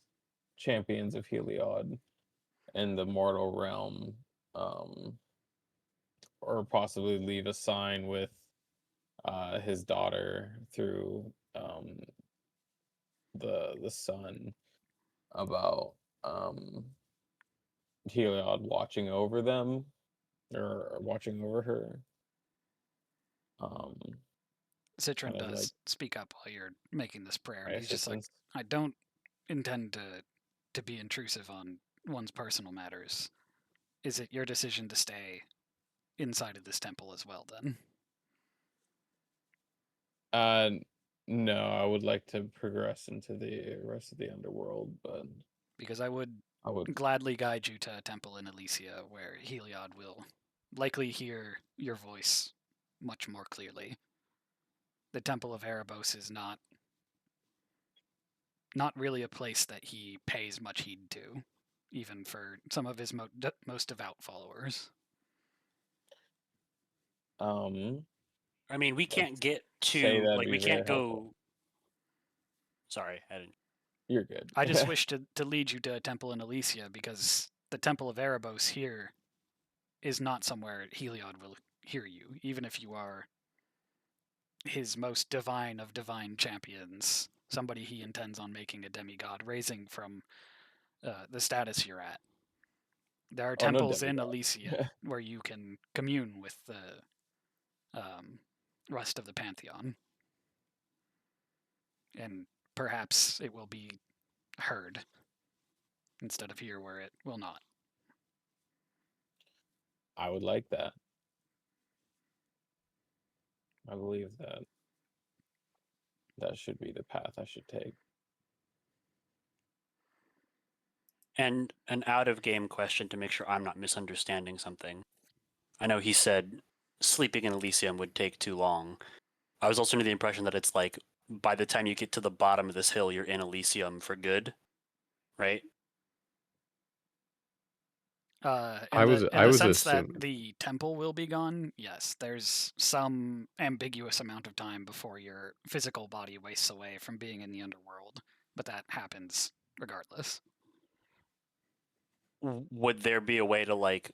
champions of Heliod in the mortal realm, um, or possibly leave a sign with his daughter through the sun about Heliod watching over them or watching over her. Citron Kind of like does speak up while you're making this prayer, my and he's just like, assistance. I don't intend to be intrusive on one's personal matters. Is it your decision to stay inside of this temple as well, then? Uh, no, I would like to progress into the rest of the underworld, but Because I would I would. gladly guide you to a temple in Ilysia where Heliod will likely hear your voice much more clearly. The Temple of Erebos is not really a place that he pays much heed to, even for some of his most devout followers. I mean, we Like, can't get say to that'd like be we very can't helpful. go. Sorry, I didn't. You're good. I just wish to lead you to a temple in Ilysia because the Temple of Erebos here is not somewhere Heliod will hear you, even if you are his most divine of divine champions, somebody he intends on making a demigod, raising from the status you're at. There are Oh, no temples in demigod. Ilysia where you can commune with the rest of the pantheon, and perhaps it will be heard instead of here where it will not. I would like that. I believe that that should be the path I should take. And an out-of-game question to make sure I'm not misunderstanding something. I know he said sleeping in Elysium would take too long. I was also under the impression that it's like by the time you get to the bottom of this hill, you're in Elysium for good, right? In the was sense that assuming. the temple will be gone, yes, there's some ambiguous amount of time before your physical body wastes away from being in the underworld, but that happens regardless. Would there be a way to like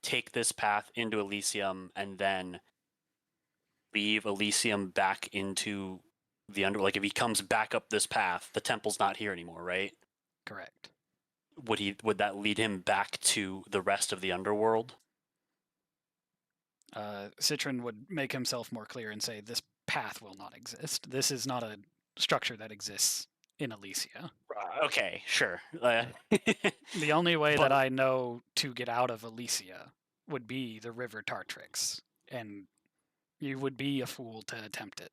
take this path into Elysium and then leave Elysium back into the under? Like if he comes back up this path, the temple's not here anymore, right? Correct. Would that lead him back to the rest of the underworld? Citron would make himself more clear and say this path will not exist. This is not a structure that exists in Ilysia. Okay, sure. The only way But- that I know to get out of Ilysia would be the River Tartrix, and you would be a fool to attempt it.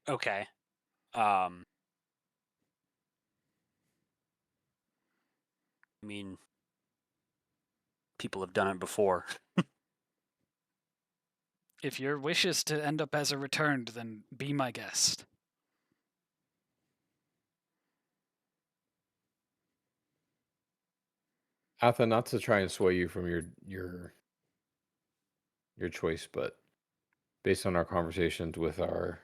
Okay. I mean, people have done it before. If your wish is to end up as a returned, then be my guest. Atha, not to try and sway you from your choice, but based on our conversations with our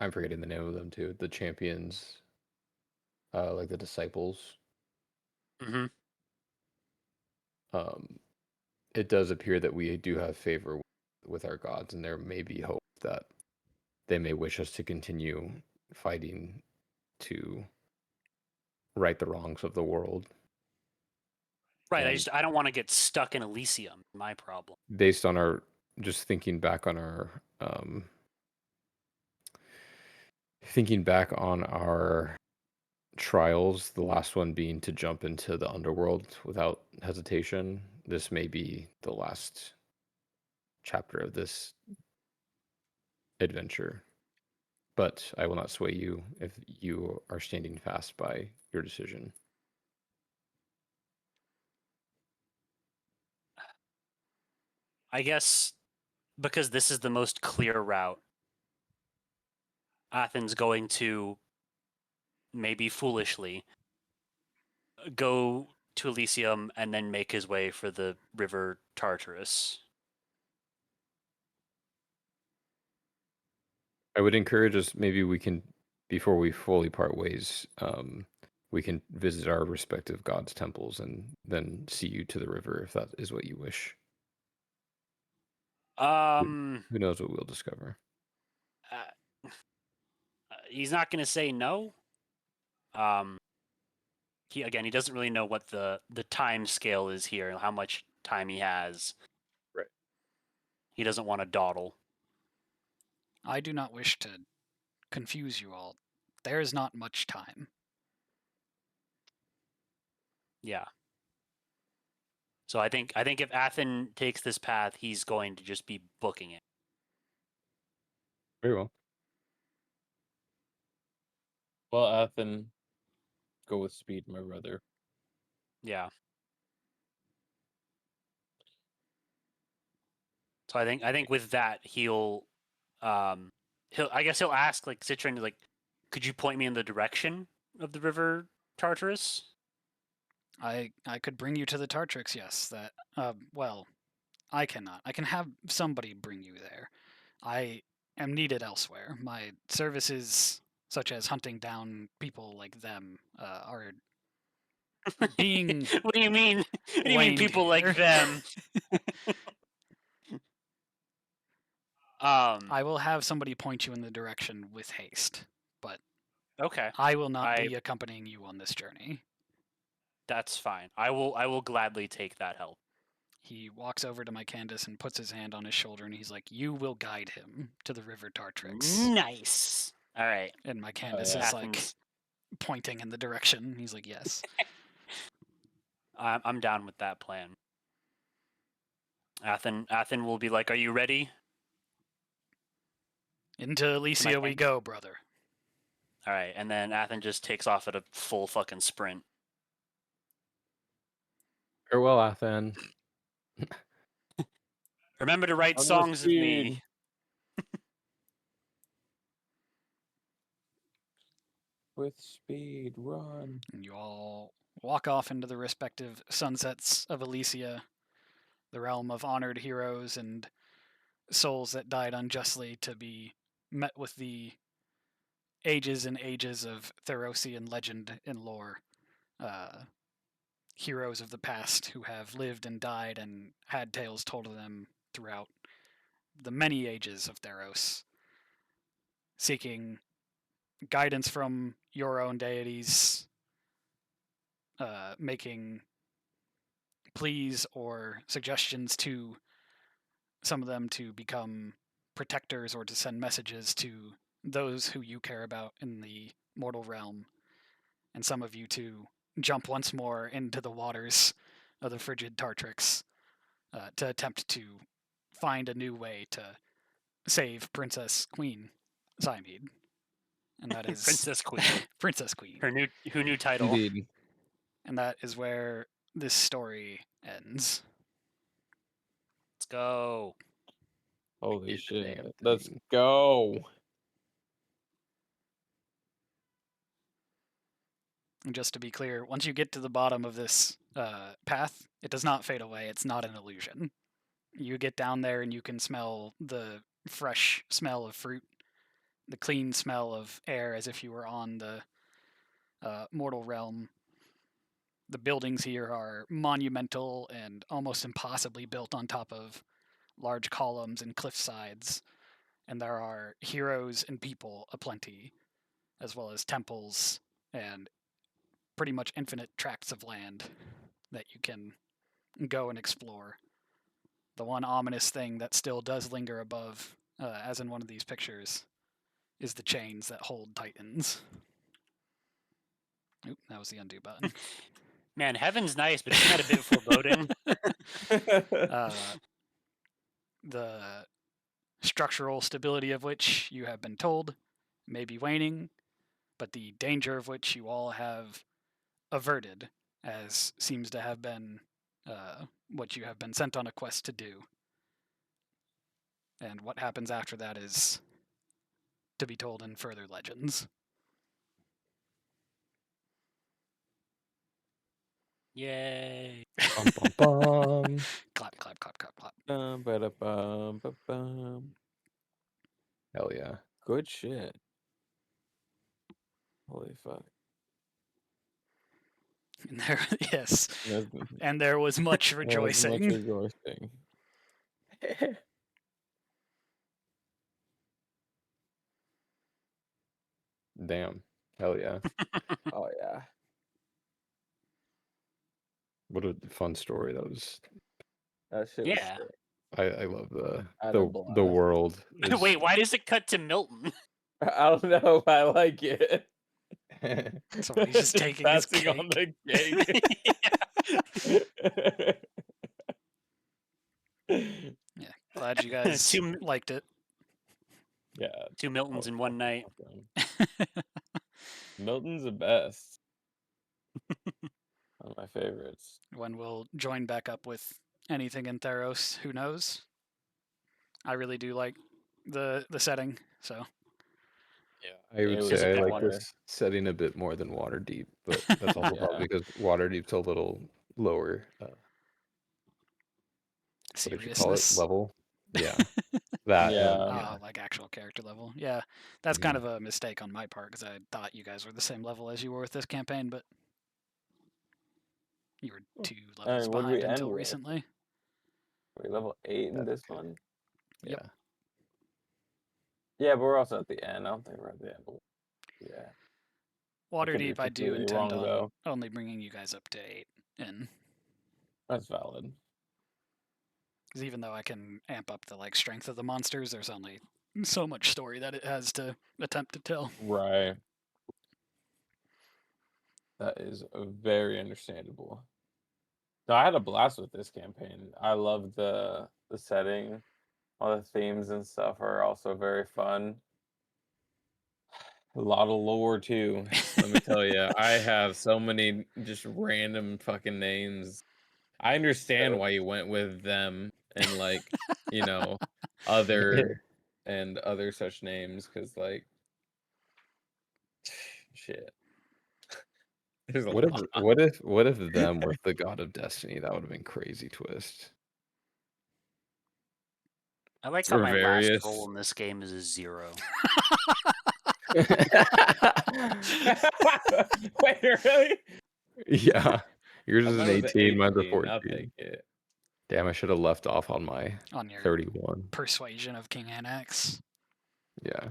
I'm forgetting the name of them too, the champions, like the disciples. Mm-hmm. It does appear that we do have favor with our gods, and there may be hope that they may wish us to continue fighting to right the wrongs of the world. Right. And I don't want to get stuck in Elysium. My problem. based on our just thinking back on our trials, the last one being to jump into the underworld without hesitation, this may be the last chapter of this adventure. But I will not sway you if you are standing fast by your decision. I guess because this is the most clear route, Athens going to maybe foolishly go to Elysium and then make his way for the river Tartarus. I would encourage us, maybe we can, before we fully part ways, we can visit our respective gods' temples and then see you to the river if that is what you wish. Who knows what we'll discover? He's not going to say no. He doesn't really know what the time scale is here and how much time he has. Right. He doesn't want to dawdle. I do not wish to confuse you all. There is not much time. Yeah. So I think if Athen takes this path, he's going to just be booking it. Very well. Well, Athen, go with speed, my brother. Yeah. So I think with that he'll ask like Citron like, could you point me in the direction of the river Tartarus? I could bring you to the Tartrix, yes. That well, I cannot. I can have somebody bring you there. I am needed elsewhere. My services, such as hunting down people like them, are being What do you mean? What do you mean, waned people here. like them? I will have somebody point you in the direction with haste, but Okay, I will not I- be accompanying you on this journey. that's fine. I will gladly take that help. He walks over to my Candace and puts his hand on his shoulder, and he's like, "You will guide him to the River Tartrix." Nice. All right. And my Candace yeah. is like Athens. pointing in the direction. He's like, "Yes." I'm down with that plan. Athen will be like, "Are you ready?" Into Ilysia we hand? go, brother. All right, and then Athen just takes off at a full fucking sprint. Farewell, Athen. Remember to write On the songs of me. speed. With speed, run. And you all walk off into the respective sunsets of Ilysia, the realm of honored heroes and souls that died unjustly, to be met with the ages and ages of Therosian legend and lore. Heroes of the past who have lived and died and had tales told of them throughout the many ages of Theros, seeking guidance from your own deities, making pleas or suggestions to some of them to become protectors or to send messages to those who you care about in the mortal realm, and some of you to jump once more into the waters of the frigid Tartrix to attempt to find a new way to save Princess Queen Cymede. And that is Princess Queen. Princess Queen. Her new title. Indeed. And that is where this story ends. Let's go. Holy Eat the damn shit. Let's thing. go. And just to be clear, once you get to the bottom of this path, it does not fade away. It's not an illusion. You get down there and you can smell the fresh smell of fruit, the clean smell of air, as if you were on the mortal realm. The buildings here are monumental and almost impossibly built on top of large columns and cliff sides. And there are heroes and people aplenty, as well as temples and pretty much infinite tracts of land that you can go and explore. The one ominous thing that still does linger above, as in one of these pictures, is the chains that hold titans. Oop, that was the undo button. Man, heaven's nice, but isn't that a bit foreboding? The structural stability of which you have been told may be waning, but the danger of which you all have averted, as seems to have been what you have been sent on a quest to do. And what happens after that is to be told in further legends. Yay. Bum, bum, bum. Clap, clap, clap, clap, clap. Bum, bada, bum, ba, bum. Hell yeah. Good shit. Holy fuck. And there, yes, There's, and there was much there's rejoicing. much rejoicing. Damn. Hell yeah. Oh yeah. What a fun story. That was. That shit Yeah. was sick. I love the I had a the blast. world. is- Wait, why does it cut to Milton? I don't know. I like it. Somebody's just taking his passing cake. on the cake. Yeah, glad you guys Two- liked it. Yeah. 2 Miltons in one night. Milton's the best. One of my favorites. When we'll join back up with anything in Theros, who knows? I really do like the setting, so Yeah. I would It was say I good like one. this setting a bit more than Waterdeep, but that's also Yeah. probably because Waterdeep's a little lower. what did you call it? seriousness. Level? Yeah. That Yeah. and Oh, like actual character level. Yeah, that's kind of a mistake on my part because I thought you guys were the same level as you were with this campaign, but you were 2 levels what did we behind end until with? recently. We're level 8 in That's this good. one. Yeah. Yep. Yeah, but we're also at the end. I don't think we're at the end. Yeah. Waterdeep, I do completely intend wrong, on though. only bringing you guys up to 8 in. That's valid. Because even though I can amp up the like strength of the monsters, there's only so much story that it has to attempt to tell. Right. That is very understandable. No, I had a blast with this campaign. I love the setting. All the themes and stuff are also very fun. A lot of lore too. Let me tell you, I have so many just random fucking names. I understand why you went with them and like, you know, other and other such names because like shit. There's a What if lot. what if them was the god of destiny? That would have been crazy twist. I like how For my last various. roll in this game is a 0. Wait, really? Yeah. Yours I is thought an it was 18, mine's a 18. I'll 14. take it. Damn, I should have left off on my On your 31. persuasion of King Annex. Yeah.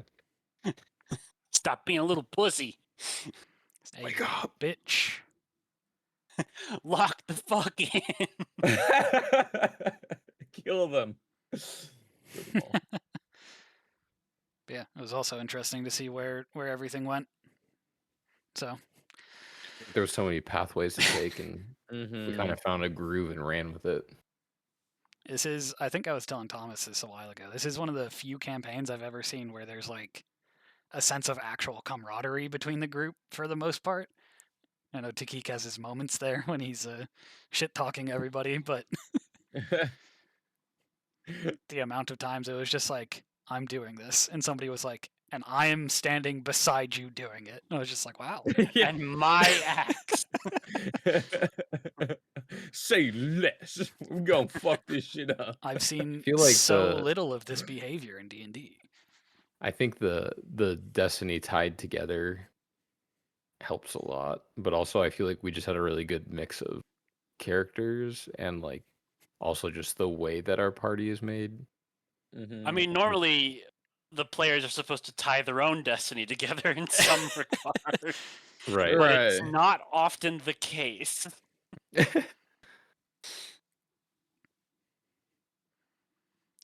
Stop being a little pussy. Hey, Wake you up. bitch. Lock the fuck in. Kill them. Kill them all. Yeah, it was also interesting to see where everything went. So There was so many pathways to take, and we kind Mhm. of found a groove and ran with it. this is, I think I was telling Thomas this a while ago. This is one of the few campaigns I've ever seen where there's like a sense of actual camaraderie between the group for the most part. I know Takik has his moments there when he's shit talking everybody, but the amount of times it was just like, I'm doing this, and somebody was like, and I am standing beside you doing it. And I was just like, wow. Yeah. And my axe. Say less. We're gonna fuck this shit up. I've seen feel like so the- little of this behavior in D&D. I think the destiny tied together helps a lot, but also I feel like we just had a really good mix of characters and like also just the way that our party is made. I mean, normally the players are supposed to tie their own destiny together in some regard, Right. but it's Right. not often the case.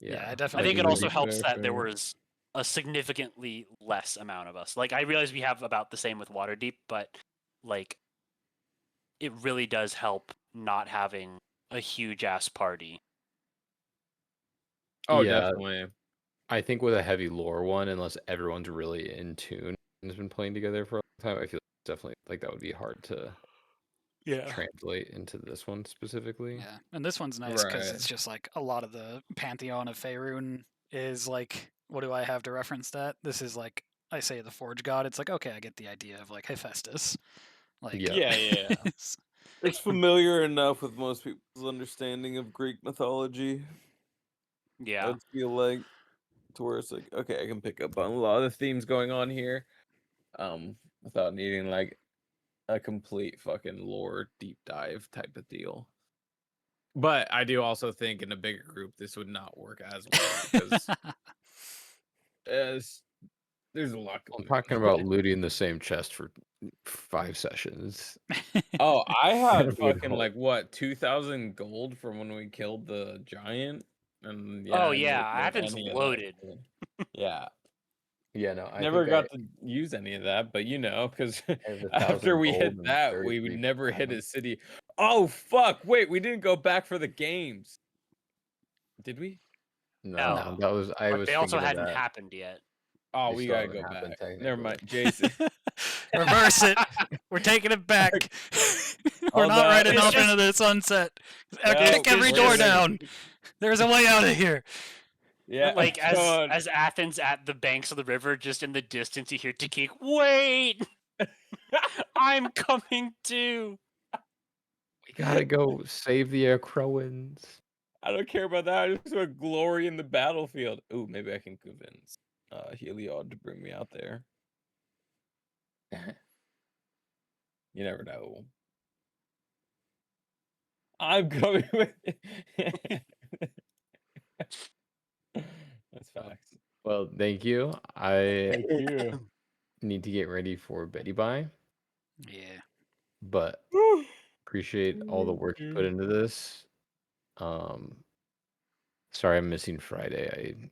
Yeah, I I definitely think it agree. also helps Fair, that there fair. was a significantly less amount of us. Like, I realize we have about the same with Waterdeep, but like, it really does help not having a huge ass party. Oh, Yeah. definitely. I think with a heavy lore one, unless everyone's really in tune and has been playing together for a long time, I feel definitely like that would be hard to translate into this one specifically. Yeah, and this one's nice because Right. it's just like a lot of the pantheon of Faerun is like, what do I have to reference that? This is like, I say the Forge God. It's like, okay, I get the idea of like Hephaestus. Like, Yeah. Yeah. it's- It's familiar enough with most people's understanding of Greek mythology. Yeah. I'd feel like to where it's like, okay, I can pick up on a lot of the themes going on here, without needing like a complete fucking lore deep dive type of deal. But I do also think in a bigger group this would not work as well because there's a lot I'm going talking on. about looting the same chest for 5 sessions. Oh, I had It would fucking hold. like what 2,000 gold from when we killed the giant, and Oh, I yeah, never killed Athens any of loaded. that. Yeah, Yeah, no, I never think got to use any of that, but because I have 1,000 after we gold hit and that, we would 33 never hit platinum. a city. Oh fuck! Wait, we didn't go back for the games, did we? No, No. that was I But was they also thinking of hadn't that. happened yet. Oh, They we still gotta haven't go happened back. Never mind, technically. Jason. Reverse it. We're taking it back. We're Hold not on. riding It's off just- into the sunset. No, Kick every it's door just- down. There's a way out of here. Yeah, Like, come on. as Athens at the banks of the river, just in the distance, you hear Takik, wait! I'm coming too! We gotta go save the Croats. I don't care about that. I just want glory in the battlefield. Ooh, maybe I can convince Heliod to bring me out there. You never know. I'm going with That's facts. Well, thank you. I Thank you. need to get ready for Betty Bye, Yeah. but appreciate all the work you put into this. Sorry I'm missing Friday.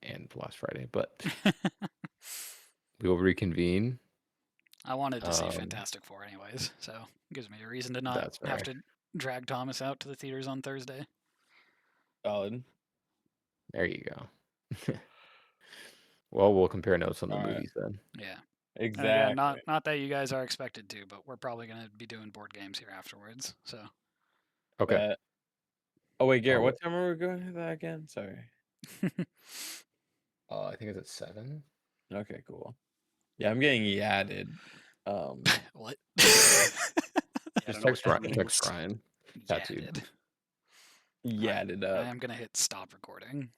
And last Friday, but we will reconvene. I wanted to see Um, Fantastic Four anyways, so it gives me a reason to not That's have fair. to drag Thomas out to the theaters on Thursday. Solid. There you go. Well, we'll compare notes on the All right. movies then. Yeah. Exactly. And again, not that you guys are expected to, but we're probably going to be doing board games here afterwards. So. Okay. Bet. Oh wait, Garrett, I'll- what time are we going to that again? Sorry. I think it's at 7. Okay, cool. Yeah, I'm getting yadded. What? Yeah, I Just don't know what that text means. Ryan. Yeah, Tattooed. dude. Yadded I up. am going to hit stop recording.